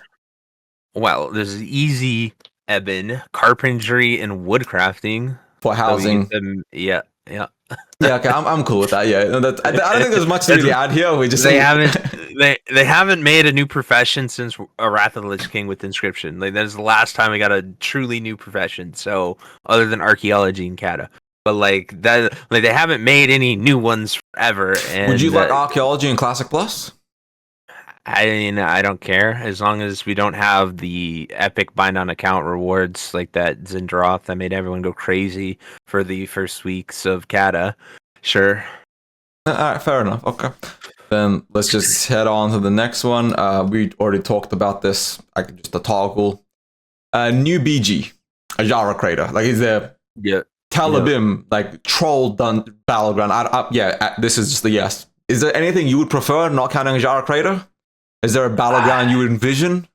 Well, there's easy Eben, carpentry and woodcrafting. For So we housing. get them, yeah. Yeah, okay, I'm cool with that. Yeah, no, I don't think there's much to really add here. We just they haven't they haven't made a new profession since Wrath of the Lich King with inscription. Like that's the last time we got a truly new profession. So other than archaeology and kata, but like that, like they haven't made any new ones forever. And would you like archaeology and classic plus? I mean, I don't care as long as we don't have the epic bind on account rewards like that Zindroth that made everyone go crazy for the first weeks of kata. Sure. All right, fair enough. Okay. Then let's just head on to the next one. We already talked about this. I could just a toggle. New BG, a Jara Crater. Like he's a Talabim, like troll done battleground. This is just a yes. Is there anything you would prefer, not counting a Jara Crater? Is there a battleground you would envision?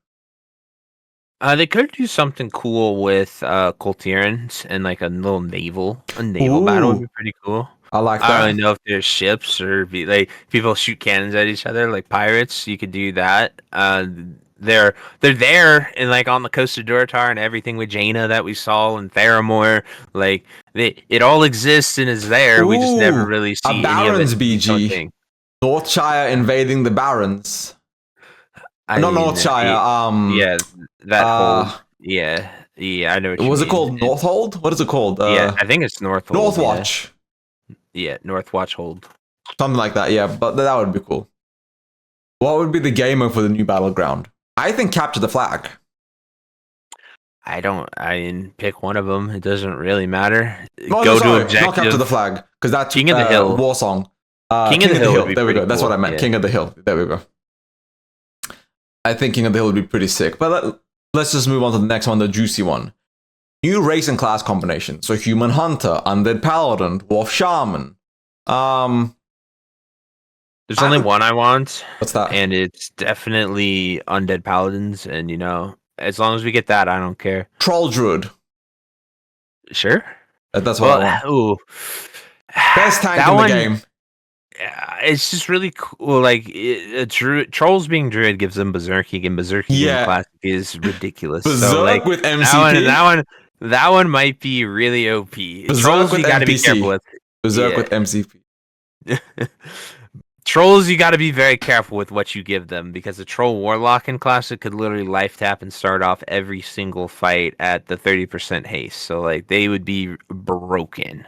They could do something cool with Coltierans and like a naval battle would be pretty cool. I like that. I don't really know if there's ships or like people shoot cannons at each other like pirates. You could do that. They're there and like on the coast of Duratar and everything with Jaina that we saw and Theramore. Like it all exists and is there. We just never really see a Barons any of it. BG. Northshire invading the Barons. Not Northshire. Yeah, that hold. Yeah, I know what you mean. Was it called Northhold? What is it called? Yeah, I think it's Northhold. Northwatch. Yeah, Northwatch hold. Something like that, yeah, but that would be cool. What would be the game mode for the new battleground? I think capture the flag. I didn't pick one of them. It doesn't really matter. Go to objective. Not capture the flag, because that's King of the Hill. War song. King of the Hill. There we go. That's what I meant. Yeah. King of the Hill. There we go. I think King of the Hill would be pretty sick. But let's just move on to the next one, the juicy one. New race and class combination. So human hunter, undead paladin, dwarf shaman. There's only one I want. What's that? And it's definitely undead paladins. And as long as we get that, I don't care. Troll druid. Sure. That's what I want. Ooh. Best tank in the game. It's just really cool. Like druid, trolls being druid gives them berserking, and berserking in classic is ridiculous. Berserk so, like, with MCP. That one might be really OP. Berserk Trolls with you got to be careful with. Berserk with MCP. Trolls you got to be very careful with what you give them because a troll warlock in classic could literally life tap and start off every single fight at the 30% haste. So like they would be broken.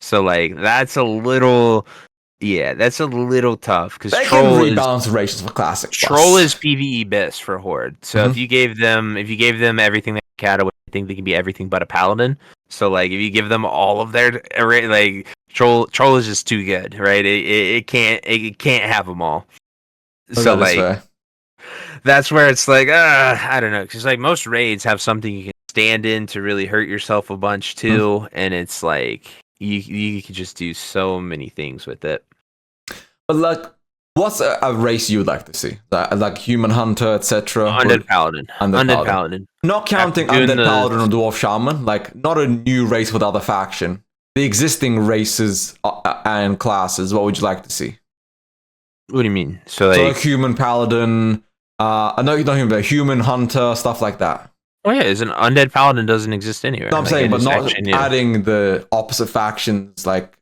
So like that's a little. Yeah, that's a little tough because troll can rebalance races for classic. Troll is PvE best for horde. So if you gave them everything that Kata would think they can be everything but a paladin. So like if you give them all of their like troll is just too good, right? It can't have them all. So like that's where it's like I don't know because like most raids have something you can stand in to really hurt yourself a bunch too, and it's like you could just do so many things with it. But like, what's a race you would like to see? Like human hunter, etc. Undead paladin. Undead paladin. Not counting undead paladin or dwarf shaman. Like not a new race with other faction. The existing races and classes. What would you like to see? What do you mean? So like human paladin, I know you're talking about human hunter, stuff like that. Oh yeah, is an undead paladin doesn't exist anywhere. No, I'm saying, it but is not actually new. adding the opposite factions like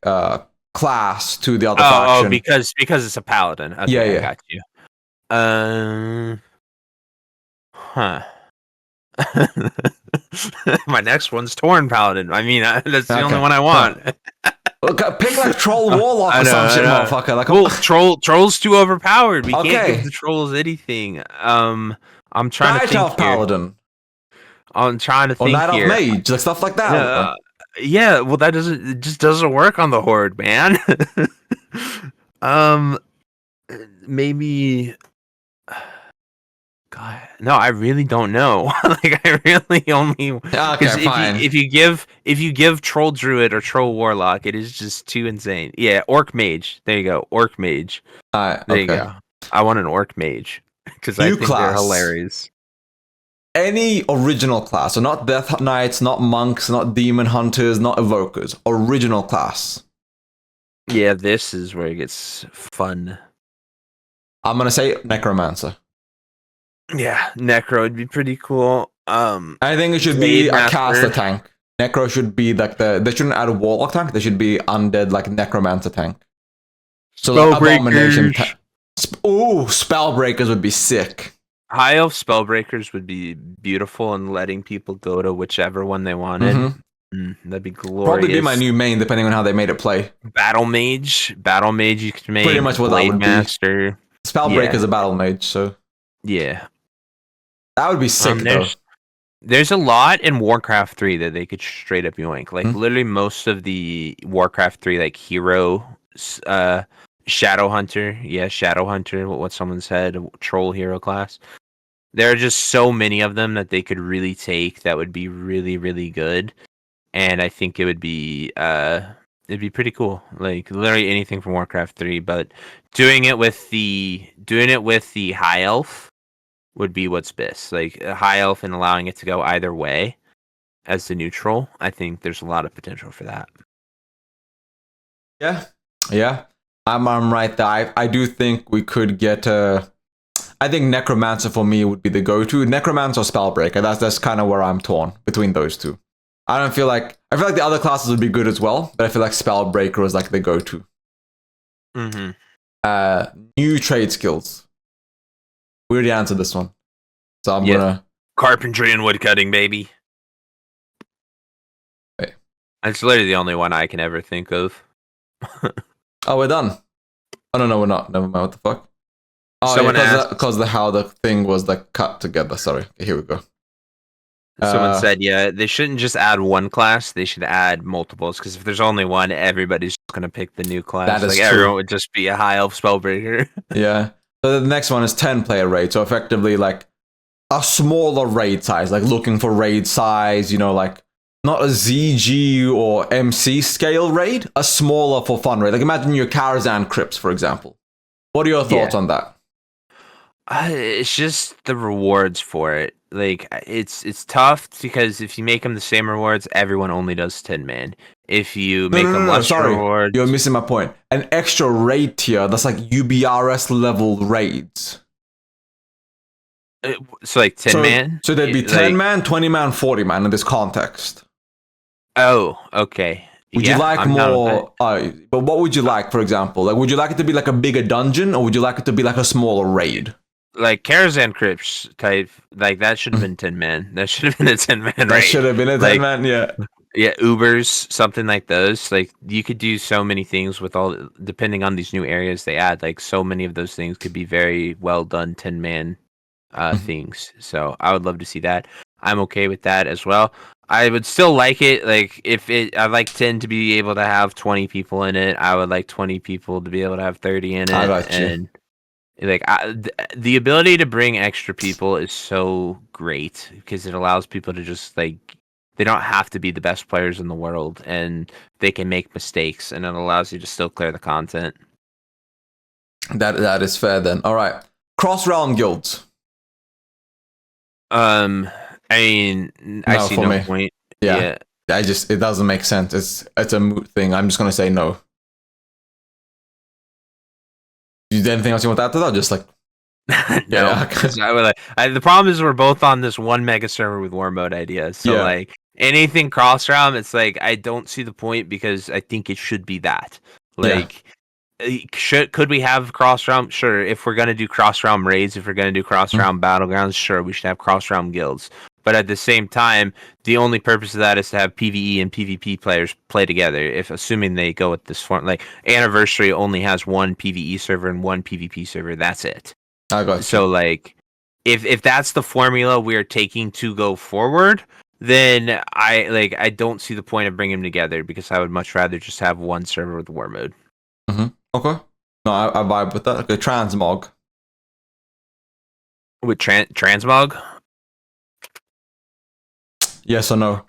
class to the other Oh, faction. because it's a paladin. Okay, Yeah, I yeah. got you. Huh. My next one's Torn Paladin. I mean, that's the only Okay. one I want. Okay, pick like troll warlock or some shit, motherfucker. Like, well, troll's too overpowered. We can't Okay. give the trolls anything. I'm trying to Night think Elf here. Paladin I'm trying to or think Night Elf here. Mage, like stuff like that. Yeah, well, it just doesn't work on the horde, man. um, maybe. God, no, I really don't know. Like, I really only Okay, fine. if you give troll druid or troll warlock, it is just too insane. Yeah, orc mage. There you go, orc mage. There you go. I want an orc mage because I think they're hilarious. Any original class, so not Death Knights, not monks, not demon hunters, not evokers. Original class. Yeah, this is where it gets fun. I'm gonna say necromancer. Yeah, necro would be pretty cool. I think it should be a caster tank. Necro should be like they shouldn't add a warlock tank. They should be undead like necromancer tank. So like abomination. Ooh, spellbreakers would be sick. High elf spellbreakers would be beautiful, and letting people go to whichever one they wanted. Mm-hmm. That'd be glorious. Probably be my new main, depending on how they made it play. Battle mage, you could make pretty much what Blade that would Master. Be. Spellbreaker's a battle mage, so yeah, that would be sick though. There's a lot in Warcraft 3 that they could straight up yoink. Like literally most of the Warcraft 3 like hero, Shadow Hunter, what someone said, troll hero class. There are just so many of them that they could really take that would be really, really good. And I think it would be it'd be pretty cool. Like literally anything from Warcraft 3, but doing it with the high elf would be what's best. Like a high elf and allowing it to go either way as the neutral. I think there's a lot of potential for that. Yeah. I'm right there. I do think we could get I think Necromancer for me would be the go-to. Necromancer or Spellbreaker. That's kind of where I'm torn between those two. I feel like the other classes would be good as well, but I feel like Spellbreaker is like the go-to. New trade skills. We already answered this one, so I'm gonna carpentry and woodcutting, baby. Wait. That's literally the only one I can ever think of. Oh, we're done. Oh no, we're not. Never mind. What the fuck? Oh, someone because how the thing was like cut together. Sorry. Okay, here we go. Someone said, they shouldn't just add one class. They should add multiples, because if there's only one, everybody's just going to pick the new class. That is true. Everyone would just be a high elf spellbreaker. Yeah. So the next one is 10-player raid. So effectively like a smaller raid size, like looking for raid size, like not a ZG or MC scale raid, a smaller for fun raid. Like imagine your Karazhan Crypts, for example. What are your thoughts on that? It's just the rewards for it. Like it's tough because if you make them the same rewards, everyone only does 10 man. If you make them less rewards, you're missing my point. An extra raid tier that's like UBRS level raids. So like 10 man. So there'd be 10 man, 20 man, 40 man in this context. Oh, okay. Would you like more? But what would you like, for example? Like, would you like it to be like a bigger dungeon, or would you like it to be like a smaller raid? Like Karazhan Crypts type, like that should have been 10 man. That should have been a 10 man, right? That should have been a 10 man, yeah. Yeah, Ubers, something like those. Like you could do so many things with depending on these new areas they add. Like so many of those things could be very well done 10 man things. So I would love to see that. I'm okay with that as well. I would still like it. Like I'd like 10 to be able to have 20 people in it. I would like 20 people to be able to have 30 in it. I got you. And like the ability to bring extra people is so great because it allows people to just like they don't have to be the best players in the world and they can make mistakes, and it allows you to still clear the content. That is fair then. All right, cross realm guilds. I mean, I see no point. Yeah. It doesn't make sense. It's a moot thing. I'm just gonna say no. Is there anything else you want to add to that? Just like No, Yeah. because the problem is we're both on this one mega server with war mode idea. So Yeah. like anything cross realm, it's like I don't see the point because I think it should be that. Yeah. Like, could we have cross realm? Sure. If we're gonna do cross realm raids, if we're gonna do cross Mm. realm battlegrounds, sure, we should have cross realm guilds. But at the same time, the only purpose of that is to have PVE and PvP players play together. If assuming they go with this form, like Anniversary only has one PvE server and one PvP server. That's it. I got So you. like if that's the formula we're taking to go forward, then I don't see the point of bringing them together because I would much rather just have one server with war mode. Okay. No, I vibe with that. Okay, transmog. With transmog? Yes or no?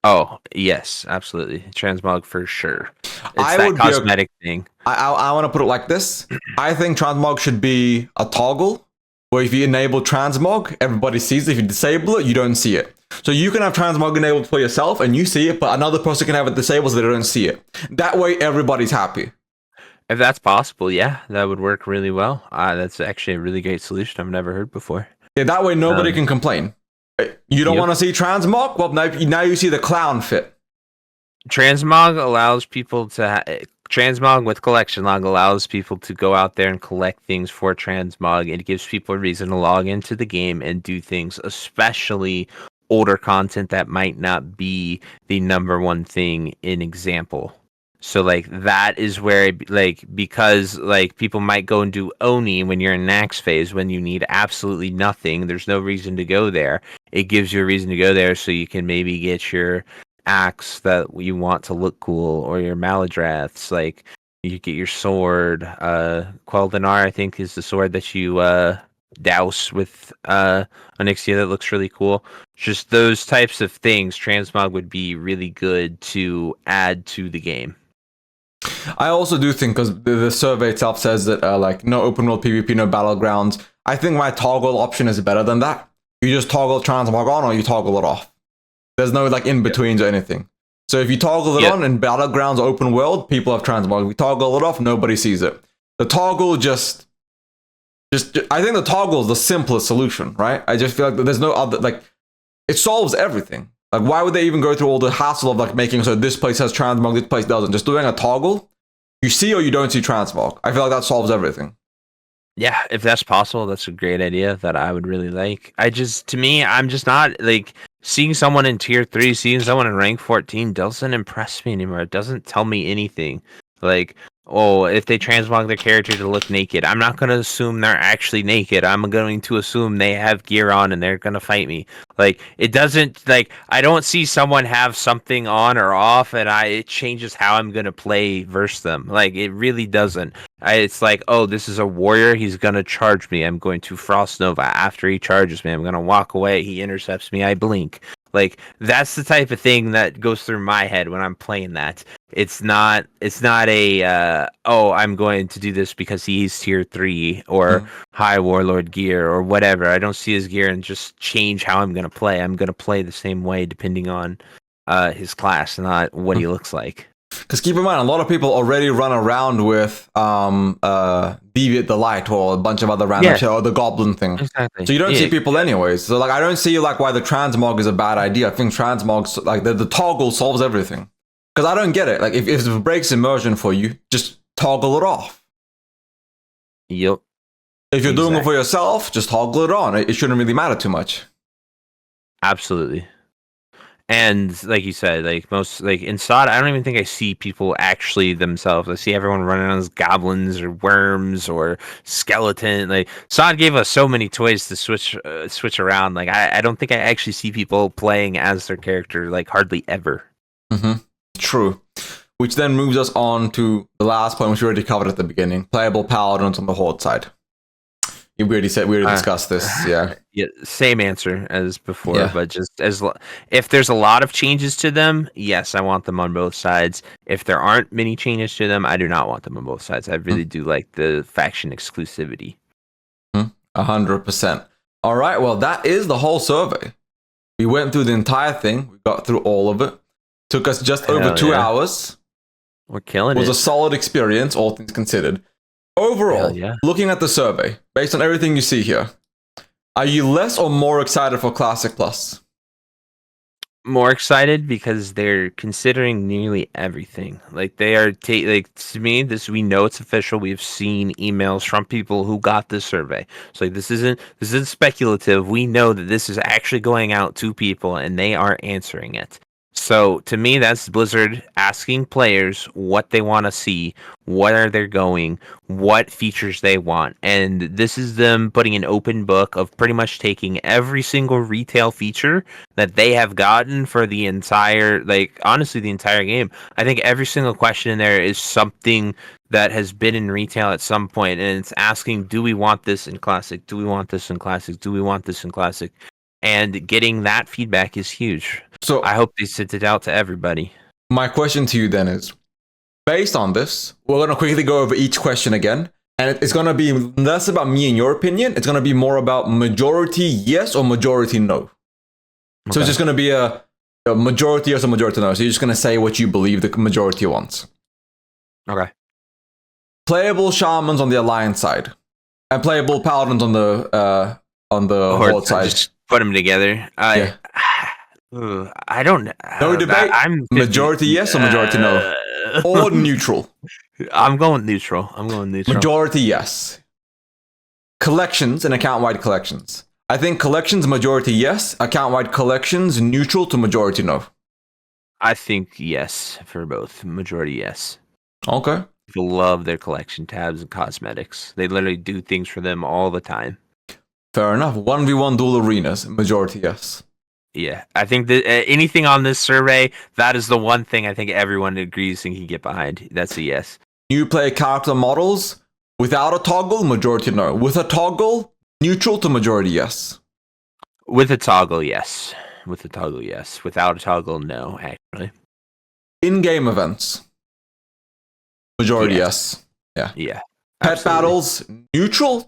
Oh, yes, absolutely. Transmog for sure. It's I that would be cosmetic thing. I want to put it like this. I think transmog should be a toggle where if you enable transmog, everybody sees it. If you disable it, you don't see it. So you can have transmog enabled for yourself and you see it, but another person can have it disabled so they don't see it. That way, everybody's happy. If that's possible, yeah, that would work really well. That's actually a really great solution I've never heard before. Yeah, that way nobody can complain. You don't want to see transmog? Well, now you see the clown fit. Transmog allows people to transmog with collection log allows people to go out there and collect things for transmog. It gives people a reason to log into the game and do things, especially older content that might not be the number one thing in example. So like that is where because like people might go and do Oni when you're in Nax phase when you need absolutely nothing. There's no reason to go there. It gives you a reason to go there so you can maybe get your axe that you want to look cool or your Maladraths. Like you get your sword. Quel'Danar, I think, is the sword that you douse with Onyxia that looks really cool. Just those types of things. Transmog would be really good to add to the game. I also do think, because the survey itself says that like no open world PvP, no battlegrounds. I think my toggle option is better than that. You just toggle transmog on or you toggle it off. There's no like in betweens or anything. So if you toggle it on in battlegrounds open world, people have transmog. If you toggle it off, nobody sees it. The toggle just I think the toggle is the simplest solution, right? I just feel like there's no other, like, it solves everything. Like, why would they even go through all the hassle of like making so this place has transmog, this place doesn't? Just doing a toggle, you see or you don't see transmog. I feel like that solves everything. Yeah, if that's possible, that's a great idea that I would really like. I'm just not like seeing someone in tier 3, seeing someone in rank 14 doesn't impress me anymore. It doesn't tell me anything. Like, oh, if they transmog their character to look naked, I'm not going to assume they're actually naked. I'm going to assume they have gear on and they're going to fight me. Like, it doesn't, like, I don't see someone have something on or off and it changes how I'm going to play versus them. Like, it really doesn't. It's like, oh, this is a warrior. He's going to charge me. I'm going to Frost Nova. After he charges me, I'm going to walk away. He intercepts me. I blink. Like, that's the type of thing that goes through my head when I'm playing that. It's not a oh, I'm going to do this because he's tier 3 or high warlord gear or whatever. I don't see his gear and just change how I'm going to play. I'm going to play the same way depending on his class, not what he looks like. Because keep in mind, a lot of people already run around with Deviate the Light or a bunch of other random shit, or the Goblin thing. Exactly. So you don't see people anyways. So like, I don't see like why the transmog is a bad idea. I think transmog, like the toggle solves everything. Because I don't get it. Like if it breaks immersion for you, just toggle it off. Yep. If you're doing it for yourself, just toggle it on. It shouldn't really matter too much. Absolutely. And like you said, like most, like in SOD, I don't even think I see people actually themselves. I see everyone running on as goblins or worms or skeleton. Like SOD gave us so many toys to switch around. Like I don't think I actually see people playing as their character, like hardly ever. True. Which then moves us on to the last point, which we already covered at the beginning: playable paladins on the horde side. We already discussed this. Yeah, same answer as before, but just if there's a lot of changes to them, yes, I want them on both sides. If there aren't many changes to them, I do not want them on both sides. I really do like the faction exclusivity. 100%. All right, well, that is the whole survey. We went through the entire thing. We got through all of it. Took us just over 2 hours. We're killing it. It was a solid experience, all things considered. Hell Overall, yeah. looking at the survey, based on everything you see here, are you less or more excited for Classic Plus? More excited because they're considering nearly everything. Like they are like to me, this we know it's official. We've seen emails from people who got this survey. So like this isn't speculative. We know that this is actually going out to people and they are answering it. So to me, that's Blizzard asking players what they want to see, what are they going, what features they want. And this is them putting an open book of pretty much taking every single retail feature that they have gotten for the entire, like, honestly, the entire game. I think every single question in there is something that has been in retail at some point, and it's asking, do we want this in Classic? Do we want this in Classic? Do we want this in Classic? And getting that feedback is huge. I So, hope they sent it out to everybody. my question to you then is, based on this, we're going to quickly go over each question again. And it's going to be less about me and your opinion. It's going to be more about majority yes or majority no. So it's just going to be a majority yes or majority no. So you're just going to say what you believe the majority wants. Okay. Playable shamans on the alliance side, and playable paladins on the horde side. Just put them together. Yeah. I don't. No debate. I'm 50, Majority yes or majority no, or neutral. I'm going neutral. Majority yes. Collections and account-wide collections. I think collections majority yes, account-wide collections neutral to majority no. I think yes for both. Majority yes. Okay. People love their collection tabs and cosmetics. They literally do things for them all the time. Fair enough. 1v1 dual arenas, majority yes. Yeah, I think that anything on this survey, that is the one thing I think everyone agrees and can get behind. That's a yes. New player character models without a toggle, majority no. With a toggle, neutral to majority yes. With a toggle, yes. With a toggle, yes. Without a toggle, no, actually. In-game events, majority yes. Yeah. Yeah. Pet Absolutely. battles, neutral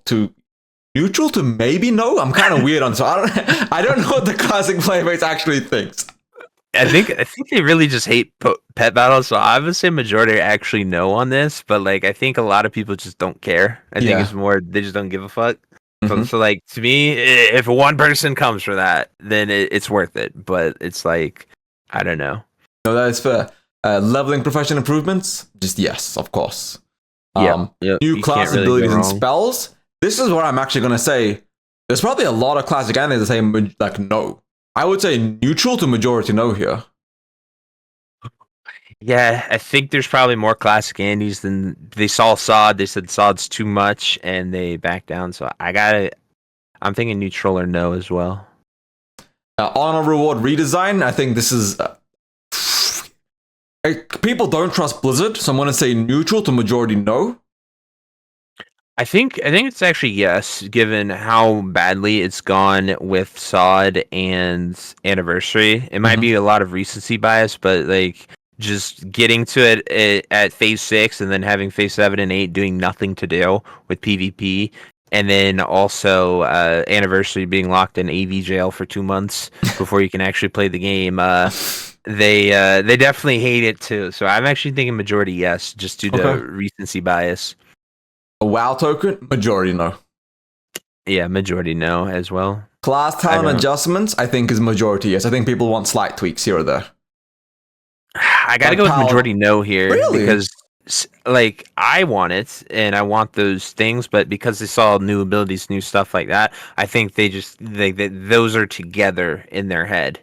to maybe no. I'm kind of weird on so I don't know what the classic player base actually thinks. I think they really just hate pet battles. So I would say majority actually no on this, but like I think a lot of people just don't care. I think it's more they just don't give a fuck. So like to me, if one person comes for that, then it's worth it. But it's like I don't know. No, that is fair. Leveling profession improvements, just yes, of course. New class really abilities and spells. This is what I'm actually going to say. There's probably a lot of classic animes that say like no. I would say neutral to majority no here. Yeah, I think there's probably more classic Andes than they saw Sod. They said Sod's too much, and they backed down. So I'm thinking neutral or no as well. Honor reward redesign. I think this is. People don't trust Blizzard, so I'm going to say neutral to majority no. I think it's actually yes, given how badly it's gone with Sod and Anniversary. It might be a lot of recency bias, but like just getting to it at phase 6 and then having phase 7 and 8 doing nothing to do with PvP, and then also Anniversary being locked in AV jail for 2 months before you can actually play the game. They definitely hate it too. So I'm actually thinking majority yes, just due to recency bias. A WoW token, majority no. Yeah, majority no as well. Class talent adjustments, I think, is majority yes. I think people want slight tweaks here or there. I gotta go with majority no here. Really? Because like I want it and I want those things, but because they saw new abilities, new stuff like that, I think they just those are together in their head.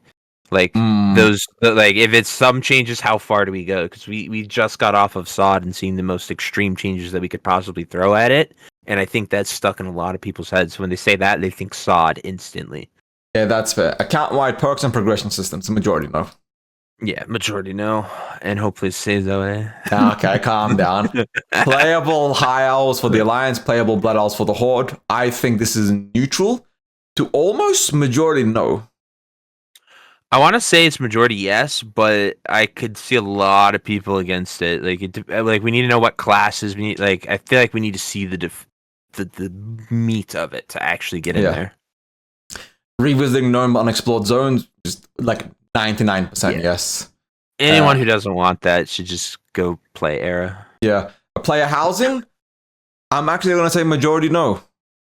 Like those, like if it's some changes, how far do we go? Because we just got off of Sod and seen the most extreme changes that we could possibly throw at it, and I think that's stuck in a lot of people's heads. When they say that, they think Sod instantly. Yeah, that's fair. Account-wide perks and progression systems, majority no. Yeah, majority no, and hopefully it stays that way. Okay, calm down. Playable High Owls for the Alliance, playable Blood Owls for the Horde. I think this is neutral to almost majority no. I want to say it's majority yes, but I could see a lot of people against it. Like we need to know what classes we need. Like I feel like we need to see the meat of it to actually get in there. Revisiting known but unexplored zones, just like 99% yes. Anyone who doesn't want that should just go play Era. Yeah. Player housing, I'm actually going to say majority no.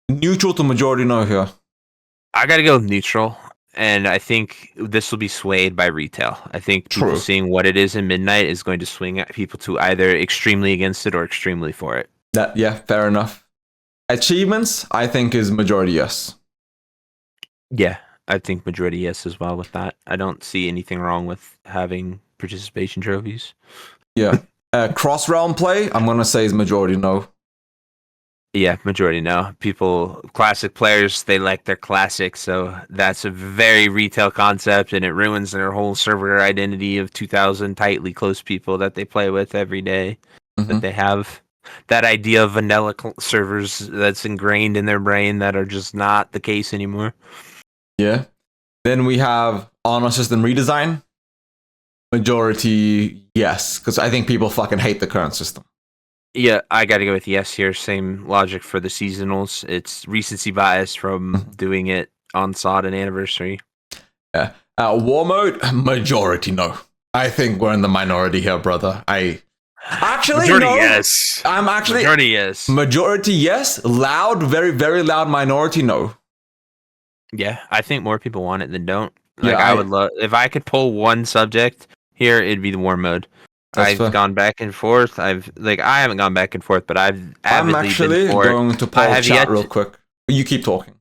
Neutral to majority no here. I got to go neutral. And I think this will be swayed by retail. I think people True. seeing what it is in Midnight is going to swing people to either extremely against it or extremely for it. Yeah, fair enough. Achievements, I think, is majority yes. Yeah, I think majority yes as well with that. I don't see anything wrong with having participation trophies. Yeah. Cross realm play, I'm going to say is majority no. Yeah, majority no. People, classic players, they like their classics, so that's a very retail concept, and it ruins their whole server identity of 2,000 tightly close people that they play with every day. That they have that idea of vanilla servers that's ingrained in their brain that are just not the case anymore. Yeah. Then we have honor system redesign. Majority yes, because I think people fucking hate the current system. Yeah, I got to go with yes here. Same logic for the seasonals. It's recency bias from doing it on SOD and anniversary. Yeah. War mode, majority no. I think we're in the minority here, brother. Actually, majority no. yes. I'm actually majority yes. Majority yes. Loud, very, very loud minority no. Yeah, I think more people want it than don't. Like, Yeah, I would love if I could pull one subject here, it'd be the war mode. I've fair. gone back and forth. I haven't gone back and forth, but I'm actually been for going to poll chat real quick. You keep talking.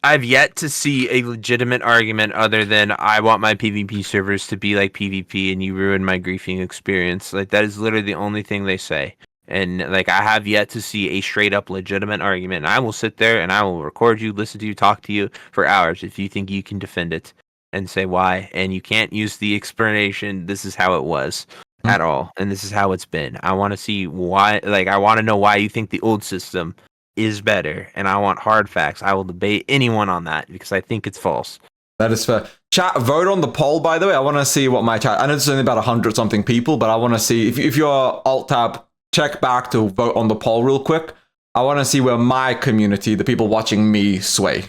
I've yet to see a legitimate argument other than I want my PvP servers to be like PvP and you ruin my griefing experience. Like, that is literally the only thing they say. And like, I have yet to see a straight up legitimate argument. And I will sit there and I will record you, listen to you, talk to you for hours if you think you can defend it and say why. And you can't use the explanation, this is how it was at all. And this is how it's been. I want to see why, like, I want to know why you think the old system is better, and I want hard facts. I will debate anyone on that because I think it's false. That is fair. Chat, vote on the poll, by the way. I want to see what my chat... I know it's only about 100 something people, but I want to see... If you're alt-tab, check back to vote on the poll real quick. I want to see where my community, the people watching me, sway.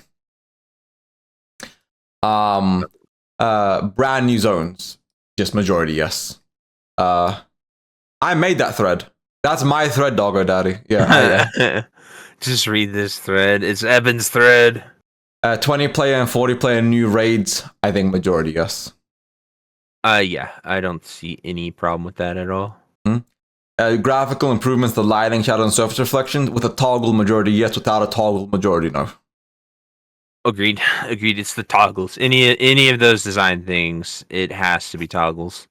Brand new zones. Just majority, yes. I made that thread. That's my thread, Doggo Daddy. Yeah. Just read this thread. It's Evan's thread. 20 player and 40 player new raids. I think majority, yes. Yeah, I don't see any problem with that at all. Graphical improvements, the lighting, shadow, and surface reflection with a toggle majority, yes. Without a toggle majority, no. Agreed. It's the toggles. Any of those design things, it has to be toggles.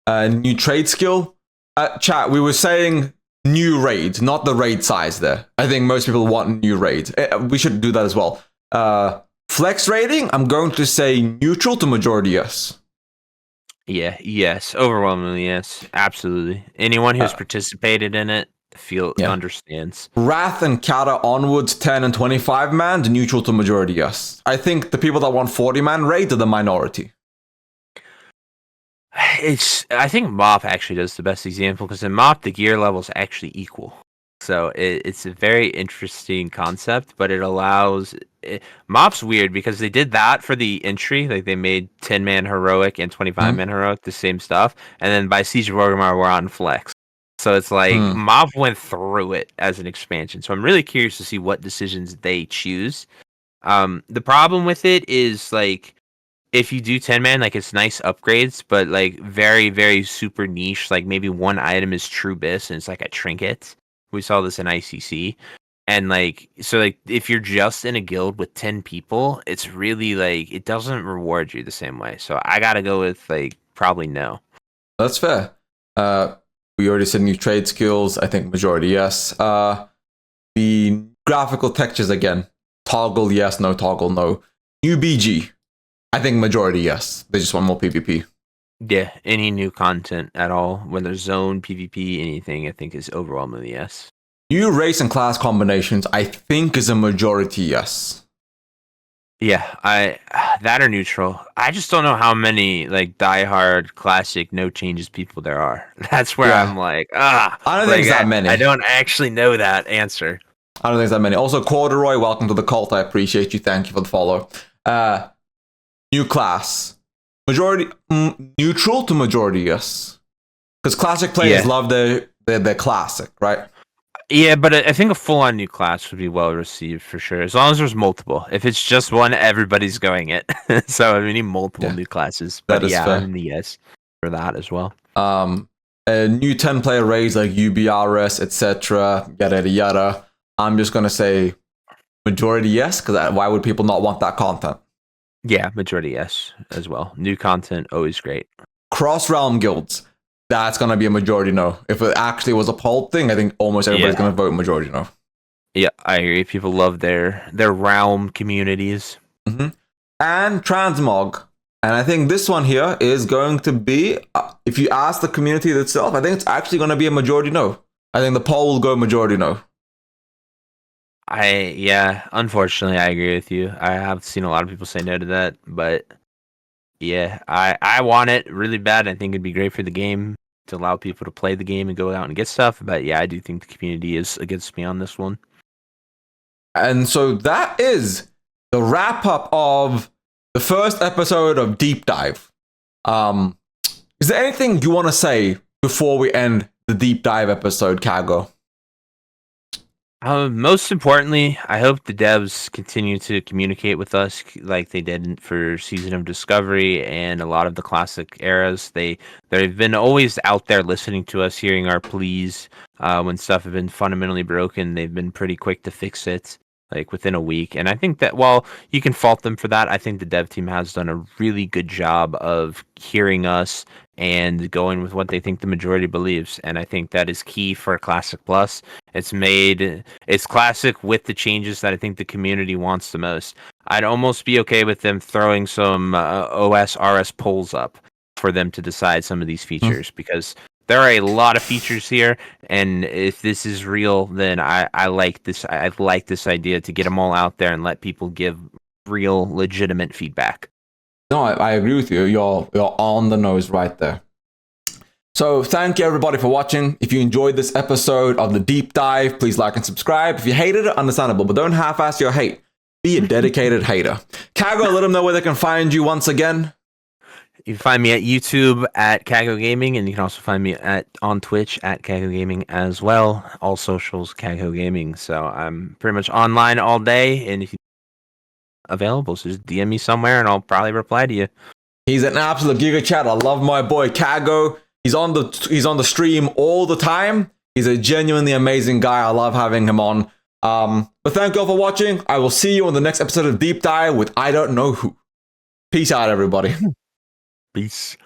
New trade skill. Chat, we were saying new raids, not the raid size there. I think most people want new raids. We should do that as well. Flex rating, I'm going to say neutral to majority yes. Yeah, yes. Overwhelmingly yes. Absolutely. Anyone who's participated in it understands. Wrath and Kata onwards 10 and 25 man, neutral to majority yes. I think the people that want 40 man raid are the minority. I think MOP actually does the best example because in MOP the gear level is actually equal, so it's a very interesting concept. But it allows MOP's weird because they did that for the entry, like they made 10-man heroic and 25-man heroic the same stuff, and then by Siege of Orgrimmar we're on flex. So it's like MOP went through it as an expansion. So I'm really curious to see what decisions they choose. The problem with it is like, if you do 10-man, like, it's nice upgrades, but like very, very super niche. Like maybe one item is True Bis and it's like a trinket. We saw this in ICC. And like, so like if you're just in a guild with 10 people, it's really like, it doesn't reward you the same way. So I gotta go with like probably no. That's fair. We already said new trade skills. I think majority yes. The graphical textures again. Toggle yes, no toggle no. New BG. I think majority yes. They just want more PvP. Yeah, any new content at all, whether zone, PvP, anything, I think is overwhelmingly yes. New race and class combinations, I think is a majority yes. Yeah, that are neutral. I just don't know how many like diehard classic no changes people there are. That's where I'm like, I don't think it's that many. I don't actually know that answer. I don't think it's that many. Also, Corduroy, welcome to the cult. I appreciate you. Thank you for the follow. New class. Majority neutral to majority, yes. Because classic players love their classic, right? Yeah, but I think a full-on new class would be well received for sure, as long as there's multiple. If it's just one, everybody's going it. So we need multiple Yeah, new classes. But that is yeah, fair. I'm the yes for that as well. A new 10-player raids like UBRS, etc., yada yada yada. I'm just gonna say majority yes, because why would people not want that content? Yeah, majority yes as well. New content, always great. Cross realm guilds, that's gonna be a majority no. If it actually was a poll thing, I think almost everybody's Yeah. gonna vote majority no. Yeah, I agree. People love their realm communities. Mm-hmm. And transmog. And I think this one here is going to be, if you ask the community itself, I think it's actually going to be a majority no. I think the poll will go majority no. Yeah, unfortunately I agree with you. I have seen a lot of people say no to that, but yeah, I want it really bad. I think it'd be great for the game to allow people to play the game and go out and get stuff, but yeah, I do think the community is against me on this one. And so that is the wrap up of the first episode of Deep Dive. Is there anything you want to say before we end the Deep Dive episode, Kaghoe? Most importantly, I hope the devs continue to communicate with us like they did for Season of Discovery and a lot of the classic eras. They've been always out there listening to us, hearing our pleas. When stuff has been fundamentally broken, they've been pretty quick to fix it, like within a week. And I think that while you can fault them for that, I think the dev team has done a really good job of hearing us and going with what they think the majority believes. And I think that is key for Classic Plus. It's classic with the changes that I think the community wants the most. I'd almost be okay with them throwing some OS RS polls up for them to decide some of these features because there are a lot of features here, and if this is real, then I like this. I like this idea to get them all out there and let people give real, legitimate feedback. No, I agree with you. You're on the nose right there. So thank you everybody for watching. If you enjoyed this episode of the Deep Dive, please like and subscribe. If you hated it, understandable, but don't half-ass your hate. Be a dedicated hater. Kaghoe, let them know where they can find you once again. You can find me at YouTube at Kaghoe Gaming, and you can also find me on Twitch at Kaghoe Gaming as well. All socials, Kaghoe Gaming. So I'm pretty much online all day, and if you available, so just DM me somewhere, and I'll probably reply to you. He's an absolute giga chat. I love my boy Kaghoe. He's on the stream all the time. He's a genuinely amazing guy. I love having him on. But thank you all for watching. I will see you on the next episode of Deep Dive with I don't know who. Peace out, everybody. Peace.